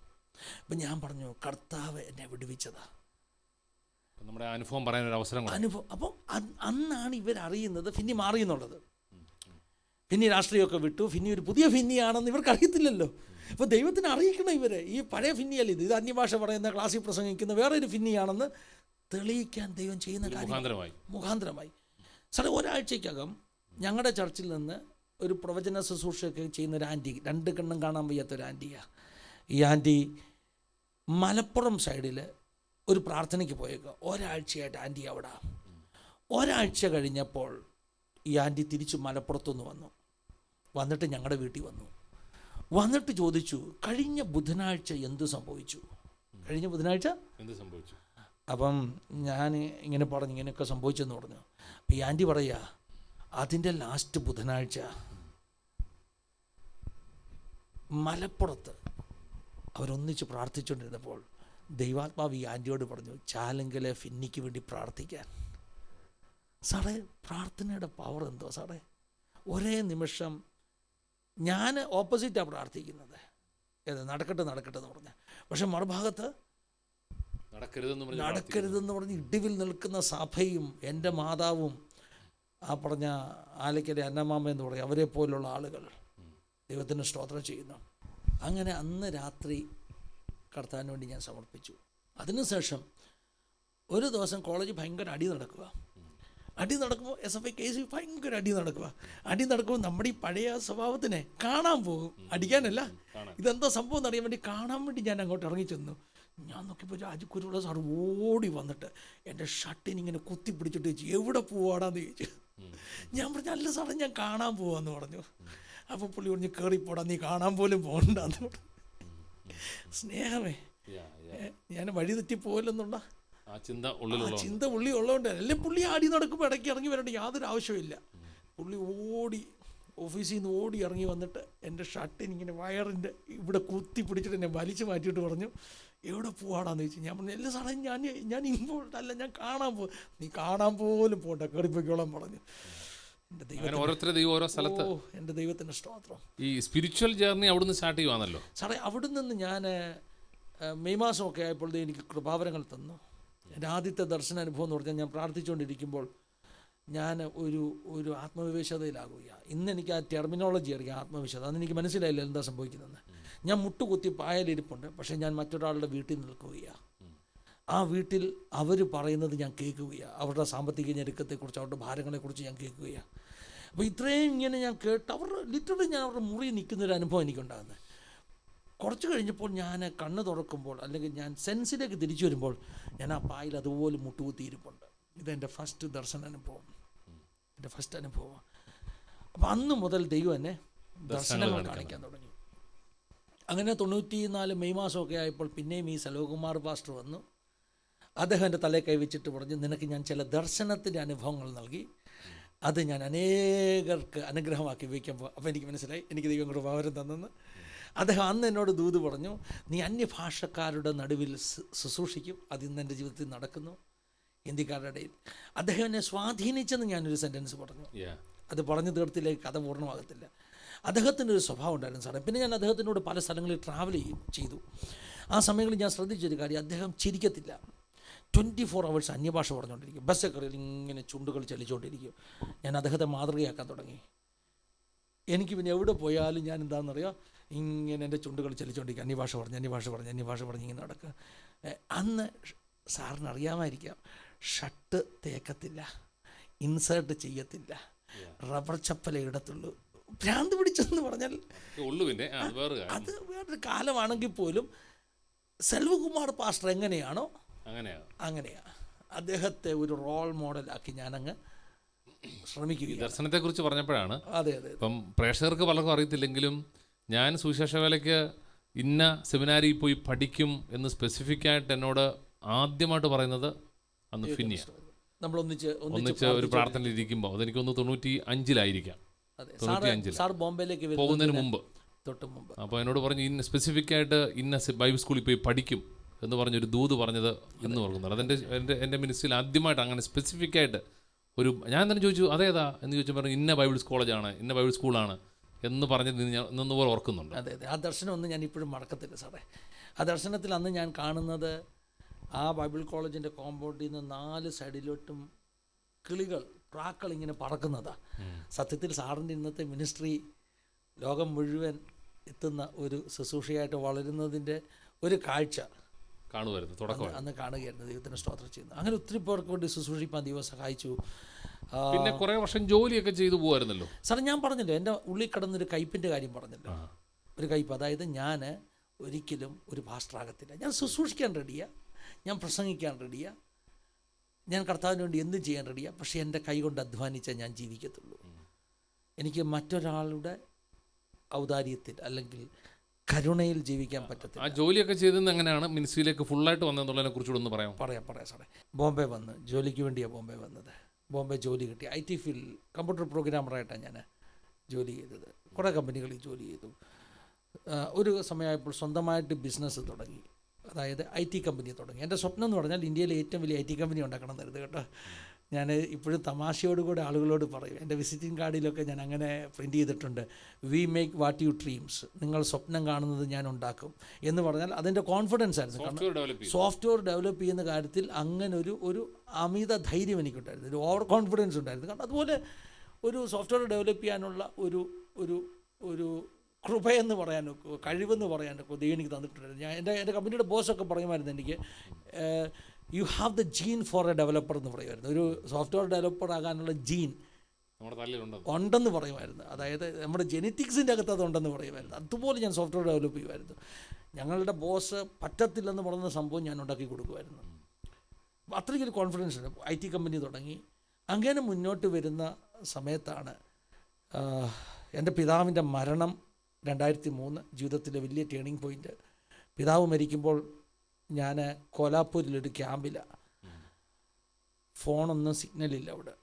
അപ്പം ഞാൻ പറഞ്ഞു, കർത്താവ് എന്നെ വിടുവിച്ചതാ. നമ്മുടെ അനുഭവം പറയാനൊരു അവസരം. അപ്പം അന്നാണ് ഇവരറിയുന്നത് ഫിന്നി മാറി എന്നുള്ളത്. ഫിന്നി രാഷ്ട്രീയമൊക്കെ വിട്ടു, ഫിന്നി ഒരു പുതിയ ഫിന്നിയാണെന്ന് ഇവർക്ക് അറിയത്തില്ലല്ലോ. അപ്പോൾ ദൈവത്തിന് അറിയിക്കണം ഇവരെ, ഈ പഴയ ഫിന്നിയല്ല ഇത് അന്യഭാഷ പറയുന്ന ക്ലാസ്സിൽ പ്രസംഗിക്കുന്ന വേറൊരു ഫിന്നിയാണെന്ന് തെളിയിക്കാൻ ദൈവം ചെയ്യുന്ന കാര്യം മുഖാന്തരമായി. സാറേ, ഒരാഴ്ചക്കകം ഞങ്ങളുടെ ചർച്ചിൽ നിന്ന് ഒരു പ്രവചന ശുശ്രൂഷയൊക്കെ ചെയ്യുന്ന ഒരു ആൻറ്റി, 2 കണ്ണും കാണാൻ വയ്യാത്തൊരു ആൻറ്റിയാണ്. ഈ ആൻറ്റി മലപ്പുറം സൈഡിൽ ഒരു പ്രാർത്ഥനയ്ക്ക് പോയേക്കുക. ഒരാഴ്ചയായിട്ട് ആൻറ്റി അവിടെ. ഒരാഴ്ച കഴിഞ്ഞപ്പോൾ ഈ ആൻറ്റി തിരിച്ച് മലപ്പുറത്തുനിന്ന് വന്നിട്ട് ഞങ്ങളുടെ വീട്ടിൽ വന്നിട്ട് ചോദിച്ചു, കഴിഞ്ഞ ബുധനാഴ്ച എന്ത് സംഭവിച്ചു? കഴിഞ്ഞ ബുധനാഴ്ച എന്ത് സംഭവിച്ചു? അപ്പം ഞാൻ ഇങ്ങനെ പറഞ്ഞു, ഇങ്ങനെയൊക്കെ സംഭവിച്ചെന്ന് പറഞ്ഞു. അപ്പം ഈ ആൻറ്റി പറയുക, അതിൻ്റെ ലാസ്റ്റ് ബുധനാഴ്ച മലപ്പുറത്ത് അവരൊന്നിച്ച് പ്രാർത്ഥിച്ചുകൊണ്ടിരുന്നപ്പോൾ ദൈവാത്മാവ് ഈ ആൻറ്റിയോട് പറഞ്ഞു, ചാലങ്കലെ ഫിന്നിക്ക് വേണ്ടി പ്രാർത്ഥിക്കാൻ. സാറേ, പ്രാർത്ഥനയുടെ പവർ എന്തോ സാറേ. ഒരേ നിമിഷം ഞാൻ ഓപ്പോസിറ്റാണ് പ്രാർത്ഥിക്കുന്നത്, നടക്കട്ടെ എന്ന് പറഞ്ഞാൽ. പക്ഷെ മറുഭാഗത്ത് നടക്കരുതെന്ന് പറഞ്ഞ് ഇടിവിൽ നിൽക്കുന്ന സഭയും എൻ്റെ മാതാവും ആ പറഞ്ഞ ആലക്കരെ അന്നമാമ എന്ന് പറയും, അവരെ പോലുള്ള ആളുകൾ ദൈവത്തിന് സ്തോത്രം ചെയ്യുന്നു. അങ്ങനെ അന്ന് രാത്രി കർത്താവിന് വേണ്ടി ഞാൻ സമർപ്പിച്ചു. അതിനുശേഷം ഒരു ദിവസം കോളേജിൽ ഭയങ്കര അടി നടക്കുമ്പോൾ SFI KC ഭയങ്കര അടി നടക്കുമ്പോൾ നമ്മുടെ ഈ പഴയ സ്വഭാവത്തിനെ കാണാൻ പോകും, അടിക്കാനല്ല, ഇതെന്താ സംഭവം എന്നറിയാൻ വേണ്ടി കാണാൻ വേണ്ടി ഞാൻ അങ്ങോട്ട് ഇറങ്ങി ചെന്നു. ഞാൻ നോക്കിയപ്പോൾ രാജകുരുള്ള സാർ ഓടി വന്നിട്ട് എൻ്റെ ഷർട്ടിനിങ്ങനെ കുത്തി പിടിച്ചിട്ട് ചോദിച്ചു, എവിടെ പോവാടാന്ന് ചോദിച്ചു. ഞാൻ പറഞ്ഞു, അല്ല സാറേ, ഞാൻ കാണാൻ പോവാന്ന് പറഞ്ഞു. അപ്പോൾ പുള്ളി പറഞ്ഞു, കയറിപ്പോടാ, നീ കാണാൻ പോലും പോകണ്ടെന്ന് പറഞ്ഞു. സ്നേഹമേ, ഞാൻ വഴി തെറ്റി പോകലെന്നുള്ള ചിന്ത പുള്ളി ഉള്ളതുകൊണ്ട് അല്ലേ പുള്ളി ആടി നടക്കുമ്പോൾ ഇടയ്ക്ക് ഇറങ്ങി വരേണ്ട യാതൊരു ആവശ്യമില്ല. പുള്ളി ഓഫീസിൽ നിന്ന് ഓടി ഇറങ്ങി വന്നിട്ട് എൻ്റെ ഷർട്ടിനിങ്ങനെ വയറിൻ്റെ ഇവിടെ കുത്തി പിടിച്ചിട്ട് എന്നെ വലിച്ചു മാറ്റിയിട്ട് പറഞ്ഞു, എവിടെ പോവാടാന്ന് ചോദിച്ചു. ഞാൻ പറഞ്ഞു, എല്ലാ സാറേ, ഞാൻ ഇങ്ങോട്ട് അല്ല, ഞാൻ കാണാൻ പോകും. നീ കാണാൻ പോലും പോട്ടെ, കയറിപ്പോയിക്കോളാൻ പറഞ്ഞു. എൻ്റെ ദൈവത്തിൻ്റെ സ്തോത്രം. ഈ സ്പിരിച്വൽ ജേർണി അവിടുന്ന് സ്റ്റാർട്ട് ചെയ്യുവാണല്ലോ സാറേ. അവിടെ നിന്ന് ഞാൻ മെയ് മാസമൊക്കെ ആയപ്പോൾ എനിക്ക് കൃപാവരങ്ങൾ തന്നു. എൻ്റെ ആദ്യത്തെ ദർശനാനുഭവം എന്ന് പറഞ്ഞാൽ, ഞാൻ പ്രാർത്ഥിച്ചുകൊണ്ടിരിക്കുമ്പോൾ ഞാൻ ഒരു ആത്മവിവേശതയിലാകുകയാണ്. ഇന്ന് എനിക്ക് ആ ടെർമിനോളജി അറിയാം, ആത്മവിശ്വാസം. അതെനിക്ക് മനസ്സിലായില്ല എന്താ സംഭവിക്കുന്നതെന്ന്. ഞാൻ മുട്ടുകുത്തി പായലിരിപ്പുണ്ട്, പക്ഷേ ഞാൻ മറ്റൊരാളുടെ വീട്ടിൽ നിൽക്കുകയാണ്. ആ വീട്ടിൽ അവർ പറയുന്നത് ഞാൻ കേൾക്കുകയാണ്, അവരുടെ സാമ്പത്തിക ഞെരുക്കത്തെക്കുറിച്ച്, അവരുടെ ഭാരങ്ങളെക്കുറിച്ച് ഞാൻ കേൾക്കുകയാണ്. അപ്പോൾ ഇത്രയും ഇങ്ങനെ ഞാൻ കേട്ട് ലിറ്ററലി ഞാൻ അവരുടെ മുറി നിൽക്കുന്നൊരു അനുഭവം എനിക്കുണ്ടാകുന്നത്. കുറച്ച് കഴിഞ്ഞപ്പോൾ ഞാൻ കണ്ണ് തുറക്കുമ്പോൾ, അല്ലെങ്കിൽ ഞാൻ സെൻസിലേക്ക് തിരിച്ചു വരുമ്പോൾ, ഞാൻ ആ പായിൽ അതുപോലെ മുട്ടുകുത്തിയിരിപ്പുണ്ട്. ഇതെൻ്റെ ഫസ്റ്റ് ദർശനാനുഭവം, എൻ്റെ ഫസ്റ്റ് അനുഭവം. അപ്പം അന്ന് മുതൽ ദൈവം എന്നെ ദർശനങ്ങൾ കാണിക്കാൻ തുടങ്ങി. അങ്ങനെ 94 മെയ് മാസമൊക്കെ ആയപ്പോൾ പിന്നെയും ഈ സലോകുമാർ പാസ്റ്റർ വന്നു. അദ്ദേഹം എൻ്റെ തലയിൽ കൈവച്ചിട്ട് പറഞ്ഞു, നിനക്ക് ഞാൻ ചില ദർശനത്തിൻ്റെ അനുഭവങ്ങൾ നൽകി, അത് ഞാൻ അനേകർക്ക് അനുഗ്രഹമാക്കി വയ്ക്കുമ്പോൾ. അപ്പോൾ എനിക്ക് മനസ്സിലായി എനിക്ക് ദൈവം കൃപാവരം തന്നെന്ന്. അദ്ദേഹം അന്ന് എന്നോട് ദൂത് പറഞ്ഞു, നീ അന്യഭാഷക്കാരുടെ നടുവിൽ ശുശ്രൂഷിക്കും. അത് ഇന്ന് എൻ്റെ ജീവിതത്തിൽ നടക്കുന്നു, ഹിന്ദിക്കാരുടെ ഇടയിൽ. അദ്ദേഹം എന്നെ സ്വാധീനിച്ചെന്ന് ഞാനൊരു സെൻറ്റൻസ് പറഞ്ഞു. അത് പറഞ്ഞു തീർത്തില്ലേ, കഥ പൂർണ്ണമാകത്തില്ല. അദ്ദേഹത്തിൻ്റെ ഒരു സ്വഭാവം ഉണ്ടായിരുന്നു സാറേ. പിന്നെ ഞാൻ അദ്ദേഹത്തിനോട് പല സ്ഥലങ്ങളിൽ ട്രാവൽ ചെയ്തു. ആ സമയങ്ങളിൽ ഞാൻ ശ്രദ്ധിച്ചൊരു കാര്യം, അദ്ദേഹം ചിരിക്കത്തില്ല. 24 hours അന്യഭാഷ പറഞ്ഞുകൊണ്ടിരിക്കും. ബസ്സൊക്കെ ഇങ്ങനെ ചുണ്ടുകൾ ചലിച്ചുകൊണ്ടിരിക്കും. ഞാൻ അദ്ദേഹത്തെ മാതൃകയാക്കാൻ തുടങ്ങി. എനിക്ക് പിന്നെ എവിടെ പോയാലും ഞാൻ എന്താണെന്നറിയാം, ഇങ്ങനെ എൻ്റെ ചുണ്ടുകൾ ചലിച്ചുകൊണ്ടിരിക്കുക, അന്യഭാഷ പറഞ്ഞ് ഇങ്ങനെ നടക്കുക. അന്ന് സാറിന് അറിയാമായിരിക്കാം, ഷർട്ട് തേക്കത്തില്ല, ഇൻസേർട്ട് ചെയ്യത്തില്ല, റബ്ബർ ചപ്പല ഇടത്തുള്ളൂ. ഭ്രാന്ത് പിടിച്ചെന്ന് പറഞ്ഞാൽ അത് വേറൊരു കാലമാണെങ്കിൽ പോലും സെൽവകുമാർ പാസ്റ്റർ എങ്ങനെയാണോ അങ്ങനെയാ. അദ്ദേഹത്തെ ഒരു റോൾ മോഡലാക്കി ഞാനങ്ങ് ശ്രമിക്കുക. ദർശനത്തെക്കുറിച്ച് പറഞ്ഞപ്പോഴാണ്, അതെ, ഇപ്പം പ്രേക്ഷകർക്ക് പലർക്കും അറിയത്തില്ലെങ്കിലും, ഞാൻ സുവിശേഷ വേലയ്ക്ക് ഇന്ന സെമിനാരിൽ പോയി പഠിക്കും എന്ന് സ്പെസിഫിക് ആയിട്ട് എന്നോട് ആദ്യമായിട്ട് പറയുന്നത് അന്ന് ഫിന്നിയ. നമ്മൾ ഒന്നിച്ച് ഒരു പ്രാർത്ഥനയിൽ ഇരിക്കുമ്പോൾ, അതെനിക്കൊന്ന് 95-ലായിരിക്കാം, 95 സാർ ബോംബെയിലേക്ക് പോകുന്നതിന് മുമ്പ് തൊട്ട് മുമ്പ്. അപ്പോൾ എന്നോട് പറഞ്ഞു ഇന്ന സ്പെസിഫിക്കായിട്ട് ഇന്ന ബൈബിൾ സ്കൂളിൽ പോയി പഠിക്കും എന്ന് പറഞ്ഞൊരു ദൂത് പറഞ്ഞത് ഇന്ന് ഓർക്കുന്നുണ്ട്. അതെൻ്റെ എൻ്റെ മിനിസ്ട്രിയിൽ ആദ്യമായിട്ട് അങ്ങനെ സ്പെസിഫിക്കായിട്ട് ഞാൻ തന്നെ ചോദിച്ചു അതേതാ എന്ന് ചോദിച്ചു, പറഞ്ഞു ഇന്ന ബൈബിൾ കോളേജാണ്, ഇന്ന ബൈബിൾ സ്കൂളാണ് എന്ന് പറഞ്ഞത് ഞാൻ ഇന്നൊന്നുപോലെ ഓർക്കുന്നുണ്ട്. അതെ അതെ, ആ ദർശനമൊന്നും ഞാൻ ഇപ്പോഴും മറക്കത്തില്ല സാറേ. ആ ദർശനത്തിൽ അന്ന് ഞാൻ കാണുന്നത് ആ ബൈബിൾ കോളേജിൻ്റെ കോമ്പൗണ്ടിൽ നിന്ന് 4 സൈഡിലോട്ടും പ്രാക്കൾ ഇങ്ങനെ പറക്കുന്നതാണ്. സത്യത്തിൽ സാറിൻ്റെ ഇന്നത്തെ മിനിസ്ട്രി ലോകം മുഴുവൻ എത്തുന്ന ഒരു ശുശ്രൂഷയായിട്ട് വളരുന്നതിൻ്റെ ഒരു കാഴ്ച കാണുമായിരുന്നു, തുടക്കം അന്ന് കാണുകയായിരുന്നു. ദൈവത്തിന് സ്തോത്രം ചെയ്യുന്നു. അങ്ങനെ ഒത്തിരി പേർക്ക് വേണ്ടി ശുശ്രൂഷിപ്പാൻ ദൈവം സഹായിച്ചു. പിന്നെ കുറേ വർഷം ജോലിയൊക്കെ ചെയ്തു പോകുമായിരുന്നല്ലോ സാറേ. ഞാൻ പറഞ്ഞല്ലോ, എൻ്റെ ഉള്ളിൽ കിടന്നൊരു കയ്പിൻ്റെ കാര്യം പറഞ്ഞല്ലോ, ഒരു കയ്പ്. അതായത് ഞാൻ ഒരിക്കലും ഒരു പാസ്റ്ററാകത്തില്ല. ഞാൻ ശുശ്രൂഷിക്കാൻ റെഡിയാണ്, ഞാൻ പ്രസംഗിക്കാൻ റെഡിയാണ്, ഞാൻ കർത്താവിന് വേണ്ടി എന്തും ചെയ്യാൻ റെഡിയാണ്. പക്ഷേ എൻ്റെ കൈ കൊണ്ട് അധ്വാനിച്ചാൽ ഞാൻ ജീവിക്കത്തുള്ളൂ. എനിക്ക് മറ്റൊരാളുടെ ഔദാര്യത്തിൽ അല്ലെങ്കിൽ കരുണയിൽ ജീവിക്കാൻ പറ്റത്തില്ല. ആ ജോലിയൊക്കെ ചെയ്തെന്ന് എങ്ങനെയാണ് മിനിസ്ട്രിയിലേക്ക് ഫുള്ളായിട്ട് വന്നതെന്നുള്ളതിനെ കുറിച്ചുകൂടെ ഒന്ന് പറയാം സാറേ. ബോംബെ വന്ന് ജോലിക്ക് വേണ്ടിയാണ് ബോംബെ വന്നത്. ബോംബെ ജോലി കിട്ടി. IT ഫീൽഡ് കമ്പ്യൂട്ടർ പ്രോഗ്രാമറായിട്ടാണ് ഞാൻ ജോലി ചെയ്തത്. കുറേ കമ്പനികളിൽ ജോലി ചെയ്തു. ഒരു സമയമായപ്പോൾ സ്വന്തമായിട്ട് ബിസിനസ് തുടങ്ങി. അതായത് IT കമ്പനി തുടങ്ങി. എൻ്റെ സ്വപ്നം എന്ന് പറഞ്ഞാൽ ഇന്ത്യയിലെ ഏറ്റവും വലിയ IT കമ്പനി ഉണ്ടാക്കണം എന്നരുത് കേട്ടോ. ഞാൻ ഇപ്പോഴും തമാശയോടുകൂടെ ആളുകളോട് പറയും. എൻ്റെ വിസിറ്റിംഗ് കാർഡിലൊക്കെ ഞാൻ അങ്ങനെ പ്രിൻ്റ് ചെയ്തിട്ടുണ്ട്, we make what you dreams. നിങ്ങൾ സ്വപ്നം കാണുന്നത് ഞാൻ ഉണ്ടാക്കും എന്ന് പറഞ്ഞാൽ അതിൻ്റെ കോൺഫിഡൻസ് ആയിരുന്നു. കാരണം സോഫ്റ്റ്വെയർ ഡെവലപ്പ് ചെയ്യുന്ന കാര്യത്തിൽ അങ്ങനെ ഒരു അമിത ധൈര്യം എനിക്കുണ്ടായിരുന്നു, ഒരു ഓവർ കോൺഫിഡൻസ് ഉണ്ടായിരുന്നു. കാരണം അതുപോലെ ഒരു സോഫ്റ്റ്വെയർ ഡെവലപ്പ് ചെയ്യാനുള്ള ഒരു കൃപയെന്ന് പറയാനൊക്കെ, കഴിവെന്ന് പറയാനൊക്കെ ദൈവം എനിക്ക് തന്നിട്ടുണ്ടായിരുന്നു. ഞാൻ എൻ്റെ കമ്പനിയുടെ ബോസൊക്കെ പറയുമായിരുന്നു എനിക്ക്, you have the gene for a developer എന്ന് പറയുമായിരുന്നു. ഒരു സോഫ്റ്റ്വെയർ ഡെവലപ്പർ ആകാനുള്ള ജീൻ ഉണ്ടെന്ന് പറയുമായിരുന്നു. അതായത് നമ്മുടെ ജെനറ്റിക്സിൻ്റെ അകത്ത് അതുണ്ടെന്ന് പറയുമായിരുന്നു. അതുപോലെ ഞാൻ സോഫ്റ്റ്വെയർ ഡെവലപ്പ് ചെയ്യുമായിരുന്നു. ഞങ്ങളുടെ ബോസ് പറ്റത്തില്ലെന്ന് പറയുന്ന സംഭവം ഞാൻ ഉണ്ടാക്കി കൊടുക്കുമായിരുന്നു. അത്രയ്ക്കൊരു കോൺഫിഡൻസ് ഉണ്ട്. IT കമ്പനി തുടങ്ങി. അങ്ങനെ മുന്നോട്ട് വരുന്ന സമയത്താണ് എൻ്റെ പിതാവിൻ്റെ മരണം. 2003 ജീവിതത്തിലെ വലിയ ടേണിംഗ് പോയിൻ്റ്. പിതാവ് മരിക്കുമ്പോൾ ഞാൻ കോലാപ്പൂരിലൊരു ക്യാമ്പിലാണ്. ഫോണൊന്നും സിഗ്നലില്ല അവിടെ.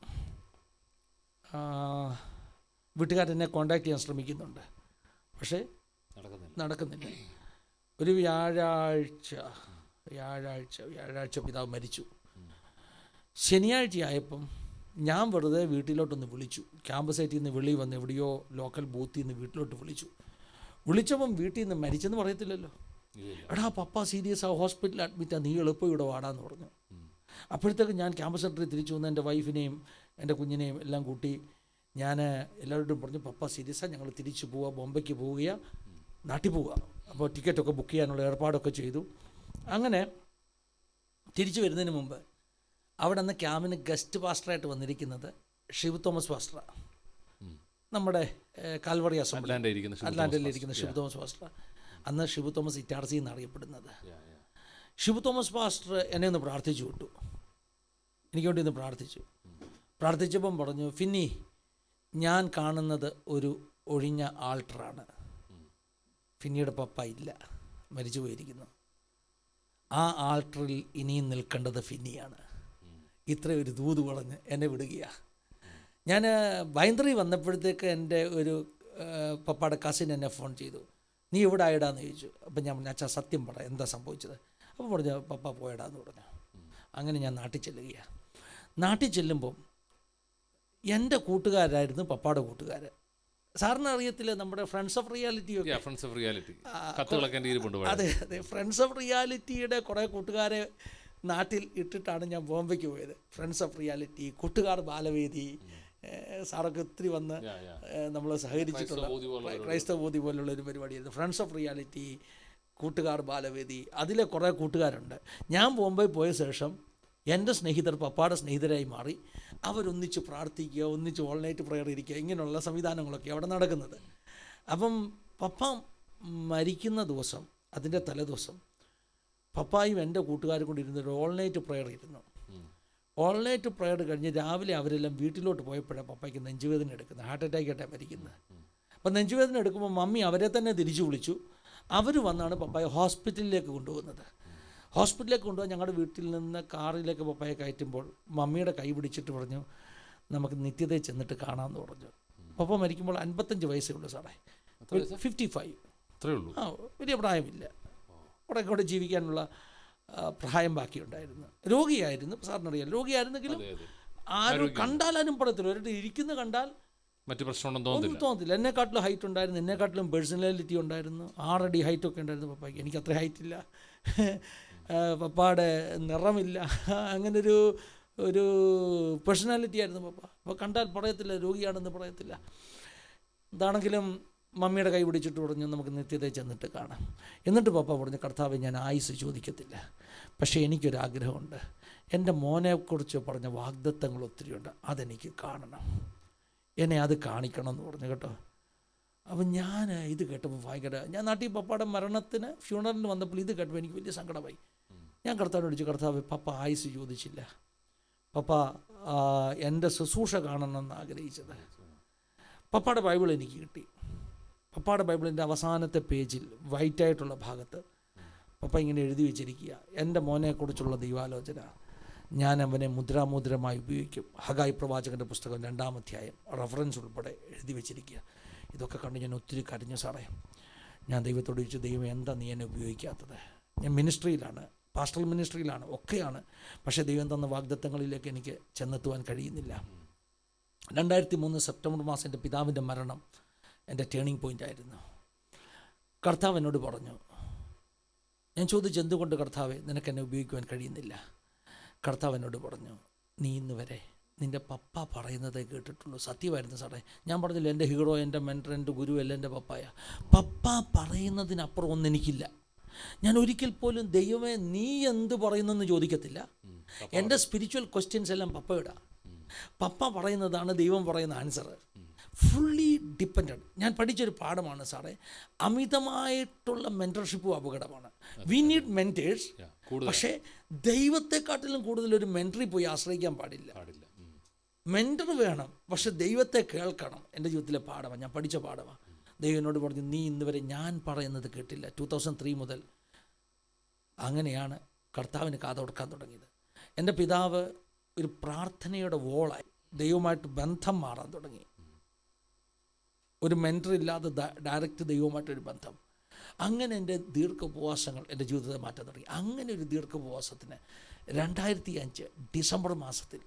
വീട്ടുകാരെന്നെ കോണ്ടാക്ട് ചെയ്യാൻ ശ്രമിക്കുന്നുണ്ട്, പക്ഷേ നടക്കുന്നില്ല. ഒരു വ്യാഴാഴ്ച പിതാവ് മരിച്ചു. ശനിയാഴ്ചയായപ്പം ഞാൻ വെറുതെ വീട്ടിലോട്ടൊന്ന് വിളിച്ചു. ക്യാമ്പ് സൈറ്റിൽ നിന്ന് വെളി വന്ന് എവിടെയോ ലോക്കൽ ബൂത്തിൽ നിന്ന് വീട്ടിലോട്ട് വിളിച്ചപ്പം വീട്ടിൽ നിന്ന് മരിച്ചെന്ന് പറയത്തില്ലല്ലോ. എടാ പപ്പ സീരിയസ് ആ, ഹോസ്പിറ്റലിൽ അഡ്മിറ്റാണ്, നീ എളുപ്പം ഇവിടെ വാടാന്ന് പറഞ്ഞു. അപ്പോഴത്തേക്ക് ഞാൻ ക്യാമ്പസ് സെൻറ്ററിൽ തിരിച്ചു വന്ന് എൻ്റെ വൈഫിനെയും എൻ്റെ കുഞ്ഞിനെയും എല്ലാം കൂട്ടി ഞാൻ എല്ലാവരോടും പറഞ്ഞു, പപ്പ സീരിയസാണ്, ഞങ്ങൾ തിരിച്ചു പോവുക, ബോംബെക്ക് പോവുകയാണ്, നാട്ടിൽ പോവുക. അപ്പോൾ ടിക്കറ്റൊക്കെ ബുക്ക് ചെയ്യാനുള്ള ഏർപ്പാടൊക്കെ ചെയ്തു. അങ്ങനെ തിരിച്ചു വരുന്നതിന് മുമ്പ് അവിടെ നിന്ന് ക്യാമ്പിന് ഗസ്റ്റ് പാസ്റ്ററായിട്ട് വന്നിരിക്കുന്നത് ഷിബു തോമസ് പാസ്റ്ററാണ്. നമ്മുടെ കാൽവറി അസംബ്ലി അറ്റ്ലാന്റയിലിരിക്കുന്ന ഷിബു തോമസ് പാസ്റ്റർ. അന്ന് ഷിബു തോമസ് ഇറ്റാർസി എന്നറിയപ്പെടുന്നത്. ഷിബു തോമസ് പാസ്റ്റർ എന്നെ ഒന്ന് പ്രാർത്ഥിച്ചു വിട്ടു, എനിക്ക് വേണ്ടി ഒന്ന് പ്രാർത്ഥിച്ചപ്പം പറഞ്ഞു, ഫിന്നി, ഞാൻ കാണുന്നത് ഒരു ഒഴിഞ്ഞ ആൾട്ടറാണ്. ഫിന്നിയുടെ പപ്പ ഇല്ല, മരിച്ചു പോയിരിക്കുന്നു. ആ ആൾട്ടറിൽ ഇനിയും നിൽക്കേണ്ടത് ഫിന്നിയാണ്. ഇത്രയൊരു ദൂത് പറഞ്ഞ് എന്നെ വിടുകയാണ്. ഞാൻ ബൈന്ദറി വന്നപ്പോഴത്തേക്ക് എൻ്റെ ഒരു പപ്പയുടെ കസിൻ എന്നെ ഫോൺ ചെയ്തു, നീ ഇവിടെ ആയിടാന്ന് ചോദിച്ചു. അപ്പം ഞാൻ പറഞ്ഞു, അച്ഛാ സത്യം പറ, എന്താ സംഭവിച്ചത്? അപ്പോൾ പറഞ്ഞു, പപ്പ പോയടാന്ന് പറഞ്ഞു. അങ്ങനെ ഞാൻ നാട്ടിൽ ചെല്ലുകയാണ്. നാട്ടിൽ ചെല്ലുമ്പം എൻ്റെ കൂട്ടുകാരായിരുന്നു പപ്പയുടെ കൂട്ടുകാർ. സാറിന് അറിയത്തില്ല, നമ്മുടെ ഫ്രണ്ട്സ് ഓഫ് റിയാലിറ്റി ഒക്കെ. അതെ അതെ, ഫ്രണ്ട്സ് ഓഫ് റിയാലിറ്റിയുടെ കുറേ കൂട്ടുകാരെ നാട്ടിൽ ഇട്ടിട്ടാണ് ഞാൻ ബോംബെക്ക് പോയത്. ഫ്രണ്ട്സ് ഓഫ് റിയാലിറ്റി, കൂട്ടുകാർ ബാലവേദി, സാറൊക്കെ ഒത്തിരി വന്ന് നമ്മൾ സഹകരിച്ചിട്ടുള്ള ക്രൈസ്തവ ബോധി പോലുള്ള ഒരു പരിപാടിയായിരുന്നു. ഫ്രണ്ട്സ് ഓഫ് റിയാലിറ്റി, കൂട്ടുകാർ ബാലവേദി, അതിലെ കുറേ കൂട്ടുകാരുണ്ട്. ഞാൻ ബോംബെ പോയ ശേഷം എൻ്റെ സ്നേഹിതർ പപ്പയുടെ സ്നേഹിതരായി മാറി. അവരൊന്നിച്ച് പ്രാർത്ഥിക്കുക, ഒന്നിച്ച് ഓൾ നൈറ്റ് പ്രയർ ഇരിക്കുക, ഇങ്ങനെയുള്ള സംവിധാനങ്ങളൊക്കെ അവിടെ നടക്കുന്നത്. അപ്പം പപ്പ മരിക്കുന്ന ദിവസം, അതിൻ്റെ തലേദിവസം പപ്പായും എൻ്റെ കൂട്ടുകാരും കൂടി ഇരുന്നൊരു ഓൾ നൈറ്റ് പ്രയർ ഇരുന്നു. ഓൾ നൈറ്റ് പ്രയർ കഴിഞ്ഞ് രാവിലെ അവരെല്ലാം വീട്ടിലോട്ട് പോയപ്പോഴാണ് പപ്പയ്ക്ക് നെഞ്ചുവേദന എടുക്കുന്നത്. ഹാർട്ട് അറ്റാക്കായിട്ടാണ് മരിക്കുന്നത്. അപ്പം നെഞ്ചുവേദന എടുക്കുമ്പോൾ മമ്മി അവരെ തന്നെ തിരിച്ചു വിളിച്ചു. അവർ വന്നാണ് പപ്പായെ ഹോസ്പിറ്റലിലേക്ക് കൊണ്ടുപോകുന്നത്. ഹോസ്പിറ്റലിലേക്ക് കൊണ്ടുപോകാൻ ഞങ്ങളുടെ വീട്ടിൽ നിന്ന് കാറിലേക്ക് പപ്പായെ കയറ്റുമ്പോൾ മമ്മിയുടെ കൈ പിടിച്ചിട്ട് പറഞ്ഞു, നമുക്ക് നിത്യതയിൽ ചെന്നിട്ട് കാണാമെന്ന് പറഞ്ഞു. പപ്പ മരിക്കുമ്പോൾ 55 വയസ്സേ ഉള്ളൂ സാറേ. 55. അത്രേ ഉള്ളൂ. വലിയ പ്രായമില്ല, കുറെ കൂടെ ജീവിക്കാനുള്ള പ്രായം ബാക്കിയുണ്ടായിരുന്നു. രോഗിയായിരുന്നു, സാറിനറിയാം. രോഗിയായിരുന്നെങ്കിലും ആരും കണ്ടാലും പറയത്തില്ല, ഒരിട്ട് ഇരിക്കുന്ന കണ്ടാൽ മറ്റു പ്രശ്നമൊന്നും തോന്നത്തില്ല. എന്നെക്കാട്ടിലും ഹൈറ്റ് ഉണ്ടായിരുന്നു, എന്നെക്കാട്ടിലും പേഴ്സണാലിറ്റി ഉണ്ടായിരുന്നു. 6 അടി ഹൈറ്റൊക്കെ ഉണ്ടായിരുന്നു പപ്പായ്ക്ക്. എനിക്ക് അത്ര ഹൈറ്റില്ല, പപ്പായുടെ നിറമില്ല, അങ്ങനൊരു പേഴ്സണാലിറ്റി ആയിരുന്നു പപ്പ. അപ്പോൾ കണ്ടാൽ പറയത്തില്ല രോഗിയാണെന്ന് പറയത്തില്ല. എന്താണെങ്കിലും മമ്മിയുടെ കൈ പിടിച്ചിട്ട് പറഞ്ഞു നമുക്ക് നിത്യതയിൽ ചെന്നിട്ട് കാണാം. എന്നിട്ട് പപ്പ പറഞ്ഞു, കർത്താവെ ഞാൻ ആയുസ് ചോദിക്കത്തില്ല, പക്ഷേ എനിക്കൊരാഗ്രഹമുണ്ട്. എൻ്റെ മോനെക്കുറിച്ച് പറഞ്ഞ വാഗ്ദത്തങ്ങൾ ഒത്തിരിയുണ്ട്, അതെനിക്ക് കാണണം, എന്നെ അത് കാണിക്കണം എന്ന് പറഞ്ഞു കേട്ടോ. അപ്പം ഞാൻ ഇത് കേട്ടപ്പോൾ ഭയങ്കര, ഞാൻ നാട്ടിൽ പപ്പയുടെ മരണത്തിന് ഫ്യൂണറിന് വന്നപ്പോൾ ഇത് കേട്ടപ്പോൾ എനിക്ക് വലിയ സങ്കടമായി. ഞാൻ കർത്താവിനോട് ചോദിച്ചു, കർത്താവ് പപ്പ ആയുസ് ചോദിച്ചില്ല, പപ്പ എൻ്റെ ശുശ്രൂഷ കാണണമെന്ന് ആഗ്രഹിച്ചത്. പപ്പയുടെ ബൈബിൾ എനിക്ക് കിട്ടി. പപ്പയുടെ ബൈബിളിൻ്റെ അവസാനത്തെ പേജിൽ വൈറ്റായിട്ടുള്ള ഭാഗത്ത് പപ്പ ഇങ്ങനെ എഴുതി വെച്ചിരിക്കുക, എൻ്റെ മോനെക്കുറിച്ചുള്ള ദൈവാലോചന ഞാൻ അവനെ മുദ്രാമുദ്രമായി ഉപയോഗിക്കും. ഹഗായി പ്രവാചകൻ്റെ പുസ്തകം 2-ാം അധ്യായം റഫറൻസ് ഉൾപ്പെടെ എഴുതി വെച്ചിരിക്കുക. ഇതൊക്കെ കണ്ട് ഞാൻ ഒത്തിരി കരഞ്ഞു സാറേ. ഞാൻ ദൈവത്തോട് ചോദിച്ചു, ദൈവം എന്താ നീ എന്നെ ഉപയോഗിക്കാത്തത്? ഞാൻ മിനിസ്ട്രിയിലാണ്, പാസ്റ്ററൽ മിനിസ്ട്രിയിലാണ്, ഒക്കെയാണ്, പക്ഷേ ദൈവം തന്ന വാഗ്ദത്തങ്ങളിലേക്ക് എനിക്ക് ചെന്നെത്തുവാൻ കഴിയുന്നില്ല. 2003 സെപ്റ്റംബർ മാസം എൻ്റെ പിതാവിൻ്റെ മരണം എൻ്റെ ടേണിംഗ് പോയിൻ്റ് ആയിരുന്നു. കർത്താവ് എന്നോട് പറഞ്ഞു, ഞാൻ ചോദിച്ചു എന്തുകൊണ്ട് കർത്താവെ നിനക്ക് എന്നെ ഉപയോഗിക്കുവാൻ കഴിയുന്നില്ല? കർത്താവ് എന്നോട് പറഞ്ഞു, നീ ഇന്ന് വരെ നിൻ്റെ പപ്പ പറയുന്നതേ കേട്ടിട്ടുള്ളൂ. സത്യമായിരുന്നു സാറേ. ഞാൻ പറഞ്ഞില്ല, എൻ്റെ ഹീറോ, എൻ്റെ മെൻറ്റർ, എൻ്റെ ഗുരു എല്ലാം എൻ്റെ പപ്പായ. പപ്പ പറയുന്നതിനപ്പുറം ഒന്നും എനിക്കില്ല. ഞാൻ ഒരിക്കൽ പോലും ദൈവമേ നീ എന്ത് പറയുന്നെന്ന് ചോദിക്കത്തില്ല. എൻ്റെ സ്പിരിച്വൽ ക്വസ്റ്റ്യൻസ് എല്ലാം പപ്പയുടെ. പപ്പ പറയുന്നതാണ് ദൈവം പറയുന്ന ആൻസർ. Fully dependent. ഞാൻ പഠിച്ചൊരു പാഠമാണ് സാറേ, അമിതമായിട്ടുള്ള മെൻറ്റർഷിപ്പും അപകടമാണ്. വി നീഡ് മെൻറ്റേഴ്സ്, പക്ഷേ ദൈവത്തെക്കാട്ടിലും കൂടുതൽ ഒരു മെൻറ്ററിൽ പോയി ആശ്രയിക്കാൻ പാടില്ല. മെൻറ്റർ വേണം, പക്ഷെ ദൈവത്തെ കേൾക്കണം. എൻ്റെ ജീവിതത്തിലെ പാഠമാണ്, ഞാൻ പഠിച്ച പാഠമാണ്. ദൈവം എന്നോട് പറഞ്ഞു, നീ ഇന്ന് വരെ ഞാൻ പറയുന്നത് കേട്ടില്ല. 2003 മുതൽ അങ്ങനെയാണ് കർത്താവിന് കാതോർക്കാൻ തുടങ്ങിയത്. എൻ്റെ പിതാവ് ഒരു പ്രാർത്ഥനയുടെ വോളായി, ദൈവമായിട്ട് ബന്ധം മാറാൻ തുടങ്ങി. ഒരു മെൻറ്റർ ഇല്ലാതെ ഡയറക്റ്റ് ദൈവമായിട്ടൊരു ബന്ധം. അങ്ങനെ എൻ്റെ ദീർഘോപവാസങ്ങൾ എൻ്റെ ജീവിതത്തെ മാറ്റാൻ തുടങ്ങി. അങ്ങനെ ഒരു ദീർഘോപവാസത്തിന് 2005 ഡിസംബർ മാസത്തിൽ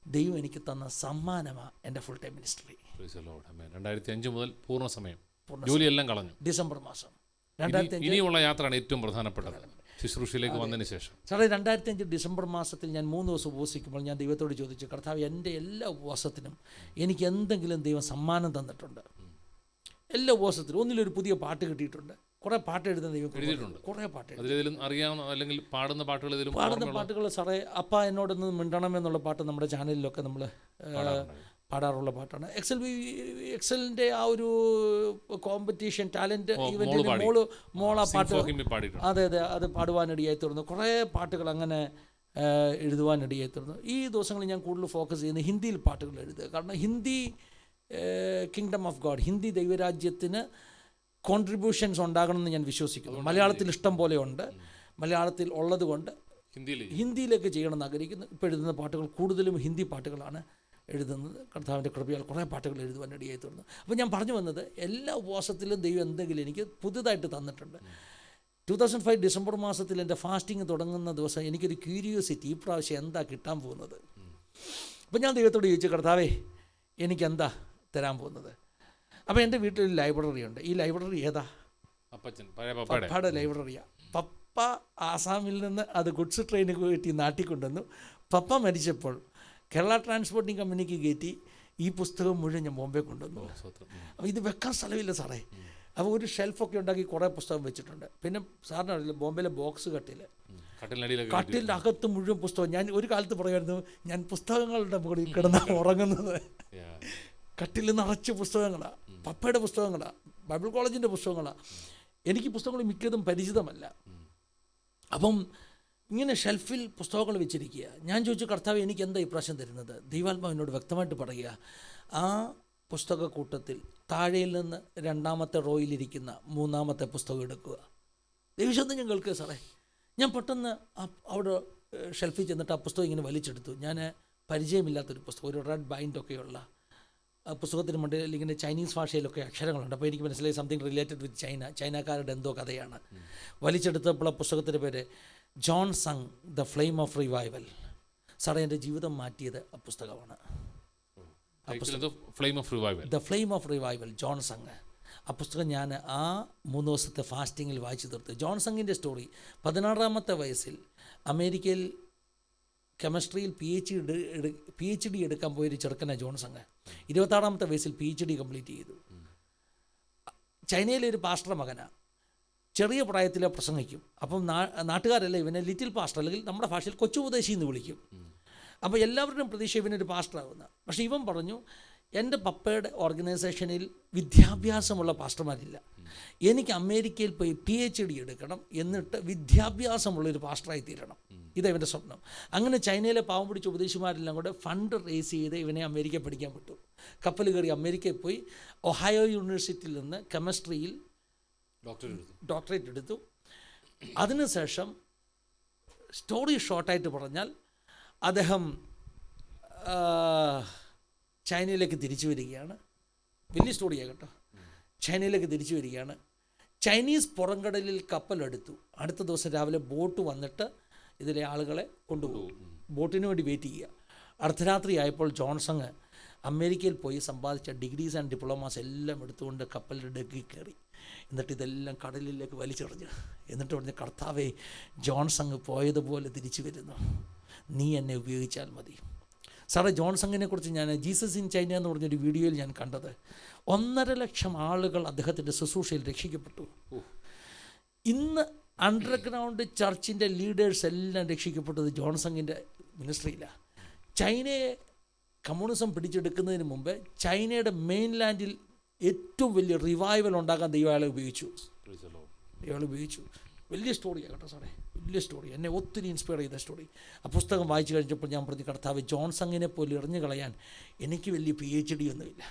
ദൈവം എനിക്ക് തന്ന സമ്മാനമാണ് എൻ്റെ ഫുൾ ടൈം മിനിസ്ട്രി. 2005 മുതൽ പൂർണ്ണ സമയം ജോലിയെല്ലാം കളഞ്ഞു. ഡിസംബർ മാസം. ഇനിയുള്ള യാത്രയാണ് ഏറ്റവും പ്രധാനപ്പെട്ടത് ശുശ്രൂഷയിലേക്ക് വന്നതിന് ശേഷം. സാറേ 2005 ഡിസംബർ മാസത്തിൽ ഞാൻ 3 ദിവസം ഉപവസിക്കുമ്പോൾ ഞാൻ ദൈവത്തോട് ചോദിച്ചു, കർത്താവ് എൻ്റെ എല്ലാ ഉപവാസത്തിനും എനിക്ക് എന്തെങ്കിലും ദൈവം സമ്മാനം തന്നിട്ടുണ്ട്. എല്ലാ ഉപവാസത്തിലും ഒന്നിലൊരു പുതിയ പാട്ട് കിട്ടിയിട്ടുണ്ട്. കുറേ പാട്ട് എഴുതുന്ന ദൈവം എഴുതിയിട്ടുണ്ട്. കുറേ പാട്ട് അറിയാവുന്ന അല്ലെങ്കിൽ പാടുന്ന പാട്ടുകൾ സാറേ, അപ്പ എന്നോടൊന്ന് മിണ്ടണമെന്നുള്ള പാട്ട് നമ്മുടെ ചാനലിലൊക്കെ നമ്മൾ പാടാറുള്ള പാട്ടാണ്. എക്സലിൻ്റെ ആ ഒരു കോമ്പറ്റീഷൻ ടാലൻറ്റ് ഇവൻറ്റിൽ മോളാ പാട്ട്, അതെ അതെ, അത് പാടുവാനിടയായി തീർന്നു. കുറേ പാട്ടുകൾ അങ്ങനെ എഴുതുവാനിടയായി തീർന്നു. ഈ ദിവസങ്ങളിൽ ഞാൻ കൂടുതൽ ഫോക്കസ് ചെയ്യുന്നത് ഹിന്ദിയിൽ പാട്ടുകൾ എഴുതുക. കാരണം Hindi kingdom of God, Hindi ദൈവരാജ്യത്തിന് കോൺട്രിബ്യൂഷൻസ് ഉണ്ടാകണമെന്ന് ഞാൻ വിശ്വസിക്കുന്നു. മലയാളത്തിൽ ഇഷ്ടം പോലെ ഉണ്ട്, മലയാളത്തിൽ ഉള്ളത് കൊണ്ട് ഹിന്ദിയിലേക്ക് ചെയ്യണമെന്ന് ആഗ്രഹിക്കുന്നു. ഇപ്പോൾ എഴുതുന്ന പാട്ടുകൾ കൂടുതലും ഹിന്ദി പാട്ടുകളാണ് എഴുതുന്നത്. കർത്താവിൻ്റെ കൃപയാൽ കുറേ പാട്ടുകൾ എഴുതുവാൻ ഇടയായി തീർന്നു. അപ്പോൾ ഞാൻ പറഞ്ഞു വന്നത്, എല്ലാ ഉപവാസത്തിലും ദൈവം എന്തെങ്കിലും എനിക്ക് പുതുതായിട്ട് തന്നിട്ടുണ്ട്. 2005 ഡിസംബർ മാസത്തിൽ എൻ്റെ ഫാസ്റ്റിംഗ് തുടങ്ങുന്ന ദിവസം എനിക്കൊരു ക്യൂരിയോസിറ്റി, ഈ പ്രാവശ്യം എന്താ കിട്ടാൻ പോകുന്നത്. അപ്പോൾ ഞാൻ ദൈവത്തോട് ചോദിച്ചു, കർത്താവേ എനിക്കെന്താ തരാൻ പോകുന്നത്? അപ്പോൾ എൻ്റെ വീട്ടിലൊരു ലൈബ്രറി ഉണ്ട്. ഈ ലൈബ്രറി ഏതാ? പപ്പയുടെ ലൈബ്രറിയാണ്. പപ്പ ആസാമിൽ നിന്ന് അത് ഗുഡ്സ് ട്രെയിന് കയറ്റി നാട്ടിൽ കൊണ്ടുവന്നു. പപ്പ മരിച്ചപ്പോൾ കേരള ട്രാൻസ്പോർട്ടിംഗ് കമ്പനിക്ക് കയറ്റി ഈ പുസ്തകം മുഴുവൻ ഞാൻ ബോംബെ കൊണ്ടുവന്നു. അപ്പോൾ ഇത് വെക്കാൻ സ്ഥലമില്ല സാറേ. അപ്പോൾ ഒരു ഷെൽഫൊക്കെ ഉണ്ടാക്കി കുറേ പുസ്തകം വെച്ചിട്ടുണ്ട്. പിന്നെ സാറിന് അറിയില്ല, ബോംബെയിലെ ബോക്സ് കട്ടിലിൻ്റെ അകത്ത് മുഴുവൻ പുസ്തകം. ഞാൻ ഒരു കാലത്ത് പറയുമായിരുന്നു, ഞാൻ പുസ്തകങ്ങളുടെ മുകളിൽ കിടന്നാണ് ഉറങ്ങുന്നത്. കട്ടിൽ നിറച്ച് പുസ്തകങ്ങളാണ്, പപ്പയുടെ പുസ്തകങ്ങളാണ്, ബൈബിൾ കോളേജിൻ്റെ പുസ്തകങ്ങളാണ്. എനിക്ക് പുസ്തകങ്ങൾ മിക്കതും പരിചിതമല്ല. അപ്പം ഇങ്ങനെ ഷെൽഫിൽ പുസ്തകങ്ങൾ വെച്ചിരിക്കുക. ഞാൻ ചോദിച്ചു, കർത്താവ് എനിക്ക് എന്താ ഇപ്രാവശ്യം തരുന്നത്? ദൈവാത്മാവിനോട് വ്യക്തമായിട്ട് പറയുക, ആ പുസ്തക കൂട്ടത്തിൽ താഴെയിൽ നിന്ന് 2ാമത്തെ റോയിലിരിക്കുന്ന 3ാമത്തെ പുസ്തകം എടുക്കുക. ദൈവശബ്ദം ഞാൻ കേൾക്കുക സാറേ. ഞാൻ പെട്ടെന്ന് അവിടെ ഷെൽഫിൽ ചെന്നിട്ട് ആ പുസ്തകം ഇങ്ങനെ വലിച്ചെടുത്തു. ഞാൻ പരിചയമില്ലാത്തൊരു പുസ്തകം, ഒരു റെഡ് ബൈൻഡൊക്കെയുള്ള പുസ്തകത്തിന് മണ്ടിൽ ഇങ്ങനെ ചൈനീസ് ഭാഷയിലൊക്കെ അക്ഷരങ്ങളുണ്ട്. അപ്പോൾ എനിക്ക് മനസ്സിലായി സംതിങ് റിലേറ്റഡ് വിത്ത് ചൈനക്കാരുടെ എന്തോ കഥയാണ്. വലിച്ചെടുത്തപ്പോൾ ആ പുസ്തകത്തിൻ്റെ പേര് John sung the flame off revival. സാറേ, എൻ്റെ ജീവിതം മാറ്റിയത് ആ പുസ്തകമാണ്. Flame off revival, the flame off revival, John sung. ആ പുസ്തകം ഞാൻ ആ 3 ദിവസത്തെ ഫാസ്റ്റിങ്ങിൽ വായിച്ചു തീർത്തു. John സങ്ങിൻ്റെ story. 16-ാമത്തെ വയസ്സിൽ അമേരിക്കയിൽ കെമിസ്ട്രിയിൽ PhD എടുക്കാൻ പോയൊരു ചെറുക്കനാണ് ജോൺ സങ്. 26-ാമത്തെ വയസ്സിൽ PhD കംപ്ലീറ്റ് ചെയ്തു. ചൈനയിലെ ഒരു പാസ്റ്റർ മകനാണ്. ചെറിയ പ്രായത്തിൽ പ്രസംഗിക്കും. അപ്പം നാട്ടുകാരല്ല ഇവനെ ലിറ്റിൽ പാസ്റ്റർ, അല്ലെങ്കിൽ നമ്മുടെ ഭാഷയിൽ കൊച്ചുപദേശി എന്ന് വിളിക്കും. അപ്പോൾ എല്ലാവരുടെയും പ്രതീക്ഷ ഇവനൊരു പാസ്റ്ററാകുന്ന. പക്ഷേ ഇവൻ പറഞ്ഞു, എൻ്റെ പപ്പയുടെ ഓർഗനൈസേഷനിൽ വിദ്യാഭ്യാസമുള്ള പാസ്റ്റർമാരില്ല, എനിക്ക് അമേരിക്കയിൽ പോയി PhD എടുക്കണം, എന്നിട്ട് വിദ്യാഭ്യാസമുള്ളൊരു പാസ്റ്ററായി തീരണം. ഇതെൻ്റെ സ്വപ്നം. അങ്ങനെ ചൈനയിലെ പാവം പിടിച്ച ഉപദേശിമാരെല്ലാം കൂടെ ഫണ്ട് റേസ് ചെയ്ത് ഇവനെ അമേരിക്കയിൽ പഠിക്കാൻ വിട്ടു. കപ്പൽ കയറി അമേരിക്കയിൽ പോയി ഒഹായോ യൂണിവേഴ്സിറ്റിയിൽ നിന്ന് കെമിസ്ട്രിയിൽ ഡോക്ടറേറ്റ് എടുത്തു. അതിനുശേഷം സ്റ്റോറി ഷോർട്ടായിട്ട് പറഞ്ഞാൽ അദ്ദേഹം ചൈനയിലേക്ക് തിരിച്ചു വരികയാണ്. വലിയ സ്റ്റോറിയാണ് കേട്ടോ. ചൈനയിലേക്ക് തിരിച്ചു വരികയാണ്. ചൈനീസ് പുറംകടലിൽ കപ്പലെടുത്തു. അടുത്ത ദിവസം രാവിലെ ബോട്ട് വന്നിട്ട് ഇതിലെ ആളുകളെ കൊണ്ടുപോകും. ബോട്ടിന് വേണ്ടി വെയിറ്റ് ചെയ്യുക. അർദ്ധരാത്രി ആയപ്പോൾ ജോൺ സങ് അമേരിക്കയിൽ പോയി സമ്പാദിച്ച ഡിഗ്രീസ് ആൻഡ് ഡിപ്ലോമാസ് എല്ലാം എടുത്തുകൊണ്ട് കപ്പലിൻ്റെ ഡെക്കിൽ കയറി. എന്നിട്ട് ഇതെല്ലാം കടലിലേക്ക് വലിച്ചെറിഞ്ഞു. എന്നിട്ട് പറഞ്ഞ്, കർത്താവേ, ജോൺ സങ് പോയതുപോലെ തിരിച്ചു വരുന്നു, നീ എന്നെ ഉപയോഗിച്ചാൽ മതി. സാറേ, ജോൺ സങ്ങിനെ കുറിച്ച് ഞാൻ ജീസസ് ഇൻ ചൈന എന്ന് പറഞ്ഞൊരു വീഡിയോയിൽ ഞാൻ കണ്ടത് 1.5 ലക്ഷം ആളുകൾ അദ്ദേഹത്തിൻ്റെ ശുശ്രൂഷയിൽ രക്ഷിക്കപ്പെട്ടു. ഇന്ന് അണ്ടർഗ്രൗണ്ട് ചർച്ചിൻ്റെ ലീഡേഴ്സ് എല്ലാം രക്ഷിക്കപ്പെട്ടത് ജോൺ സങ്ങിൻ്റെ മിനിസ്ട്രിയിലാണ്. ചൈനയെ കമ്മ്യൂണിസം പിടിച്ചെടുക്കുന്നതിന് മുമ്പ് ചൈനയുടെ മെയിൻലാൻഡിൽ ഏറ്റവും വലിയ റിവൈവൽ ഉണ്ടാക്കാൻ ദൈവം അയാളെ ഉപയോഗിച്ചു. വലിയ സ്റ്റോറിയാണ് കേട്ടോ സാറേ, വലിയ സ്റ്റോറി. എന്നെ ഒത്തിരി ഇൻസ്പയർ ചെയ്ത സ്റ്റോറി. ആ പുസ്തകം വായിച്ചു കഴിഞ്ഞപ്പോൾ ഞാൻ പറഞ്ഞു, കർത്താവ്, ജോൺ സങ്ങിനെ പോലെ എറിഞ്ഞു കളയാൻ എനിക്ക് വലിയ PhD ഒന്നുമില്ല,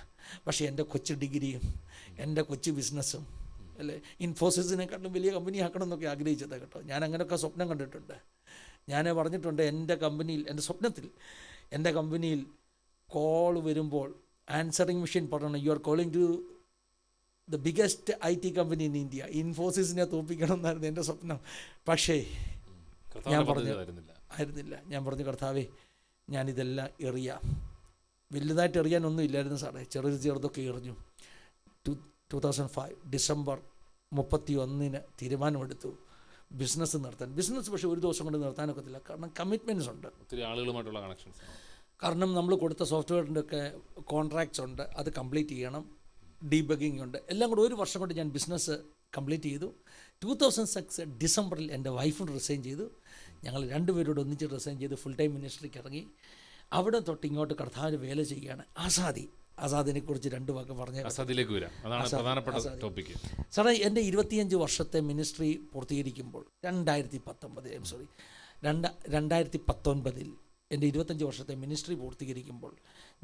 പക്ഷേ എൻ്റെ കൊച്ചു ഡിഗ്രിയും എൻ്റെ കൊച്ചു ബിസിനസ്സും അല്ലേ, ഇൻഫോസിസിനെക്കാട്ടും വലിയ കമ്പനി ആക്കണം എന്നൊക്കെ ആഗ്രഹിച്ചത് കേട്ടോ. ഞാൻ അങ്ങനെയൊക്കെ സ്വപ്നം കണ്ടിട്ടുണ്ട്. ഞാൻ പറഞ്ഞിട്ടുണ്ട്, എൻ്റെ കമ്പനിയിൽ, എൻ്റെ സ്വപ്നത്തിൽ എൻ്റെ കമ്പനിയിൽ കോൾ വരുമ്പോൾ ആൻസറിങ് മെഷീൻ പറയണം, you are calling to the biggest IT company in India. ഇൻഫോസിസിനെ തോൽപ്പിക്കണം എന്നായിരുന്നു എൻ്റെ സ്വപ്നം. പക്ഷേ ഞാൻ ആയിരുന്നില്ല. ഞാൻ പറഞ്ഞു, കർത്താവേ, ഞാനിതെല്ലാം എറിയാം. വലുതായിട്ട് എറിയാനൊന്നും ഇല്ലായിരുന്നു സാറേ, ചെറുതൊക്കെ എറിഞ്ഞു. 2005 ഡിസംബർ 31 തീരുമാനമെടുത്തു ബിസിനസ് നിർത്താൻ. ബിസിനസ് പക്ഷേ ഒരു ദിവസം കൊണ്ട് നിർത്താനൊക്കത്തില്ല, കാരണം കമ്മിറ്റ്മെൻറ്റ്സ് ഉണ്ട്, ഒത്തിരി ആളുകളുമായിട്ടുള്ള കണക്ഷൻസ്. കാരണം നമ്മൾ കൊടുത്ത സോഫ്റ്റ്വെയറിൻ്റെ ഒക്കെ കോൺട്രാക്ട്സ് ഉണ്ട്, അത് കംപ്ലീറ്റ് ചെയ്യണം, ഡീബഗിങ് ഉണ്ട്, എല്ലാം കൂടെ ഒരു വർഷം കൊണ്ട് ഞാൻ ബിസിനസ് കംപ്ലീറ്റ് ചെയ്തു. 2006 ഡിസംബറിൽ എൻ്റെ വൈഫും റിസൈൻ ചെയ്തു. ഞങ്ങൾ രണ്ടുപേരോട് ഒന്നിച്ച് റിസൈൻ ചെയ്ത് ഫുൾ ടൈം മിനിസ്ട്രിക്ക് ഇറങ്ങി. അവിടെ തൊട്ട് ഇങ്ങോട്ട് കർത്താവിന് വേല ചെയ്യുകയാണ്. ആസാദിനെ കുറിച്ച് 2 വാക്ക് പറഞ്ഞ് ആസാദിലേക്ക് വരാം. അതാണ് പ്രധാനപ്പെട്ട ടോപ്പിക്ക്. സാറേ, എൻ്റെ 25 വർഷത്തെ മിനിസ്ട്രി പൂർത്തീകരിക്കുമ്പോൾ 2019 എൻ്റെ 25 വർഷത്തെ മിനിസ്ട്രി പൂർത്തീകരിക്കുമ്പോൾ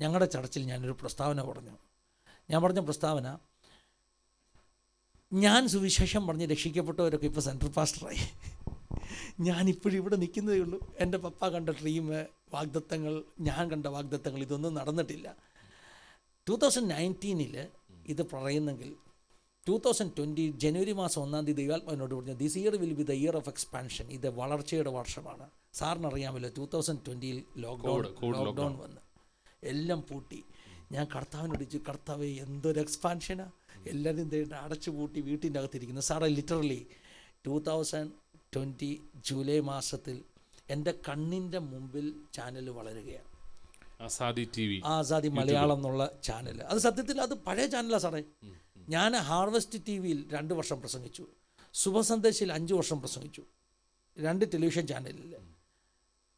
ഞങ്ങളുടെ ചർച്ചിൽ ഞാനൊരു പ്രസ്താവന പറഞ്ഞു. ഞാൻ പറഞ്ഞ പ്രസ്താവന, ഞാൻ സുവിശേഷം പറഞ്ഞ് രക്ഷിക്കപ്പെട്ടവരൊക്കെ ഇപ്പോൾ സെൻട്രൽ പാസ്റ്ററായി, ഞാനിപ്പോഴും ഇവിടെ നിൽക്കുന്നതേ ഉള്ളൂ. എൻ്റെ പപ്പ കണ്ട ഡ്രീം, വാഗ്ദത്തങ്ങൾ, ഞാൻ കണ്ട വാഗ്ദത്തങ്ങൾ, ഇതൊന്നും നടന്നിട്ടില്ല. 2019 ഇത് പറയുന്നെങ്കിൽ 2020 ജനുവരി മാസം 1-ാം തീയതി ദൈവാത്മാവിനോട് പറഞ്ഞു, this year will be the year of expansion, ഇത് വളർച്ചയുടെ വർഷമാണ്. സാറിനറിയാമല്ലോ, 2020 ലോക്ക്ഡൗൺ വന്ന് എല്ലാം പൂട്ടി. ഞാൻ കർത്താവിനോട് ചോദിച്ചു, കർത്താവേ, എന്തൊരു എക്സ്പാൻഷനാണ്, എല്ലാവരും അടച്ചു പൂട്ടി വീട്ടിൻ്റെ അകത്തിരിക്കുന്നു. സാറേ, ലിറ്ററലി 2020 ജൂലൈ മാസത്തിൽ എൻ്റെ കണ്ണിൻ്റെ മുമ്പിൽ ചാനൽ വളരുകയാണ്. ആസാദി മലയാളം എന്നുള്ള ചാനൽ. അത് സത്യത്തിൽ അത് പഴയ ചാനലാണ് സാറേ. ഞാൻ ഹാർവസ്റ്റ് TVയിൽ 2 വർഷം പ്രസംഗിച്ചു, ശുഭസന്ദേശിൽ 5 വർഷം പ്രസംഗിച്ചു, 2 ടെലിവിഷൻ ചാനലിൽ.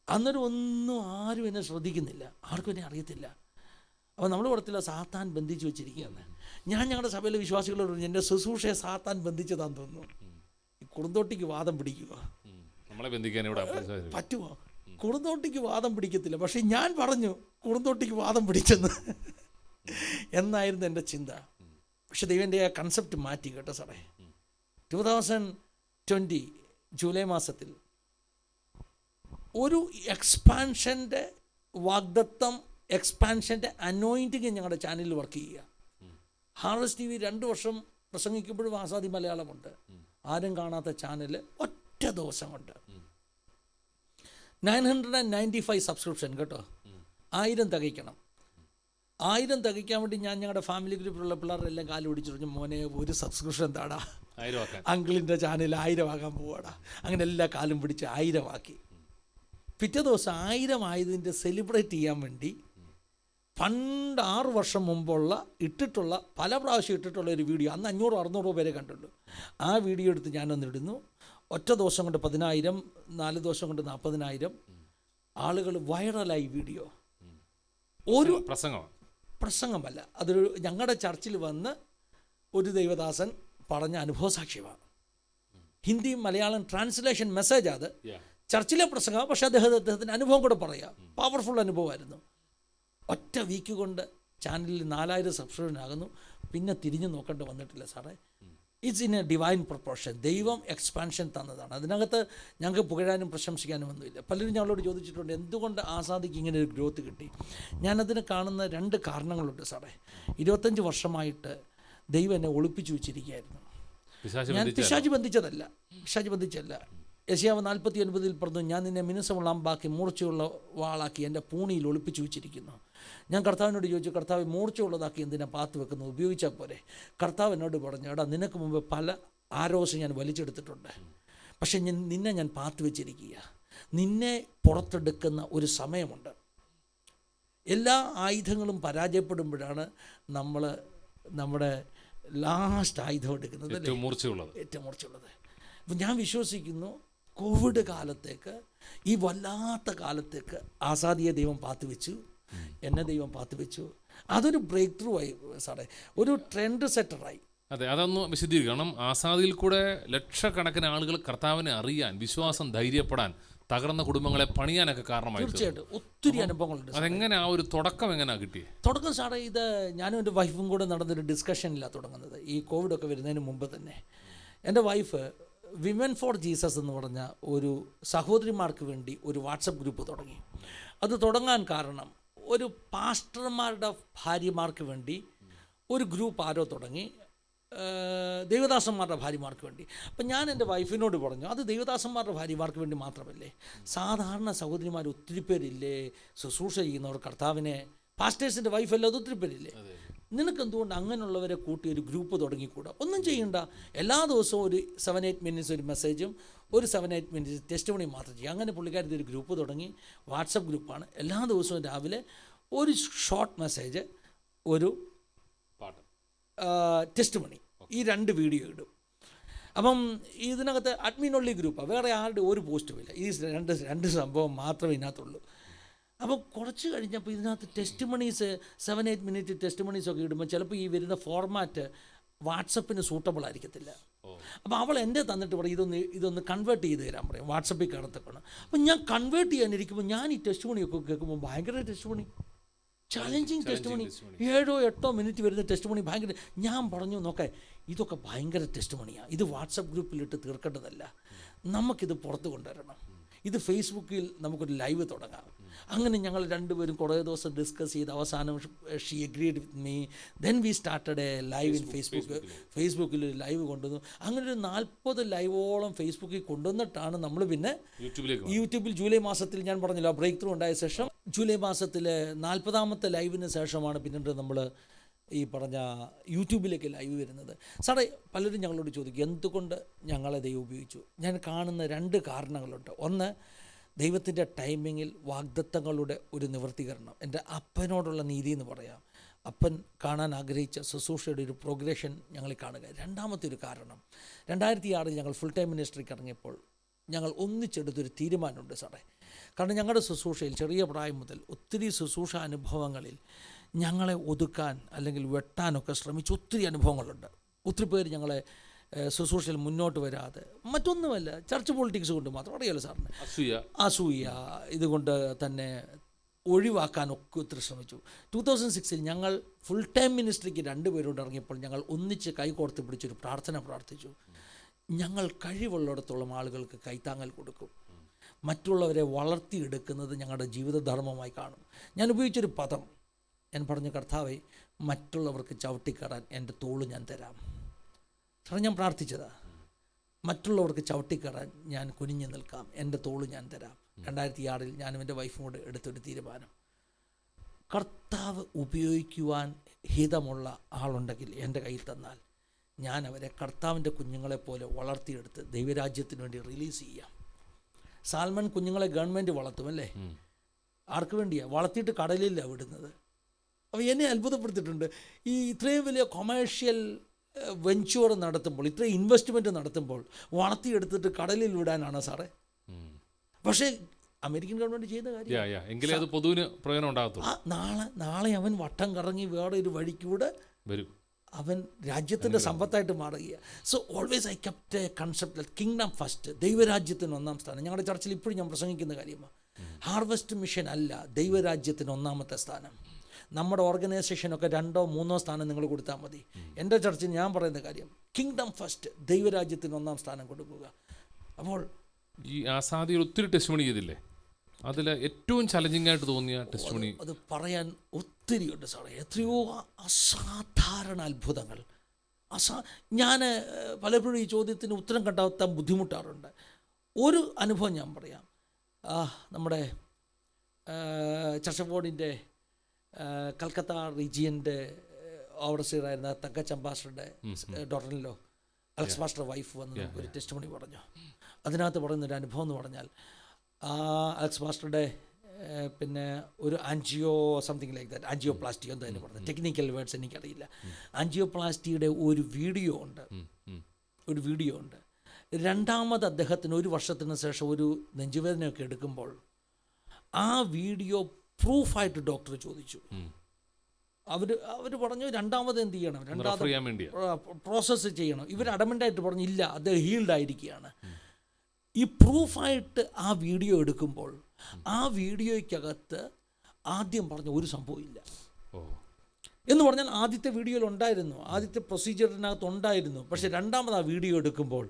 അന്നേരം ഒന്നും ആരും എന്നെ ശ്രദ്ധിക്കുന്നില്ല, ആർക്കും എന്നെ അറിയത്തില്ല. അപ്പോൾ നമ്മൾ പറയത്തില്ല, സാത്താൻ ബന്ധിച്ച് വെച്ചിരിക്കുകയാണ്. ഞാൻ ഞങ്ങളുടെ സഭയിലെ വിശ്വാസികളോട് പറഞ്ഞു, എൻ്റെ ശുശ്രൂഷയെ സാത്താൻ ബന്ധിച്ചതാന്ന് തോന്നുന്നു. ഈ കുറുന്തോട്ടിക്ക് വാദം പിടിക്കുക പറ്റുമോ? കുറുന്തോട്ടിക്ക് വാദം പിടിക്കത്തില്ല, പക്ഷേ ഞാൻ പറഞ്ഞു കുറുന്തോട്ടിക്ക് വാദം പിടിച്ചെന്ന് എന്നായിരുന്നു എൻ്റെ ചിന്ത. പക്ഷെ ദൈവൻ്റെ ആ കൺസെപ്റ്റ് മാറ്റി കേട്ടോ സാറേ. 2020 ജൂലൈ മാസത്തിൽ ഒരു എക്സ്പാൻഷൻ്റെ വാഗ്ദത്തം എക്സ്പാൻഷൻ്റെ അനോയിൻറ്റിങ് ഞങ്ങളുടെ ചാനലിൽ വർക്ക് ചെയ്യുക. ഹാർവസ്റ്റ് TV 2 വർഷം പ്രസംഗിക്കുമ്പോഴും ആസാദി മലയാളമുണ്ട്. ആരും കാണാത്ത ചാനൽ ഒറ്റ ദിവസം കൊണ്ട് 995 സബ്സ്ക്രിപ്ഷൻ കേട്ടോ. 1000 തികയ്ക്കണം. 1000 തികയ്ക്കാൻ വേണ്ടി ഞാൻ ഞങ്ങളുടെ ഫാമിലി ഗ്രൂപ്പിലുള്ള പിള്ളേരെല്ലാം കാല് പിടിച്ചിരുന്നു, മോനെ ഒരു സബ്സ്ക്രിപ്ഷൻ താടാ, അങ്കിളിൻ്റെ ചാനൽ 1000 ആകാൻ പോവാടാ. അങ്ങനെ എല്ലാ കാലും പിടിച്ച് 1000 ആക്കി. പിറ്റേ ദിവസം 1000 ആയതിൻ്റെ സെലിബ്രേറ്റ് ചെയ്യാൻ വേണ്ടി പണ്ട് 6 വർഷം മുമ്പുള്ള ഇട്ടിട്ടുള്ള പല പ്രാവശ്യം ഇട്ടിട്ടുള്ള ഒരു വീഡിയോ, അന്ന് 500-600 പേരെ കണ്ടുള്ളൂ. ആ വീഡിയോ എടുത്ത് ഞാനൊന്നിടുന്നു. ഒറ്റ ദിവസം കൊണ്ട് 10,000, 4 ദിവസം കൊണ്ട് 40,000 ആളുകൾ വൈറലായി. വീഡിയോ ഒരു പ്രസംഗമല്ല, അതൊരു ഞങ്ങളുടെ ചർച്ചിൽ വന്ന് ഒരു ദൈവദാസൻ പറഞ്ഞ അനുഭവസാക്ഷ്യമാണ്. ഹിന്ദിയും മലയാളം ട്രാൻസ്ലേഷൻ മെസ്സേജ്. അത് ചർച്ചിലെ പ്രസംഗം, പക്ഷേ അദ്ദേഹത്തിൻ്റെ അനുഭവം കൂടെ പറയാം. പവർഫുൾ അനുഭവമായിരുന്നു. ഒറ്റ വീക്ക് കൊണ്ട് ചാനലിൽ 4000 സബ്സ്ക്രിപ്ഷൻ ആകുന്നു. പിന്നെ തിരിഞ്ഞു നോക്കേണ്ടി വന്നിട്ടില്ല സാറേ. It's in A divine proportion. ദൈവം എക്സ്പാൻഷൻ തന്നതാണ്. അതിനകത്ത് ഞങ്ങൾക്ക് പുകഴാനും പ്രശംസിക്കാനും ഒന്നുമില്ല. പലരും ഞങ്ങളോട് ചോദിച്ചിട്ടുണ്ട് എന്തുകൊണ്ട് ആസാദിക്ക് ഇങ്ങനെ ഒരു ഗ്രോത്ത് കിട്ടി. ഞാനതിന് കാണുന്ന 2 കാരണങ്ങളുണ്ട് സാറേ. 25 വർഷമായിട്ട് ദൈവം എന്നെ ഒളിപ്പിച്ചു വെച്ചിരിക്കുകയായിരുന്നു. ഞാൻ പിശാച് ബന്ധിച്ചല്ല. യെശയ്യാവ് 49 പറഞ്ഞു, ഞാൻ നിന്നെ മിനുസമുള്ള അമ്പാക്കി മൂർച്ചയുള്ള വാളാക്കി എൻ്റെ പൂണിയിൽ ഒളിപ്പിച്ചു വെച്ചിരിക്കുന്നു. ഞാൻ കർത്താവിനോട് ചോദിച്ചു, കർത്താവ് മൂർച്ചയുള്ളതാക്കി എന്തിനാ പാത്ത് വെക്കുന്നത്, ഉപയോഗിച്ചാൽ പോരെ. കർത്താവ് എന്നോട് പറഞ്ഞു, എടാ നിനക്ക് മുമ്പ് പല ആരോസ് ഞാൻ വലിച്ചെടുത്തിട്ടുണ്ട്, പക്ഷേ നിന്നെ ഞാൻ പാത്ത് വെച്ചിരിക്കുക. നിന്നെ പുറത്തെടുക്കുന്ന ഒരു സമയമുണ്ട്. എല്ലാ ആയുധങ്ങളും പരാജയപ്പെടുമ്പോഴാണ് നമ്മൾ നമ്മുടെ ലാസ്റ്റ് ആയുധം എടുക്കുന്നത്, ഏറ്റവും മൂർച്ചയുള്ളത്. അപ്പം ഞാൻ വിശ്വസിക്കുന്നു കോവിഡ് കാലത്തേക്ക്, ഈ വല്ലാത്ത കാലത്തേക്ക് ആസാദിയെ ദൈവം പാത്തുവെച്ചു, എന്നെ ദൈവം പാത്തുവെച്ചു. അതൊരു ബ്രേക്ക് ത്രൂ ആയി സാറേ, ഒരു ട്രെൻഡ് സെറ്ററായി. അതെ, അതൊന്ന് വിശദീകരിക്കണം. ആസാദിയിൽ കൂടെ ലക്ഷക്കണക്കിന് ആളുകൾ കർത്താവിനെ അറിയാൻ, വിശ്വാസം ധൈര്യപ്പെടാൻ, തകർന്ന കുടുംബങ്ങളെ പണിയാനൊക്കെ കാരണമായി. തീർച്ചയായിട്ടും ഒത്തിരി അനുഭവങ്ങളുണ്ട്. അതെങ്ങനെ ആ ഒരു തുടക്കം എങ്ങനെയാണ് കിട്ടിയത്? തുടക്കം സാറേ, ഇത് ഞാനും എൻ്റെ വൈഫും കൂടെ നടന്നൊരു ഡിസ്കഷനിലാണ് തുടങ്ങുന്നത്. ഈ കോവിഡൊക്കെ വരുന്നതിന് മുമ്പ് തന്നെ എൻ്റെ വൈഫ് വിമൻ ഫോർ ജീസസ് എന്ന് പറഞ്ഞ ഒരു സഹോദരിമാർക്ക് വേണ്ടി ഒരു വാട്സപ്പ് ഗ്രൂപ്പ് തുടങ്ങി. അത് തുടങ്ങാൻ കാരണം ഒരു പാസ്റ്റർമാരുടെ ഭാര്യമാർക്ക് വേണ്ടി ഒരു ഗ്രൂപ്പ് ആരോ തുടങ്ങി, ദൈവദാസന്മാരുടെ ഭാര്യമാർക്ക് വേണ്ടി. അപ്പം ഞാൻ എൻ്റെ വൈഫിനോട് പറഞ്ഞു, അത് ദൈവദാസന്മാരുടെ ഭാര്യമാർക്ക് വേണ്ടി മാത്രമല്ലേ, സാധാരണ സഹോദരിമാർ ഒത്തിരി പേരില്ലേ ശുശ്രൂഷ ചെയ്യുന്നവർ, കർത്താവിനെ പാസ്റ്റേഴ്സിൻ്റെ വൈഫല്ല, അത് ഒത്തിരി പേരില്ലേ, നിനക്ക് എന്തുകൊണ്ട് അങ്ങനെയുള്ളവരെ കൂട്ടി ഒരു ഗ്രൂപ്പ് തുടങ്ങിക്കൂടാ? ഒന്നും ചെയ്യണ്ട, എല്ലാ ദിവസവും ഒരു 7-8 മിനിറ്റ്സ് ഒരു മെസ്സേജും ഒരു 7-8 മിനിറ്റ്സ് ടെസ്റ്റ് മണി മാത്രം ചെയ്യും. അങ്ങനെ പുള്ളിക്കാരത്തി ഒരു ഗ്രൂപ്പ് തുടങ്ങി. വാട്സപ്പ് ഗ്രൂപ്പാണ്. എല്ലാ ദിവസവും രാവിലെ ഒരു ഷോർട്ട് മെസ്സേജ്, ഒരു ടെസ്റ്റ് മണി, ഈ 2 വീഡിയോ ഇടും. അപ്പം ഇതിനകത്ത് അഡ്മിൻ ഒള്ളി ഗ്രൂപ്പാണ്, വേറെ ആരുടെ ഒരു പോസ്റ്റുമില്ല. ഈ രണ്ട് സംഭവം മാത്രമേ ഇതിനകത്തുള്ളൂ. അപ്പോൾ കുറച്ച് കഴിഞ്ഞപ്പോൾ ഇതിനകത്ത് ടെസ്റ്റ് മണീസ് 7-8 മിനിറ്റ് ടെസ്റ്റ് മണീസൊക്കെ ഇടുമ്പോൾ ചിലപ്പോൾ ഈ വരുന്ന ഫോർമാറ്റ് വാട്സപ്പിന് സൂട്ടബിൾ ആയിരിക്കത്തില്ല. അപ്പോൾ അവൾ എൻ്റെ തന്നിട്ട് പറയും ഇതൊന്ന് കൺവേർട്ട് ചെയ്ത് തരാൻ പറയും, വാട്സപ്പിൽ കടത്തക്കണം. അപ്പം ഞാൻ കൺവേർട്ട് ചെയ്യാനിരിക്കുമ്പോൾ ഞാൻ ഈ ടെസ്റ്റ് മണിയൊക്കെ കേൾക്കുമ്പോൾ ഭയങ്കര ടെസ്റ്റ് മണി, ചാലഞ്ചിങ് ടെസ്റ്റ് മണി, 7-8 മിനിറ്റ് വരുന്ന ടെസ്റ്റ് മണി ഭയങ്കര. ഞാൻ പറഞ്ഞു, നോക്കേ ഇതൊക്കെ ഭയങ്കര ടെസ്റ്റ് മണിയാണ്, ഇത് വാട്സപ്പ് ഗ്രൂപ്പിലിട്ട് തീർക്കേണ്ടതല്ല, നമുക്കിത് പുറത്ത് കൊണ്ടുവരണം, ഇത് ഫേസ്ബുക്കിൽ നമുക്കൊരു ലൈവ് തുടങ്ങാം. അങ്ങനെ ഞങ്ങൾ 2 പേരും കുറേ ദിവസം ഡിസ്കസ് ചെയ്ത് അവസാനം she agreed with me. Then we started A live in ഫേസ്ബുക്കിൽ ലൈവ് കൊണ്ടുവന്നു. അങ്ങനെ ഒരു 40 ലൈവോളം ഫേസ്ബുക്കിൽ കൊണ്ടുവന്നിട്ടാണ് നമ്മൾ പിന്നെ യൂട്യൂബിൽ ജൂലൈ മാസത്തിൽ, ഞാൻ പറഞ്ഞില്ല ബ്രേക്ക് ത്രൂ ഉണ്ടായ ശേഷം, ജൂലൈ മാസത്തിൽ 40ാമത്തെ ലൈവിന് ശേഷമാണ് പിന്നീട് നമ്മൾ ഈ പറഞ്ഞ യൂട്യൂബിലേക്ക് ലൈവ് വരുന്നത്. സാറേ, പലരും ഞങ്ങളോട് ചോദിക്കും എന്തുകൊണ്ട് ഞങ്ങളെ ദൈവം ഉപയോഗിച്ചു. ഞാൻ കാണുന്ന 2 കാരണങ്ങളുണ്ട്. ഒന്ന്, ദൈവത്തിൻ്റെ ടൈമിങ്ങിൽ വാഗ്ദത്തങ്ങളുടെ ഒരു നിവർത്തീകരണം, എൻ്റെ അപ്പനോടുള്ള നീതി എന്ന് പറയാം. അപ്പൻ കാണാൻ ആഗ്രഹിച്ച ശുശ്രൂഷയുടെ ഒരു പ്രോഗ്രഷൻ ഞങ്ങൾ കാണുക. രണ്ടാമത്തെ ഒരു കാരണം, 2006 ഞങ്ങൾ ഫുൾ ടൈം മിനിസ്ട്രിക്ക് ഇറങ്ങിയപ്പോൾ ഞങ്ങൾ ഒന്നിച്ചെടുത്തൊരു തീരുമാനമുണ്ട് സാറേ. കാരണം ഞങ്ങളുടെ ശുശ്രൂഷയിൽ ചെറിയ പ്രായം മുതൽ ഒത്തിരി ശുശ്രൂഷ അനുഭവങ്ങളിൽ ഞങ്ങളെ ഒതുക്കാൻ അല്ലെങ്കിൽ വെട്ടാനൊക്കെ ശ്രമിച്ച ഒത്തിരി അനുഭവങ്ങളുണ്ട്. ഒത്തിരി പേര് ഞങ്ങളെ ശുശ്രൂഷയിൽ മുന്നോട്ട് വരാതെ, മറ്റൊന്നുമല്ല ചർച്ച് പൊളിറ്റിക്സ് കൊണ്ട് മാത്രം, അറിയാലോ സാറിന്, അസൂയ ഇതുകൊണ്ട് തന്നെ ഒഴിവാക്കാനൊക്കെ ഒത്തിരി ശ്രമിച്ചു. 2006 ഞങ്ങൾ ഫുൾ ടൈം മിനിസ്ട്രിക്ക് 2 പേരോട് ഇറങ്ങിയപ്പോൾ ഞങ്ങൾ ഒന്നിച്ച് കൈകോർത്ത് പിടിച്ചൊരു പ്രാർത്ഥിച്ചു. ഞങ്ങൾ കഴിവുള്ളിടത്തോളം ആളുകൾക്ക് കൈത്താങ്ങൽ കൊടുക്കും. മറ്റുള്ളവരെ വളർത്തിയെടുക്കുന്നത് ഞങ്ങളുടെ ജീവിതധർമ്മമായി കാണും. ഞാൻ ഉപയോഗിച്ചൊരു പദം, ഞാൻ പറഞ്ഞു, കർത്താവേ, മറ്റുള്ളവർക്ക് ചവിട്ടിക്കയറാൻ എൻ്റെ തോള് ഞാൻ തരാം. സാറേ, ഞാൻ പ്രാർത്ഥിച്ചതാ, മറ്റുള്ളവർക്ക് ചവിട്ടിക്കയറാൻ ഞാൻ കുനിഞ്ഞു നിൽക്കാം, എൻ്റെ തോള് ഞാൻ തരാം. 2006 ഞാനും എൻ്റെ വൈഫും കൂടെ എടുത്തൊരു തീരുമാനം. കർത്താവ് ഉപയോഗിക്കുവാൻ ഹിതമുള്ള ആളുണ്ടെങ്കിൽ എൻ്റെ കയ്യിൽ തന്നാൽ ഞാൻ അവരെ കർത്താവിൻ്റെ കുഞ്ഞുങ്ങളെപ്പോലെ വളർത്തിയെടുത്ത് ദൈവരാജ്യത്തിന് വേണ്ടി റിലീസ് ചെയ്യാം. സാൽമൺ കുഞ്ഞുങ്ങളെ ഗവൺമെൻറ് വളർത്തുമല്ലേ? ആർക്ക് വേണ്ടിയാണ്? വളർത്തിയിട്ട് കടലിലാണ് വിടുന്നത്. അപ്പോൾ എന്നെ അത്ഭുതപ്പെടുത്തിയിട്ടുണ്ട്. ഈ ഇത്രയും വലിയ കൊമേഴ്ഷ്യൽ വെഞ്ചർ നടത്തുമ്പോൾ, ഇത്രയും ഇൻവെസ്റ്റ്മെൻറ്റ് നടത്തുമ്പോൾ വളർത്തിയെടുത്തിട്ട് കടലിൽ വിടാനാണ് സാറേ. പക്ഷേ അമേരിക്കൻ ഗവൺമെൻറ് ചെയ്യുന്ന കാര്യം എങ്കിലേ അത് പൊതുവിന് പ്രയോജനം ഉണ്ടാകത്തുള്ളൂ. നാളെ അവൻ വട്ടം കറങ്ങി വേറെ ഒരു വഴിക്കൂടെ വരും, അവൻ രാജ്യത്തിൻ്റെ സമ്പത്തായിട്ട് മാറുകയാണ്. So always I kept a concept kingdom first, ദൈവരാജ്യത്തിന് ഒന്നാം സ്ഥാനം. ഞങ്ങളുടെ ചർച്ചിൽ ഇപ്പോഴും ഞാൻ പ്രസംഗിക്കുന്ന കാര്യമാണ്. ഹാർവെസ്റ്റ് മിഷൻ അല്ല, ദൈവരാജ്യത്തിന് ഒന്നാമത്തെ സ്ഥാനം. നമ്മുടെ ഓർഗനൈസേഷനൊക്കെ 2ഓ 3ഓ സ്ഥാനം നിങ്ങൾ കൊടുത്താൽ മതി. എൻ്റെ ചർച്ചിൽ ഞാൻ പറയുന്ന കാര്യം കിങ്ഡം ഫസ്റ്റ്, ദൈവരാജ്യത്തിന് ഒന്നാം സ്ഥാനം കൊടുക്കുക. അപ്പോൾ ഈ ആസാദിയിൽ ഒത്തിരി ടെസ്റ്റ് മണി ചെയ്തില്ലേ, അതിൽ ഏറ്റവും ചലഞ്ചിങ് ആയിട്ട് തോന്നിയ ടെസ്റ്റ് മണി? അത് പറയാൻ ഒത്തിരിയുണ്ട് സാറേ. എത്രയോ അസാധാരണ അത്ഭുതങ്ങൾ. ഞാൻ പലപ്പോഴും ഈ ചോദ്യത്തിന് ഉത്തരം കണ്ടെത്താൻ ബുദ്ധിമുട്ടാറുണ്ട്. ഒരു അനുഭവം ഞാൻ പറയാം. നമ്മുടെ ചർച്ച് ബോർഡിൻ്റെ കൽക്കത്ത റീജിയൻ്റെ ഓവർസീറായിരുന്ന തങ്കച്ചൻ പാസ്റ്ററുടെ ഡോട്ടറിലോ അലക്സ് പാസ്റ്റർ വൈഫ് വന്ന് ഒരു ടെസ്റ്റ് മണി പറഞ്ഞു. അതിനകത്ത് പറയുന്നൊരു അനുഭവം എന്ന് പറഞ്ഞാൽ, അലക്സ് പാസ്റ്ററുടെ പിന്നെ ഒരു angio something like that, angioplasty എന്താ അതിന് പറഞ്ഞത്, ടെക്നിക്കൽ വേർഡ്സ് എനിക്കറിയില്ല. ആൻജിയോപ്ലാസ്റ്റിയുടെ ഒരു വീഡിയോ ഉണ്ട്. രണ്ടാമത് അദ്ദേഹത്തിന് 1 വർഷത്തിന് ശേഷം ഒരു നെഞ്ചുവേദനയൊക്കെ എടുക്കുമ്പോൾ ആ വീഡിയോ പ്രൂഫായിട്ട് ഡോക്ടർ ചോദിച്ചു. അവർ പറഞ്ഞു രണ്ടാമത് എന്ത് ചെയ്യണം, രണ്ടാമത് പ്രോസസ്സ് ചെയ്യണം. ഇവർ അഡമൻ്റായിട്ട് പറഞ്ഞു ഇല്ല, അത് ഹീൽഡ് ആയിരിക്കുകയാണ്. ഈ പ്രൂഫായിട്ട് ആ വീഡിയോ എടുക്കുമ്പോൾ ആ വീഡിയോയ്ക്കകത്ത് ആദ്യം പറഞ്ഞ ഒരു സംഭവമില്ല എന്ന് പറഞ്ഞാൽ ആദ്യത്തെ വീഡിയോയിൽ ഉണ്ടായിരുന്നു, ആദ്യത്തെ പ്രൊസീജിയറിനകത്ത് ഉണ്ടായിരുന്നു. പക്ഷേ രണ്ടാമത് ആ വീഡിയോ എടുക്കുമ്പോൾ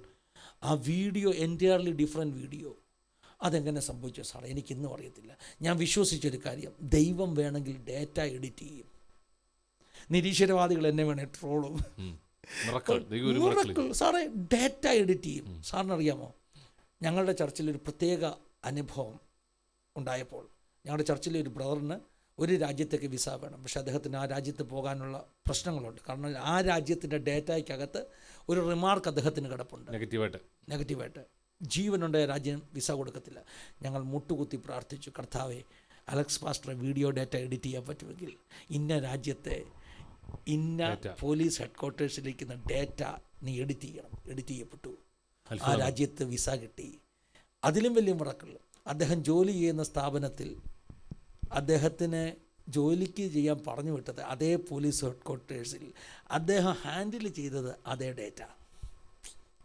ആ വീഡിയോ എൻറ്റയർലി ഡിഫറെൻറ്റ് വീഡിയോ. അതെങ്ങനെ സംഭവിച്ചു സാറേ? എനിക്കിന്നും അറിയത്തില്ല. ഞാൻ വിശ്വസിച്ചൊരു കാര്യം, ദൈവം വേണമെങ്കിൽ ഡേറ്റ എഡിറ്റ് ചെയ്യും. നിരീശ്വരവാദികൾ എന്നെ വേണേൽ ട്രോളും. സാറേ, ഡേറ്റ എഡിറ്റ് ചെയ്യും. സാറിനറിയാമോ, ഞങ്ങളുടെ ചർച്ചിലൊരു പ്രത്യേക അനുഭവം ഉണ്ടായപ്പോൾ, ഞങ്ങളുടെ ചർച്ചിലെ ഒരു ബ്രദറിന് ഒരു രാജ്യത്തേക്ക് വിസ വേണം. പക്ഷേ അദ്ദേഹത്തിന് ആ രാജ്യത്ത് പോകാനുള്ള പ്രശ്നങ്ങളുണ്ട്. കാരണം ആ രാജ്യത്തിൻ്റെ ഡേറ്റയ്ക്കകത്ത് ഒരു റിമാർക്ക് അദ്ദേഹത്തിന് കിടപ്പുണ്ട്, നെഗറ്റീവായിട്ട്. ജീവനുണ്ടായ രാജ്യം വിസ കൊടുക്കത്തില്ല. ഞങ്ങൾ മുട്ടുകുത്തി പ്രാർത്ഥിച്ചു, കർത്താവേ, Alex pastor video data edit ചെയ്യാൻ പറ്റുമെങ്കിൽ ഇന്ന രാജ്യത്തെ ഇന്ന പോലീസ് ഹെഡ്ക്വാർട്ടേഴ്സിലിരിക്കുന്ന ഡേറ്റ നീ എഡിറ്റ് ചെയ്യണം. എഡിറ്റ് ചെയ്യപ്പെട്ടു. ആ രാജ്യത്ത് വിസ കിട്ടി. അതിലും വലിയ മിറക്കിൾ, അദ്ദേഹം ജോലി ചെയ്യുന്ന സ്ഥാപനത്തിൽ അദ്ദേഹത്തിന് ജോലിക്ക് ചെയ്യാൻ പറഞ്ഞു വിട്ടത് അതേ പോലീസ് ഹെഡ്ക്വാർട്ടേഴ്സിൽ അദ്ദേഹം ഹാൻഡിൽ ചെയ്തത് അതേ ഡേറ്റ.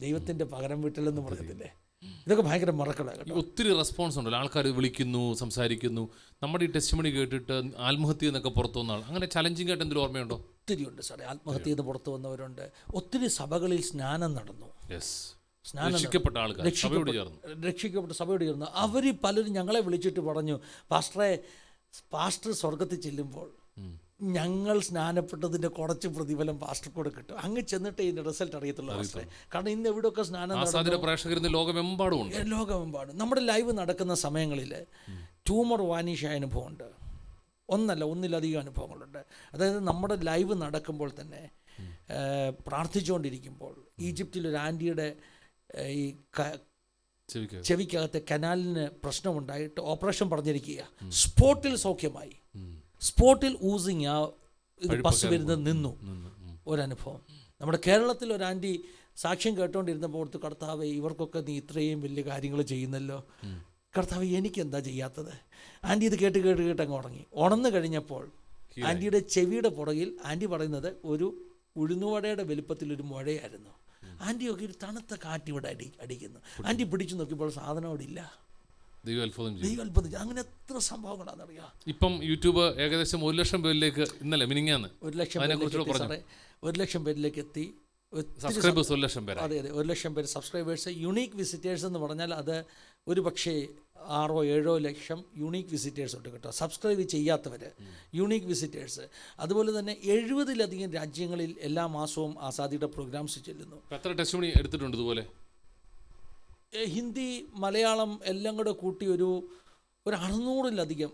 ദൈവത്തിൻ്റെ പകരം വീട്ടിലെന്ന് പറഞ്ഞതില്ലേ, ഇതൊക്കെ ഭയങ്കര മറക്കളാണ്. ഒത്തിരി റെസ്പോൺസ് ഉണ്ടല്ലോ, ആൾക്കാർ വിളിക്കുന്നു, സംസാരിക്കുന്നു. നമ്മുടെ ഈ ടെസ്റ്റ് മണി കേട്ടിട്ട് ആത്മഹത്യ എന്നൊക്കെ പുറത്തു വന്ന ആൾ, അങ്ങനെ ചലഞ്ചിങ് ആയിട്ട് എന്തെങ്കിലും ഓർമ്മയുണ്ടോ? ഒത്തിരി ഉണ്ട് സാറേ. ആത്മഹത്യ എന്ന് പുറത്തു വന്നവരുണ്ട്. ഒത്തിരി സഭകളിൽ സ്നാനം നടന്നു. രക്ഷിക്കപ്പെട്ട ആൾക്കാർ രക്ഷിക്കപ്പെട്ട സഭയോട് ചേർന്നു. അവർ പലരും ഞങ്ങളെ വിളിച്ചിട്ട് പറഞ്ഞു, പാസ്റ്റർ സ്വർഗത്തിൽ ചെല്ലുമ്പോൾ ഞങ്ങൾ സ്നാനപ്പെട്ടതിൻ്റെ കുറച്ച് പ്രതിഫലം പാസ്റ്റർക്ക് കൂടെ കിട്ടും. അങ്ങ് ചെന്നിട്ട് ഇതിൻ്റെ റിസൾട്ട് അറിയത്തുള്ളൂ പാസ്റ്ററെ. കാരണം ഇന്ന് എവിടെയൊക്കെ സ്നാനം പ്രേക്ഷകർ ലോകമെമ്പാടും നമ്മുടെ ലൈവ് നടക്കുന്ന സമയങ്ങളിൽ ട്യൂമർ വാനിഷായ അനുഭവമുണ്ട്. ഒന്നിലധികം അനുഭവങ്ങളുണ്ട്. അതായത് നമ്മുടെ ലൈവ് നടക്കുമ്പോൾ തന്നെ പ്രാർത്ഥിച്ചുകൊണ്ടിരിക്കുമ്പോൾ ഈജിപ്തിലൊരു ആൻറ്റിയുടെ ഈ ചെവിക്കകത്തെ കനാലിന് പ്രശ്നമുണ്ടായിട്ട് ഓപ്പറേഷൻ പറഞ്ഞിരിക്കുക. സ്പോട്ടിൽ സൗഖ്യമായി. സ്പോട്ടിൽ ഊസിങ് ആ ഇത് പസ് വരുന്നത് നിന്നു. ഒരനുഭവം. നമ്മുടെ കേരളത്തിൽ ഒരു ആൻറ്റി സാക്ഷ്യം കേട്ടുകൊണ്ടിരുന്നപ്പോൾ കർത്താവേ, ഇവർക്കൊക്കെ നീ ഇത്രയും വലിയ കാര്യങ്ങൾ ചെയ്യുന്നല്ലോ, കർത്താവേ എനിക്കെന്താ ചെയ്യാത്തത്? ആൻറ്റി ഇത് കേട്ട് അങ്ങ് ഉണർന്നു കഴിഞ്ഞപ്പോൾ ആൻറ്റിയുടെ ചെവിയുടെ പുറകിൽ ആൻറ്റി പറയുന്നത് ഒരു ഉഴുന്നുവടയുടെ വലുപ്പത്തിലൊരു മുഴയായിരുന്നു. ആൻറ്റിയൊക്കെ ഒരു തണുത്ത കാറ്റിവിടെ അടിക്കുന്നു. ആൻറ്റി പിടിച്ചു നോക്കിയപ്പോൾ സാധനം അവിടെ ഇല്ല. ദൈവാത്ഭുതം. അങ്ങനെ എത്ര സംഭവങ്ങളാണെന്നറിയാം. ഇപ്പം യൂട്യൂബ് ഏകദേശം 1 ലക്ഷം പേരിലേക്ക് ഇന്നലെ മിനിങ്ങാന്ന് 1 ലക്ഷം പേരിലേക്ക് എത്തി. സബ്സ്ക്രൈബേഴ്സ് 1 ലക്ഷം പേര്. അതെ 1 ലക്ഷം പേര് സബ്സ്ക്രൈബേഴ്സ്. യുണീക്ക് വിസിറ്റേഴ്സ് എന്ന് പറഞ്ഞാൽ അത് ഒരു പക്ഷേ 6-7 ലക്ഷം യൂണീക്ക് വിസിറ്റേഴ്സ് ഉണ്ട് കേട്ടോ. സബ്സ്ക്രൈബ് ചെയ്യാത്തവർ, യൂണീക്ക് വിസിറ്റേഴ്സ്. അതുപോലെ തന്നെ 70-ലധികം രാജ്യങ്ങളിൽ എല്ലാ മാസവും ആസാദിയുടെ പ്രോഗ്രാംസ് ചെല്ലുന്നു. എത്ര ടെസ്റ്റിമണി എടുത്തിട്ടുണ്ട് ഇതുപോലെ? ഹിന്ദി, മലയാളം എല്ലാം കൂടെ കൂട്ടി ഒരു 600-ലധികം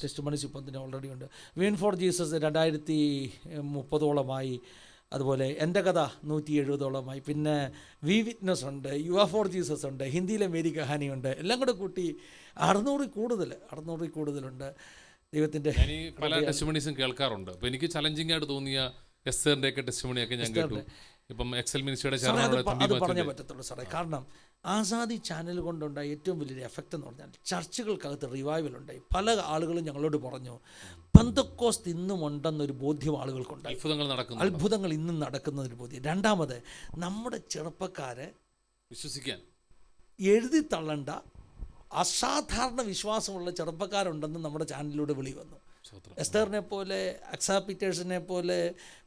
ടെസ്റ്റിമണീസ് ഇപ്പം തന്നെ ഓൾറെഡി ഉണ്ട്. വീൺ ഫോർ ജീസസ് 2030-ഓളമായി. അതുപോലെ എൻ്റെ കഥ 170-ഓളമായി. പിന്നെ വി വിറ്റ്നസ് ഉണ്ട്, യു ആർ ഫോർ ജീസസ് ഉണ്ട്, ഹിന്ദിയിലെ മേരി കഹാനിയുണ്ട്. എല്ലാം കൂടെ കൂട്ടി 600-ൽ കൂടുതലുണ്ട്. ദൈവത്തിൻ്റെ പല ടെസ്റ്റിമണീസും കേൾക്കാറുണ്ട്. അപ്പോൾ എനിക്ക് ചലഞ്ചിങ് ആയിട്ട് തോന്നിയ എസ്തറിൻ്റെ ഒക്കെ ടെസ്റ്റിമണിയൊക്കെ ഞാൻ കേട്ടു. ഇപ്പം എക്സൽ മിനിസ്ട്രിയുടെ അത് പറഞ്ഞേ പറ്റത്തുള്ളൂ സാറേ. കാരണം ആസാദി ചാനൽ കൊണ്ടുണ്ടായ ഏറ്റവും വലിയൊരു എഫക്റ്റ് എന്ന് പറഞ്ഞാൽ ചർച്ചുകൾക്കകത്ത് റിവൈവൽ ഉണ്ടായി. പല ആളുകളും ഞങ്ങളോട് പറഞ്ഞു പെന്തക്കോസ്ത് ഇന്നും ഉണ്ടെന്നൊരു ബോധ്യം ആളുകൾക്കുണ്ടായി. അത്ഭുതങ്ങൾ ഇന്നും നടക്കുന്നൊരു ബോധ്യം. രണ്ടാമത്, നമ്മുടെ ചെറുപ്പക്കാരെ വിശ്വസിക്കാൻ എഴുതി തള്ളേണ്ട അസാധാരണ വിശ്വാസമുള്ള ചെറുപ്പക്കാരുണ്ടെന്ന് നമ്മുടെ ചാനലിലൂടെ വെളി വന്നു. എസ്തറിനെ പോലെ, അക്സ പീറ്റേഴ്സിനെ പോലെ,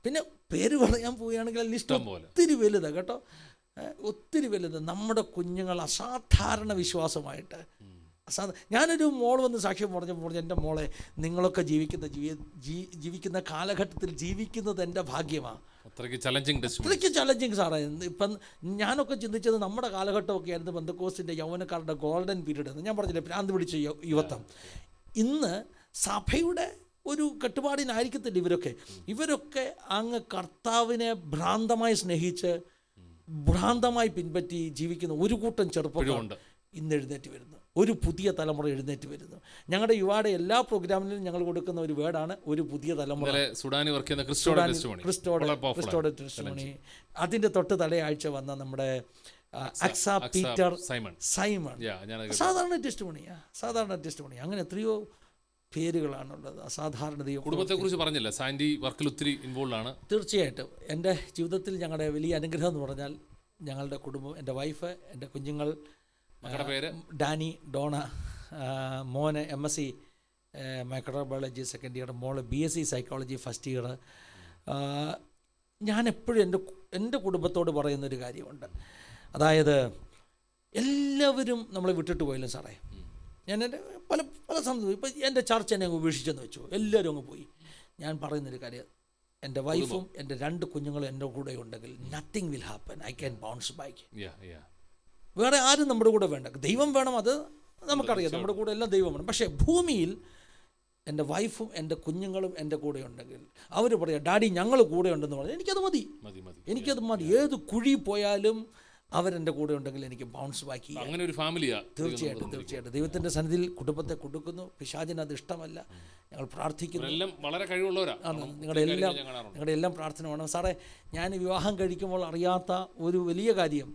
പിന്നെ പേര് പറയാൻ പോവുകയാണെങ്കിൽ ലിസ്റ്റ് ഒത്തിരി വലുതാണ് കേട്ടോ, ഒത്തിരി വലുത്. നമ്മുടെ കുഞ്ഞുങ്ങൾ അസാധാരണ വിശ്വാസമായിട്ട് ഞാനൊരു മോൾ വന്ന് സാക്ഷ്യം പറഞ്ഞു, എൻ്റെ മോളെ നിങ്ങളൊക്കെ ജീവിക്കുന്ന കാലഘട്ടത്തിൽ ജീവിക്കുന്നത് എൻ്റെ ഭാഗ്യമാണ്. അത്രയ്ക്ക് ചലഞ്ചിങ് സാറേ. ഇപ്പം ഞാനൊക്കെ ചിന്തിച്ചത് നമ്മുടെ കാലഘട്ടമൊക്കെ ആയിരുന്നു പെന്തക്കോസ്തിൻ്റെ യൗവനക്കാരുടെ ഗോൾഡൻ പീരീഡ് എന്ന്. ഞാൻ പറഞ്ഞില്ലേ, ഭ്രാന്ത് പിടിച്ച യുവത്വം. ഇന്ന് സഭയുടെ ഒരു കെട്ടുപാടിനായിരിക്കത്തില്ല ഇവരൊക്കെ അങ്ങ് കർത്താവിനെ ഭ്രാന്തമായി സ്നേഹിച്ച് ഭ്രാന്തമായി പിൻപറ്റി ജീവിക്കുന്ന ഒരു കൂട്ടം ചെറുപ്പക്കാർ ഇന്ന് എഴുന്നേറ്റ് വരുന്നു. ഒരു പുതിയ തലമുറ എഴുന്നേറ്റ് വരുന്നു. ഞങ്ങളുടെ യുവായുടെ എല്ലാ പ്രോഗ്രാമിലും ഞങ്ങൾ കൊടുക്കുന്ന ഒരു വേർഡാണ് ഒരു പുതിയ തലമുറ. ക്രിസ്റ്റോയുടെ ടെസ്റ്റിമണി. അതിൻ്റെ തൊട്ട് തലയാഴ്ച വന്ന നമ്മുടെ അക്സ പീറ്റർ സൈമൺ സാധാരണ ടെസ്റ്റിമണി. അങ്ങനെ എത്രയോ പേരുകളാണുള്ളത്. അസാധാരണ ദൈവം. കുടുംബത്തെക്കുറിച്ച് പറഞ്ഞില്ല, സാൻഡി വർക്കിൽ ഒത്തിരി ഇൻവോൾവ് ആണ്. തീർച്ചയായിട്ടും എൻ്റെ ജീവിതത്തിൽ ഞങ്ങളുടെ വലിയ അനുഗ്രഹം എന്ന് പറഞ്ഞാൽ ഞങ്ങളുടെ കുടുംബം, എൻ്റെ വൈഫ്, എൻ്റെ കുഞ്ഞുങ്ങൾ, പേര് ഡാനി, ഡോണ, മോന് MSc മൈക്രോബയോളജി സെക്കൻഡ് ഇയർ, മോള് BSc സൈക്കോളജി ഫസ്റ്റ് ഇയർ. ഞാനെപ്പോഴും എൻ്റെ കുടുംബത്തോട് പറയുന്നൊരു കാര്യമുണ്ട്. അതായത് എല്ലാവരും നമ്മളെ വിട്ടിട്ട് പോയില്ല സാറേ. ഞാൻ എൻ്റെ പല സംഭവം ഇപ്പം എൻ്റെ ചർച്ച എന്നെ അങ്ങ് ഉപേക്ഷിച്ചെന്ന് വെച്ചു, എല്ലാവരും അങ്ങ് പോയി. ഞാൻ പറയുന്നൊരു കാര്യം, എൻ്റെ വൈഫും എൻ്റെ 2 കുഞ്ഞുങ്ങളും എൻ്റെ കൂടെ ഉണ്ടെങ്കിൽ nothing will happen. I can bounce back. വേറെ ആരും നമ്മുടെ കൂടെ വേണ്ട. ദൈവം വേണം, അത് നമുക്കറിയാം, നമ്മുടെ കൂടെ എല്ലാം ദൈവം വേണം. പക്ഷേ ഭൂമിയിൽ എൻ്റെ വൈഫും എൻ്റെ കുഞ്ഞുങ്ങളും എൻ്റെ കൂടെ ഉണ്ടെങ്കിൽ അവർ പറയാം, ഡാഡി ഞങ്ങൾ കൂടെ ഉണ്ടെന്ന് പറഞ്ഞാൽ എനിക്കത് മതി. ഏത് കുഴി പോയാലും അവരെൻ്റെ കൂടെ ഉണ്ടെങ്കിൽ എനിക്ക് ബൗൺസ് ബാക്ക് ചെയ്യാം. അങ്ങനെ ഒരു ഫാമിലിയാ. തീർച്ചയായിട്ടും ദൈവത്തിൻ്റെ സന്നിധിയിൽ കുടുംബത്തെ കൊടുക്കുന്നു. പിശാചിന് അത് ഇഷ്ടമല്ല. ഞങ്ങൾ പ്രാർത്ഥിക്കുന്നു. വളരെ കഴിവുള്ളവരാണ്. നിങ്ങളുടെ എല്ലാം പ്രാർത്ഥന വേണം സാറേ. ഞാൻ വിവാഹം കഴിക്കുമ്പോൾ അറിയാത്ത ഒരു വലിയ കാര്യം,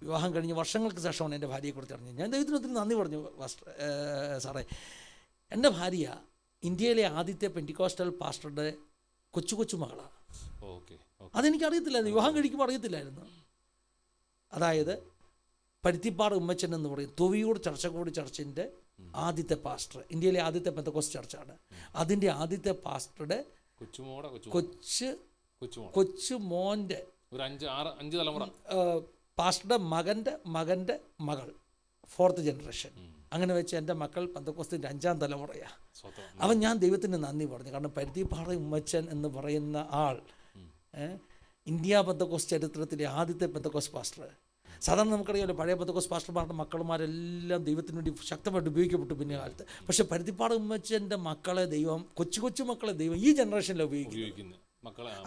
വിവാഹം കഴിഞ്ഞ് വർഷങ്ങൾക്ക് ശേഷമാണ് എൻ്റെ ഭാര്യയെക്കുറിച്ച് അറിഞ്ഞത്. ഞാൻ ദൈവത്തിന് ഒത്തിരി നന്ദി പറഞ്ഞു സാറേ. എൻ്റെ ഭാര്യ ഇന്ത്യയിലെ ആദ്യത്തെ പെന്റിക്കോസ്റ്റൽ പാസ്റ്ററുടെ കൊച്ചു മകളാണ്. അതെനിക്കറിയത്തില്ലായിരുന്നു, വിവാഹം കഴിക്കുമ്പോൾ അറിയത്തില്ലായിരുന്നു. അതായത് പരുത്തിപ്പാറ ഉമ്മച്ചൻ എന്ന് പറയും തൊവിയൂർ ചർച്ചക്കോട് ചർച്ചിൻ്റെ ആദ്യത്തെ പാസ്റ്റർ, ഇന്ത്യയിലെ ആദ്യത്തെ പെന്തക്കോസ്റ്റ് ചർച്ചാണ്. അതിൻ്റെ ആദ്യത്തെ പാസ്റ്ററുടെ കൊച്ചു മോൻ്റെ പാസ്റ്ററുടെ മകൻ്റെ മകൾ, 4th ജനറേഷൻ. അങ്ങനെ വെച്ച് എൻ്റെ മക്കൾ പെന്തക്കോസ്തിൻ്റെ 5ാം തലമുറയാണ്. അവൻ ഞാൻ ദൈവത്തിന് നന്ദി പറഞ്ഞു. കാരണം പരുത്തിപ്പാറ ഉമ്മച്ചൻ എന്ന് പറയുന്ന ആൾ ഇന്ത്യ പെന്തക്കോസ്റ്റ് ചരിത്രത്തിലെ ആദ്യത്തെ പെന്തക്കോസ്റ്റ് പാസ്റ്റർ. സാധാരണ നമുക്കറിയാമല്ലോ, പഴയ പെന്തക്കോസ്റ്റ് പാസ്റ്റർമാരുടെ മക്കളുമാരെല്ലാം ദൈവത്തിന് വേണ്ടി ശക്തമായിട്ട് ഉപയോഗിക്കപ്പെട്ടു പിന്നെ കാലത്ത്. പക്ഷേ പരുത്തിപ്പാറ ഉമ്മച്ചൻ്റെ മക്കളെ ദൈവം, കൊച്ചു മക്കളെ ദൈവം ഈ ജനറേഷനിലാണ് ഉപയോഗിക്കുന്നത്.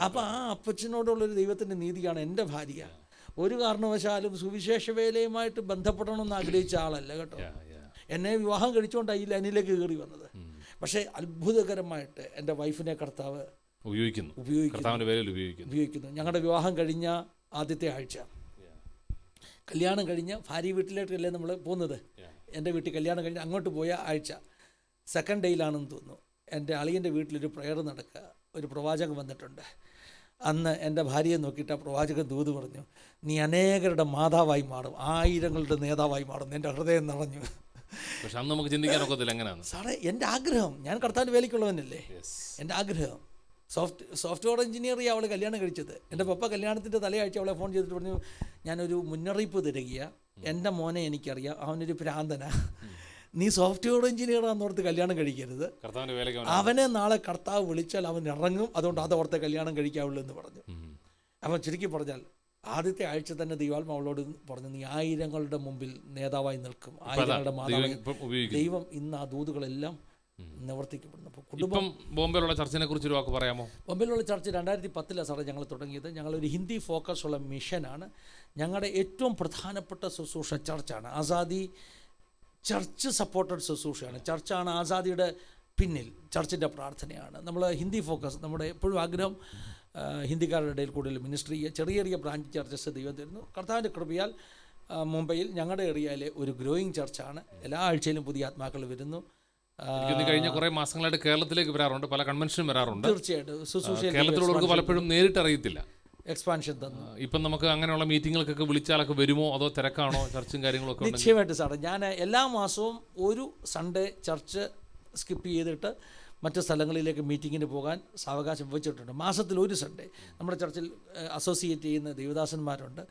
അപ്പോൾ ആ അപ്പച്ചനോടുള്ളൊരു ദൈവത്തിൻ്റെ നീതിയാണ് എൻ്റെ ഭാര്യ. ഒരു കാരണവശാലും സുവിശേഷ വേലയുമായിട്ട് ബന്ധപ്പെടണമെന്ന് ആഗ്രഹിച്ച ആളല്ല കേട്ടോ. എന്നെ വിവാഹം കഴിച്ചുകൊണ്ടാണ് ഈ ലൈനിലേക്ക് കയറി വന്നത്. പക്ഷേ അത്ഭുതകരമായിട്ട് എൻ്റെ വൈഫിനെ കർത്താവ് ഉപയോഗിക്കുന്നു. ഞങ്ങളുടെ വിവാഹം കഴിഞ്ഞ ആദ്യത്തെ ആഴ്ച, കല്യാണം കഴിഞ്ഞ് ഭാര്യ വീട്ടിലേക്കല്ലേ നമ്മൾ പോകുന്നത്, എൻ്റെ വീട്ടിൽ കല്യാണം കഴിഞ്ഞ് അങ്ങോട്ട് പോയ ആഴ്ച 2nd ഡേയിലാണെന്ന് തോന്നുന്നു, എൻ്റെ അളിയൻ്റെ വീട്ടിലൊരു പ്രയർ നടക്കുക. ഒരു പ്രവാചകൻ വന്നിട്ടുണ്ട്. അന്ന് എൻ്റെ ഭാര്യയെ നോക്കിയിട്ട് ആ പ്രവാചകൻ ദൂത് പറഞ്ഞു, നീ അനേകരുടെ മാതാവായി മാറും, 1000ങ്ങളുടെ നേതാവായി മാറും. എൻ്റെ ഹൃദയം നിറഞ്ഞു. പക്ഷെ അന്ന് നമുക്ക് ചിന്തിക്കാൻ ഒക്കത്തില്ല എങ്ങനെയാണ് സാറേ. എൻ്റെ ആഗ്രഹം, ഞാൻ കർത്താവിൻ്റെ വേലയ്ക്കുള്ളവനല്ലേ, എൻ്റെ ആഗ്രഹം സോഫ്റ്റ്വെയർ എഞ്ചിനീയർ അവൾ കല്യാണം കഴിച്ചത്. എൻ്റെ പപ്പ കല്യാണത്തിൻ്റെ തലയാഴ്ച അവളെ ഫോൺ ചെയ്തിട്ട് പറഞ്ഞു, ഞാനൊരു മുന്നറിയിപ്പ് തരിക, എൻ്റെ മോനെ എനിക്കറിയാം, അവനൊരു ഭ്രാന്തനാ. നീ സോഫ്റ്റ്വെയർ എഞ്ചിനീയറാന്നോർത്ത് കല്യാണം കഴിക്കരുത്, കർത്താവിന്റെ വേലയ്ക്ക് അവനെ നാളെ കർത്താവ് വിളിച്ചാൽ അവൻ ഇറങ്ങും, അതുകൊണ്ട് അതോർത്തെ കല്യാണം കഴിക്കാവുള്ളൂ എന്ന് പറഞ്ഞു. അവൻ ചുരുക്കി പറഞ്ഞാൽ ആദ്യത്തെ ആഴ്ച തന്നെ ദൈവാത്മാവ് അവളോട് പറഞ്ഞു, നീ ആയിരങ്ങളുടെ മുമ്പിൽ നേതാവായി നിൽക്കും, ആയിരങ്ങളുടെ മാതാവായി. ദൈവം ഇന്ന് ആ ദൂതുകളെല്ലാം നിവർത്തിക്കപ്പെടുന്നു. അപ്പോൾ കുടുംബം. ബോംബെയിലുള്ള ചർച്ചിനെ കുറിച്ച് ഒരു വാക്ക് പറയാമോ? ബോംബെയിലുള്ള ചർച്ച് 2010 സാറേ ഞങ്ങൾ തുടങ്ങിയത്. ഞങ്ങളൊരു ഹിന്ദി ഫോക്കസ് ഉള്ള മിഷനാണ്. ഞങ്ങളുടെ ഏറ്റവും പ്രധാനപ്പെട്ട ശുശ്രൂഷ ചർച്ചാണ്. ആസാദി ചർച്ച് സപ്പോർട്ടഡ് ശുശ്രൂഷയാണ്. ചർച്ചാണ് ആസാദിയുടെ പിന്നിൽ, ചർച്ചിൻ്റെ പ്രാർത്ഥനയാണ്. നമ്മൾ ഹിന്ദി ഫോക്കസ്, നമ്മുടെ എപ്പോഴും ആഗ്രഹം ഹിന്ദിക്കാരുടെ ഇടയിൽ കൂടുതൽ മിനിസ്ട്രി ചെയ്യുക. ചെറിയ ചെറിയ ബ്രാഞ്ച് ചർച്ചസ് ദൈവം തരുന്നു. കർത്താവിൻ്റെ കൃപയാൽ മുംബൈയിൽ ഞങ്ങളുടെ ഏരിയയിലെ ഒരു ഗ്രോയിങ് ചർച്ചാണ്. എല്ലാ ആഴ്ചയിലും പുതിയ ആത്മാക്കൾ വരുന്നു. കഴിഞ്ഞ കുറേ മാസങ്ങളായിട്ട് കേരളത്തിലേക്ക് വരാറുണ്ട്, പല കൺവെൻഷനും വരാറുണ്ട്. തീർച്ചയായിട്ടും ശുശ്രൂഷ കേരളത്തിലുള്ളവർക്ക് പലപ്പോഴും നേരിട്ട് അറിയത്തില്ല. എക്സ്പാൻഷൻ തന്നു. ഇപ്പം നമുക്ക് അങ്ങനെയുള്ള മീറ്റിങ്ങുകൾക്കൊക്കെ വിളിച്ചാലൊക്കെ വരുമോ, അതോ തിരക്കാണോ ചർച്ചും കാര്യങ്ങളൊക്കെ? നിശ്ചയമായിട്ട് സാറേ, ഞാൻ എല്ലാ മാസവും ഒരു സൺഡേ ചർച്ച് സ്കിപ്പ് ചെയ്തിട്ട് മറ്റ് സ്ഥലങ്ങളിലേക്ക് മീറ്റിങ്ങിന് പോകാൻ സാവകാശം വെച്ചിട്ടുണ്ട്. മാസത്തിൽ ഒരു സൺഡേ നമ്മുടെ ചർച്ചിൽ അസോസിയേറ്റ് ചെയ്യുന്ന ദേവദാസന്മാരുണ്ട്.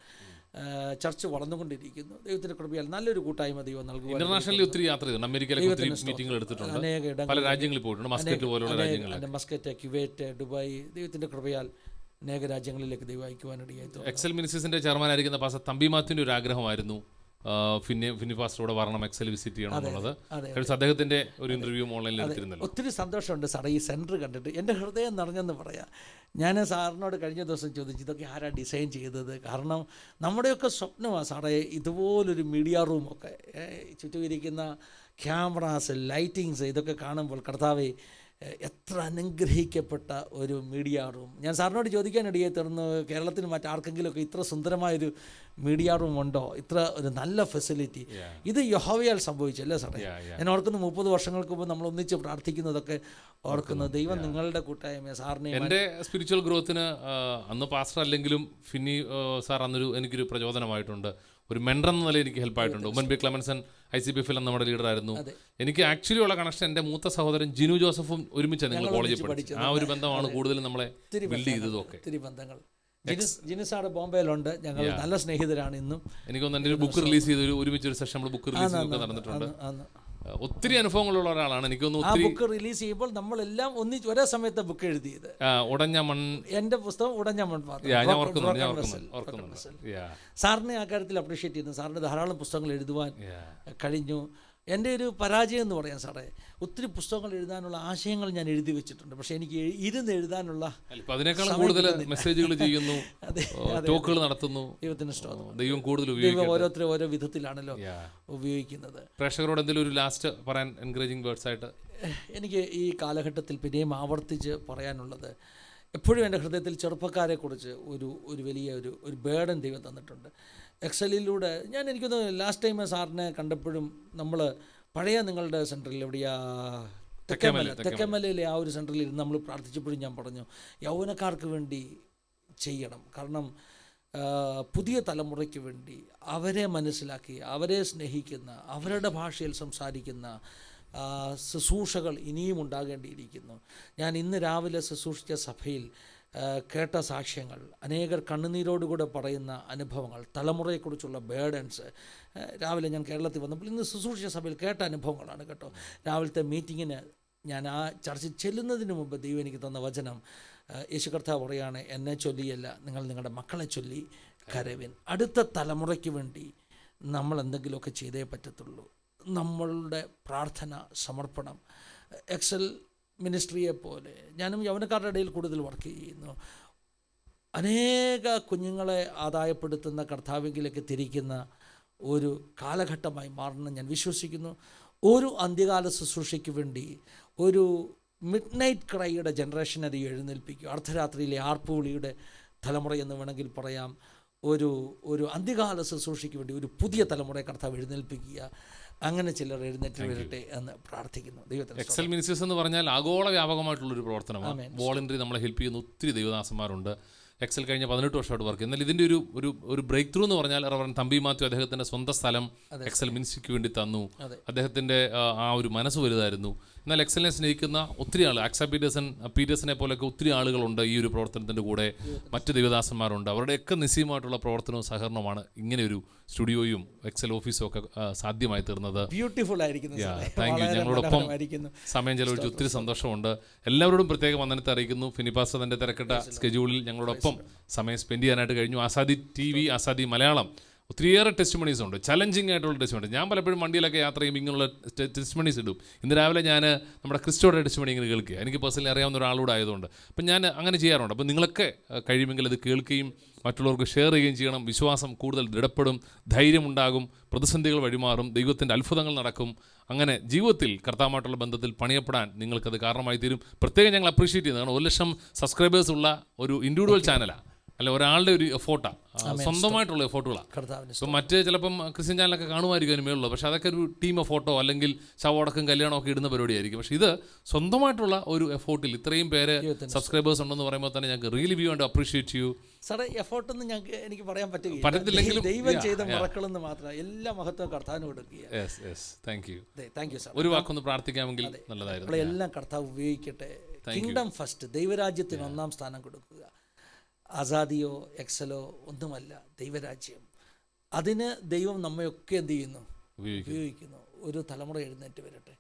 ചർച്ച് വളർന്നുകൊണ്ടിരിക്കുന്നു. ദൈവത്തിൻ്റെ കൃപയാൽ നല്ലൊരു കൂട്ടായ്മ ദൈവം നൽകുക. ഇന്റർനാഷണലി ഒത്തിരി യാത്ര ചെയ്തു, അമേരിക്കയിലേക്ക് ഒത്തിരി മീറ്റിംഗുകൾ എടുത്തിട്ടുണ്ട്, അനേക പല രാജ്യങ്ങളിൽ പോയിട്ടുണ്ട്, മസ്കറ്റ് പോലുള്ള രാജ്യങ്ങൾ, മസ്കറ്റ്, ക്യുവൈറ്റ്, ദുബായ്. ദൈവത്തിൻ്റെ കൃപയാൽ അനേക രാജ്യങ്ങളിലേക്ക് ദൈവം അയക്കുവാനിടയായി. എക്സൽ മിനിസ്ട്രീസിന്റെ ചെയർമാനായിരിക്കുന്ന പാസ്റ്റർ തമ്പി മാത്യുവിന്റെ ഒരു ആഗ്രഹമായിരുന്നു ഫിന്നി പാസ്റ്ററോടെ വരണം, എക്സൽ വിസിറ്റ് ചെയ്യണം എന്നുള്ളത്. അദ്ദേഹത്തിന്റെ ഒരു ഇന്റർവ്യൂ ഓൺലൈനിൽ എടുത്തിരുന്നല്ലോ. ഒത്തിരി സന്തോഷമുണ്ട് സാറേ ഈ സെൻറ്റർ കണ്ടിട്ട്. എൻ്റെ ഹൃദയം നിറഞ്ഞെന്ന് പറയാം. ഞാൻ സാറിനോട് കഴിഞ്ഞ ദിവസം ചോദിച്ചു, ഇതൊക്കെ ആരാ ഡിസൈൻ ചെയ്തത്? കാരണം നമ്മുടെയൊക്കെ സ്വപ്നമാണ് സാറേ ഇതുപോലൊരു മീഡിയ റൂമൊക്കെ, ചുറ്റും ഇരിക്കുന്ന ക്യാമറാസ്, ലൈറ്റിങ്സ്, ഇതൊക്കെ കാണുമ്പോൾ കർത്താവേ എത്ര അനുഗ്രഹിക്കപ്പെട്ട ഒരു മീഡിയ റൂം. ഞാൻ സാറിനോട് ചോദിക്കാനിടയായി തീർന്നു, കേരളത്തിൽ മറ്റാർക്കെങ്കിലുമൊക്കെ ഇത്ര സുന്ദരമായൊരു മീഡിയ റൂം ഉണ്ടോ, ഇത്ര ഒരു നല്ല ഫെസിലിറ്റി? ഇത് യഹോവയാൽ സംഭവിച്ചല്ലേ സാറേ. ഞാൻ ഓർക്കുന്നു 30 വർഷങ്ങൾക്ക് മുമ്പ് നമ്മൾ ഒന്നിച്ച് പ്രാർത്ഥിക്കുന്നതൊക്കെ ഓർക്കുന്നു. ദൈവം നിങ്ങളുടെ കൂട്ടായ്മ സാറിനെ. എൻ്റെ സ്പിരിച്വൽ ഗ്രോത്തിന് അന്ന് പാസ്റ്റർ അല്ലെങ്കിലും ഫിന്നി സാർ അന്നൊരു എനിക്കൊരു പ്രചോദനമായിട്ടുണ്ട്, ഒരു മെൻഡർ എന്ന നിലയിൽ എനിക്ക് ഹെൽപ്പായിട്ടുണ്ട്. ഉമ്മൻ ബി ക്ലെമൻസൺ ICPF നമ്മുടെ ലീഡറായിരുന്നു. എനിക്ക് ആക്ച്വലി ഉള്ള കണക്ഷൻ എൻ്റെ മൂത്ത സഹോദരൻ ജിനു ജോസഫും ഒരുമിച്ചാണ് ഞങ്ങൾ കോളേജിൽ പഠിച്ചത്. ആ ഒരു ബന്ധമാണ് കൂടുതലും നമ്മളെ ബിൽഡ് ചെയ്തതൊക്കെ. ഒത്തിരി ബന്ധങ്ങൾ. ജിനുസാറ് ബോംബെയിലുണ്ട്, ഞങ്ങൾ നല്ല സ്നേഹിതരാണ് ഇന്നും. എനിക്കൊന്ന് എൻ്റെ ഒരു ബുക്ക് റിലീസ് ചെയ്ത് ഒരുമിച്ചൊരു സെഷൻ നമ്മൾ ബുക്ക് റിലീസ് ചെയ്തൊക്കെ നടന്നിട്ടുണ്ട്. ഒത്തിരി അനുഭവങ്ങളുള്ള ഒരാളാണ്. എനിക്കൊന്ന് ആ ബുക്ക് റിലീസ് ചെയ്യുമ്പോൾ നമ്മളെല്ലാം ഒന്നിച്ച് ഒരേ സമയത്ത് ബുക്ക് എഴുതിയത്. ഉടഞ്ഞ മൺ, എൻ്റെ പുസ്തകം ഉടഞ്ഞ മൺ. സാറിനെ ആ കാര്യത്തിൽ അപ്രീഷിയേറ്റ് ചെയ്യുന്നു. സാറിന് ധാരാളം പുസ്തകങ്ങൾ എഴുതുവാൻ കഴിഞ്ഞു. എൻ്റെ ഒരു പരാജയം എന്ന് പറയാം സാറേ, ഒത്തിരി പുസ്തകങ്ങൾ എഴുതാനുള്ള ആശയങ്ങൾ ഞാൻ എഴുതി വെച്ചിട്ടുണ്ട്, പക്ഷെ എനിക്ക് ഇരുന്ന് എഴുതാനുള്ള അതിനേക്കാളും കൂടുതൽ മെസ്സേജുകൾ ചെയ്യുന്നു, ടോക്കുകൾ നടത്തുന്നു. ദൈവത്തിന് ഇഷ്ടമാണ്. ദൈവം കൂടുതൽ ഓരോരുത്തരും ഓരോ വിധത്തിലാണല്ലോ ഉപയോഗിക്കുന്നത്. പ്രേക്ഷകരോട് എന്തെങ്കിലും ഒരു ലാസ്റ്റ് പറയാൻ എൻകറേജിങ് വേർഡ്സ് ആയിട്ട് എനിക്ക് ഈ കാലഘട്ടത്തിൽ പിന്നെയും ആവർത്തിച്ച് പറയാനുള്ളത്, എപ്പോഴും എൻ്റെ ഹൃദയത്തിൽ ചെറുപ്പക്കാരെക്കുറിച്ച് ഒരു വലിയ ഒരു ബേർഡൻ ദൈവം തന്നിട്ടുണ്ട്. എക്സലിലൂടെ എനിക്കൊന്ന് ലാസ്റ്റ് ടൈം സാറിനെ കണ്ടപ്പോഴും നമ്മൾ പഴയ നിങ്ങളുടെ സെൻറ്ററിൽ എവിടെയാ, തെക്കേമലയിലെ ആ ഒരു സെൻറ്ററിൽ ഇരുന്ന് നമ്മൾ പ്രാർത്ഥിച്ചപ്പോഴും ഞാൻ പറഞ്ഞു, യൗവനക്കാർക്ക് വേണ്ടി ചെയ്യണം. കാരണം പുതിയ തലമുറയ്ക്ക് വേണ്ടി അവരെ മനസ്സിലാക്കി, അവരെ സ്നേഹിക്കുന്ന, അവരുടെ ഭാഷയിൽ സംസാരിക്കുന്ന ശുശ്രൂഷകൾ ഇനിയും ഉണ്ടാകേണ്ടിയിരിക്കുന്നു. ഞാൻ ഇന്ന് രാവിലെ ശുശ്രൂഷിച്ച സഭയിൽ കേട്ട സാക്ഷ്യങ്ങൾ, അനേകർ കണ്ണുനീരോടുകൂടെ പറയുന്ന അനുഭവങ്ങൾ, തലമുറയെക്കുറിച്ചുള്ള ബേർഡൻസ്. രാവിലെ ഞാൻ കേരളത്തിൽ വന്നപ്പോൾ ഇന്ന് ശുശ്രൂഷിച്ച സഭയിൽ കേട്ട അനുഭവങ്ങളാണ് കേട്ടോ. രാവിലത്തെ മീറ്റിങ്ങിന് ഞാൻ ആ ചർച്ചിൽ ചെല്ലുന്നതിന് മുമ്പ് ദൈവം എനിക്ക് തന്ന വചനം, യേശു കർത്താവ് പറയുകയാണ്, എന്നെ ചൊല്ലിയല്ല നിങ്ങൾ നിങ്ങളുടെ മക്കളെ ചൊല്ലി കരവിൻ. അടുത്ത തലമുറയ്ക്ക് വേണ്ടി നമ്മൾ എന്തെങ്കിലുമൊക്കെ ചെയ്തേ പറ്റത്തുള്ളൂ. നമ്മളുടെ പ്രാർത്ഥന, സമർപ്പണം. എക്സൽ മിനിസ്ട്രിയെ പോലെ ഞാനും യൗവനക്കാരുടെ ഇടയിൽ കൂടുതൽ വർക്ക് ചെയ്യുന്നു. അനേക കുഞ്ഞുങ്ങളെ ആദായപ്പെടുത്തുന്ന കർത്താവിലേക്ക് തിരിക്കുന്ന ഒരു കാലഘട്ടമായി മാറണം ഞാൻ വിശ്വസിക്കുന്നു. ഒരു അന്ത്യകാല ശുശ്രൂഷയ്ക്ക് വേണ്ടി ഒരു മിഡ് നൈറ്റ് ക്രൈയുടെ ജനറേഷൻ അത് എഴുന്നേൽപ്പിക്കുക. അർദ്ധരാത്രിയിലെ ആർപ്പുവിളിയുടെ തലമുറ എന്ന് വേണമെങ്കിൽ പറയാം. ഒരു അന്ത്യകാല ശുശ്രൂഷയ്ക്ക് വേണ്ടി ഒരു പുതിയ തലമുറയെ കർത്താവ് എഴുന്നേൽപ്പിക്കുക. അങ്ങനെ ചിലർ എഴുന്നേറ്റ് വരട്ടെ എന്ന് പ്രാർത്ഥിക്കുന്നു. ദൈവത്തിന്. എക്സൽ മിനിസ്ട്രീസ് എന്ന് പറഞ്ഞാൽ ആഗോള വ്യാപകമായിട്ടുള്ളൊരു പ്രവർത്തനമാണ്. വോളണ്ടറി നമ്മളെ ഹെൽപ്പ് ചെയ്യുന്ന ഒത്തിരി ദൈവദാസന്മാരുണ്ട്. എക്സൽ കഴിഞ്ഞ 18 വർഷമായിട്ട് വർക്ക്. എന്നാൽ ഇതിൻ്റെ ഒരു ബ്രേക്ക് ത്രൂ എന്ന് പറഞ്ഞാൽ റവറൻ തമ്പി മാത്യു അദ്ദേഹത്തിൻ്റെ സ്വന്തം സ്ഥലം എക്സൽ മിനിസ്ട്രിക്ക് വേണ്ടി തന്നു. അദ്ദേഹത്തിൻ്റെ ആ ഒരു മനസ്സ് വലുതായിരുന്നു. എന്നാൽ എക്സലിനെ സ്നേഹിക്കുന്ന ഒത്തിരി ആൾ, ആക്സ പീറ്റേഴ്സനെ പോലെയൊക്കെ ഒത്തിരി ആളുകളുണ്ട് ഈ ഒരു പ്രവർത്തനത്തിൻ്റെ കൂടെ. മറ്റ് ദൈവദാസന്മാരുണ്ട്. അവരുടെയൊക്കെ നിസ്സീയമായിട്ടുള്ള പ്രവർത്തനവും സഹകരണമാണ് ഇങ്ങനെ ഒരു സ്റ്റുഡിയോയും എക്സൽ ഓഫീസും ഒക്കെ സാധ്യമായി തീർന്നത്. ബ്യൂട്ടിഫുൾ ആയിരിക്കുന്നു. Thank you. ഞങ്ങളോടൊപ്പം സമയം ചെലവഴിച്ച് ഒത്തിരി സന്തോഷമുണ്ട്. എല്ലാവരോടും പ്രത്യേകം വന്ദനത്തെ അറിയിക്കുന്നു. ഫിനിപ്പാസ് തൻ്റെ തിരക്കിട്ട സ്കെഡ്യൂളിൽ ഞങ്ങളോടൊപ്പം സമയം സ്പെൻഡ് ചെയ്യാനായിട്ട് കഴിഞ്ഞു. ആസാദി TV, ആസാദി മലയാളം ഒത്തിരിയേറെ ടെസ്റ്റിമണീസ് ഉണ്ട്, ചലഞ്ചിങ് ആയിട്ടുള്ള ടെസ്റ്റിമണി. ഞാൻ പലപ്പോഴും വണ്ടിയിലൊക്കെ യാത്ര ചെയ്യുമ്പോൾ ഇങ്ങനെയുള്ള ടെസ്റ്റിമണീസ് ഇടും. ഇന്ന് രാവിലെ ഞാൻ നമ്മുടെ ക്രിസ്റ്റോയുടെ ടെസ്റ്റിമണി ഇങ്ങനെ കേൾക്കുക. എനിക്ക് പേഴ്സണലി അറിയാവുന്ന ഒരാളൂടെ ആയതുകൊണ്ട് അപ്പം ഞാൻ അങ്ങനെ ചെയ്യാറുണ്ട്. അപ്പം നിങ്ങളൊക്കെ കഴിയുമെങ്കിൽ അത് കേൾക്കുകയും മറ്റുള്ളവർക്ക് ഷെയർ ചെയ്യുകയും ചെയ്യണം. വിശ്വാസം കൂടുതൽ ദൃഢപ്പെടും, ധൈര്യമുണ്ടാകും, പ്രതിസന്ധികൾ വഴിമാറും, ദൈവത്തിൻ്റെ അത്ഭുതങ്ങൾ നടക്കും. അങ്ങനെ ജീവിതത്തിൽ കർത്താവുമായിട്ടുള്ള ബന്ധത്തിൽ പണിയപ്പെടാൻ നിങ്ങൾക്കത് കാരണമായി തീരും. പ്രത്യേകം ഞങ്ങൾ അപ്രീഷിയേറ്റ് ചെയ്യുന്നത്, കാരണം 1,00,000 സബ്സ്ക്രൈബേഴ്സ് ഉള്ള ഒരു ഇൻഡിവിജ്വൽ ചാനലാണ്, അല്ല ഒരാളുടെ ഒരു എഫോർട്ടാണ്, സ്വന്തമായിട്ടുള്ള എഫോർട്ടുകളാണ്. ഇപ്പം മറ്റ് ചിലപ്പം ക്രിസ്ത്യൻ ചാനലൊക്കെ കാണുമായിരിക്കും അതിന് മേളുള്ളത്, പക്ഷേ അതൊക്കെ ഒരു ടീം എഫോർട്ടോ അല്ലെങ്കിൽ ശവടക്കം കല്യാണമൊക്കെ ഇടുന്ന പരിപാടിയായിരിക്കും. പക്ഷേ ഇത് സ്വന്തമായിട്ടുള്ള ഒരു എഫോർട്ടിൽ ഇത്രയും പേര് സബ്സ്ക്രൈബേഴ്സ് ഉണ്ടെന്ന് പറയുമ്പോൾ തന്നെ ഞങ്ങൾക്ക് really we want to appreciate you. സാറേ, എഫോർട്ടൊന്നും ഞങ്ങൾക്ക് എനിക്ക് പറയാൻ പറ്റില്ലെങ്കിലും ദൈവം ചെയ്ത മറക്കളെന്ന് മാത്രം എല്ലാ മഹത്വം കർത്താവിന് കൊടുക്കുക. Thank you. Thank you sir. ഒരു വാക്കൊന്ന് പ്രാർത്ഥിക്കാമെങ്കിൽ നല്ലതായിരുന്നു. എല്ലാം കർത്താവ് ഉപയോഗിക്കട്ടെ. കിങ്ഡം ഫസ്റ്റ്, ദൈവരാജ്യത്തിന് 1-ാം സ്ഥാനം കൊടുക്കുക. ആസാദിയോ എക്സലോ ഒന്നുമല്ല, ദൈവരാജ്യം. അതിന് ദൈവം നമ്മയൊക്കെ എന്ത് ചെയ്യുന്നു? ഉപയോഗിക്കുന്നു. ഒരു തലമുറ എഴുന്നേറ്റ് വരട്ടെ.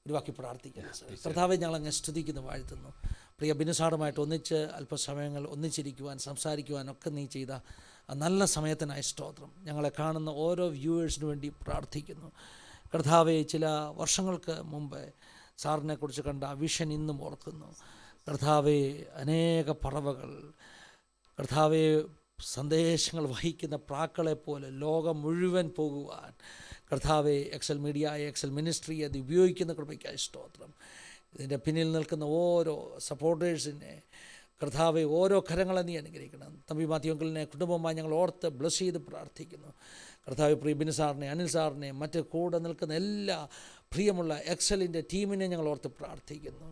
ഒരു വാക്കി പ്രാർത്ഥിക്കുന്നു. കർത്താവെ, ഞങ്ങളങ്ങ് സ്തുതിക്കുന്നു, വാഴ്ത്തുന്നു. പ്രിയ ബിനുസാറുമായിട്ട് ഒന്നിച്ച് അല്പസമയങ്ങൾ ഒന്നിച്ചിരിക്കുവാൻ, സംസാരിക്കുവാനൊക്കെ നീ ചെയ്ത നല്ല സമയത്തിനായി സ്തോത്രം. ഞങ്ങളെ കാണുന്ന ഓരോ വ്യൂവേഴ്സിനു വേണ്ടി പ്രാർത്ഥിക്കുന്നു. കർത്താവെ, ചില വർഷങ്ങൾക്ക് മുമ്പ് സാറിനെക്കുറിച്ച് കണ്ട വിഷൻ ഇന്നും ഓർക്കുന്നു. കർത്താവെ, അനേക പറവകൾ, കർത്താവെ, സന്ദേശങ്ങൾ വഹിക്കുന്ന പ്രാക്കളെ പോലെ ലോകം മുഴുവൻ പോകുവാൻ കർത്താവെ, എക്സൽ മീഡിയ, എക്സൽ മിനിസ്ട്രി അത് ഉപയോഗിക്കുന്ന കൃപയ്ക്കായി സ്തോത്രം. ഇതിൻ്റെ പിന്നിൽ നിൽക്കുന്ന ഓരോ സപ്പോർട്ടേഴ്സിനെ കർത്താവെ, ഓരോ കരങ്ങളെ നീ അനുഗ്രഹിക്കണം. തമ്പി മാത്യുവിനെ കുടുംബമായി ഞങ്ങൾ ഓർത്ത് ബ്ലസ് ചെയ്ത് പ്രാർത്ഥിക്കുന്നു. കർത്താവെ, പ്രിയ ബിനു സാറിനെ, അനിൽ സാറിനെ, മറ്റ് കൂടെ നിൽക്കുന്ന എല്ലാ പ്രിയമുള്ള എക്സലിൻ്റെ ടീമിനെ ഞങ്ങൾ ഓർത്ത് പ്രാർത്ഥിക്കുന്നു.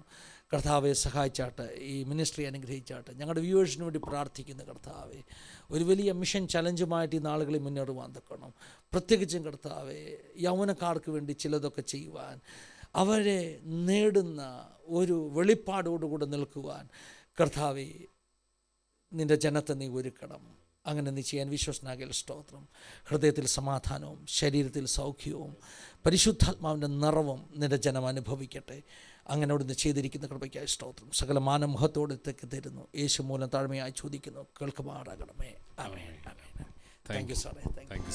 കർത്താവെ, സഹായിച്ചാട്ട്, ഈ മിനിസ്ട്രി അനുഗ്രഹിച്ചാട്ട്. ഞങ്ങളുടെ വ്യൂവേഴ്സിന് വേണ്ടി പ്രാർത്ഥിക്കുന്നു. കർത്താവെ, ഒരു വലിയ മിഷൻ ചലഞ്ചുമായിട്ട് ഈ നാളുകളിൽ മുന്നേറുവാൻ തക്കണം. പ്രത്യേകിച്ചും കർത്താവെ, യൗവനക്കാർക്ക് വേണ്ടി ചിലതൊക്കെ ചെയ്യുവാൻ, അവരെ നേടുന്ന ഒരു വെളിപ്പാടോടുകൂടെ നിൽക്കുവാൻ കർത്താവെ, നിൻ്റെ ജനത്തെ നീ ഒരുക്കണം. അങ്ങനെ നീ ചെയ്യാൻ വിശ്വസനാകൽ സ്തോത്രം. ഹൃദയത്തിൽ സമാധാനവും ശരീരത്തിൽ സൗഖ്യവും പരിശുദ്ധാത്മാവിൻ്റെ നിറവും നിൻ്റെ ജനം അനുഭവിക്കട്ടെ. അങ്ങനെ അവിടുന്ന് ചെയ്തിരിക്കുന്ന കൃപയ്ക്കായി സ്തോത്രം. സകല മാനമുഖത്തോടെ തെക്ക് തരുന്നു. യേശു മൂലം താഴ്മയായി ചോദിക്കുന്നു, കേൾക്കുമാറാകണമേ. ആമേൻ. താങ്ക് യു സാറേ. Thank you.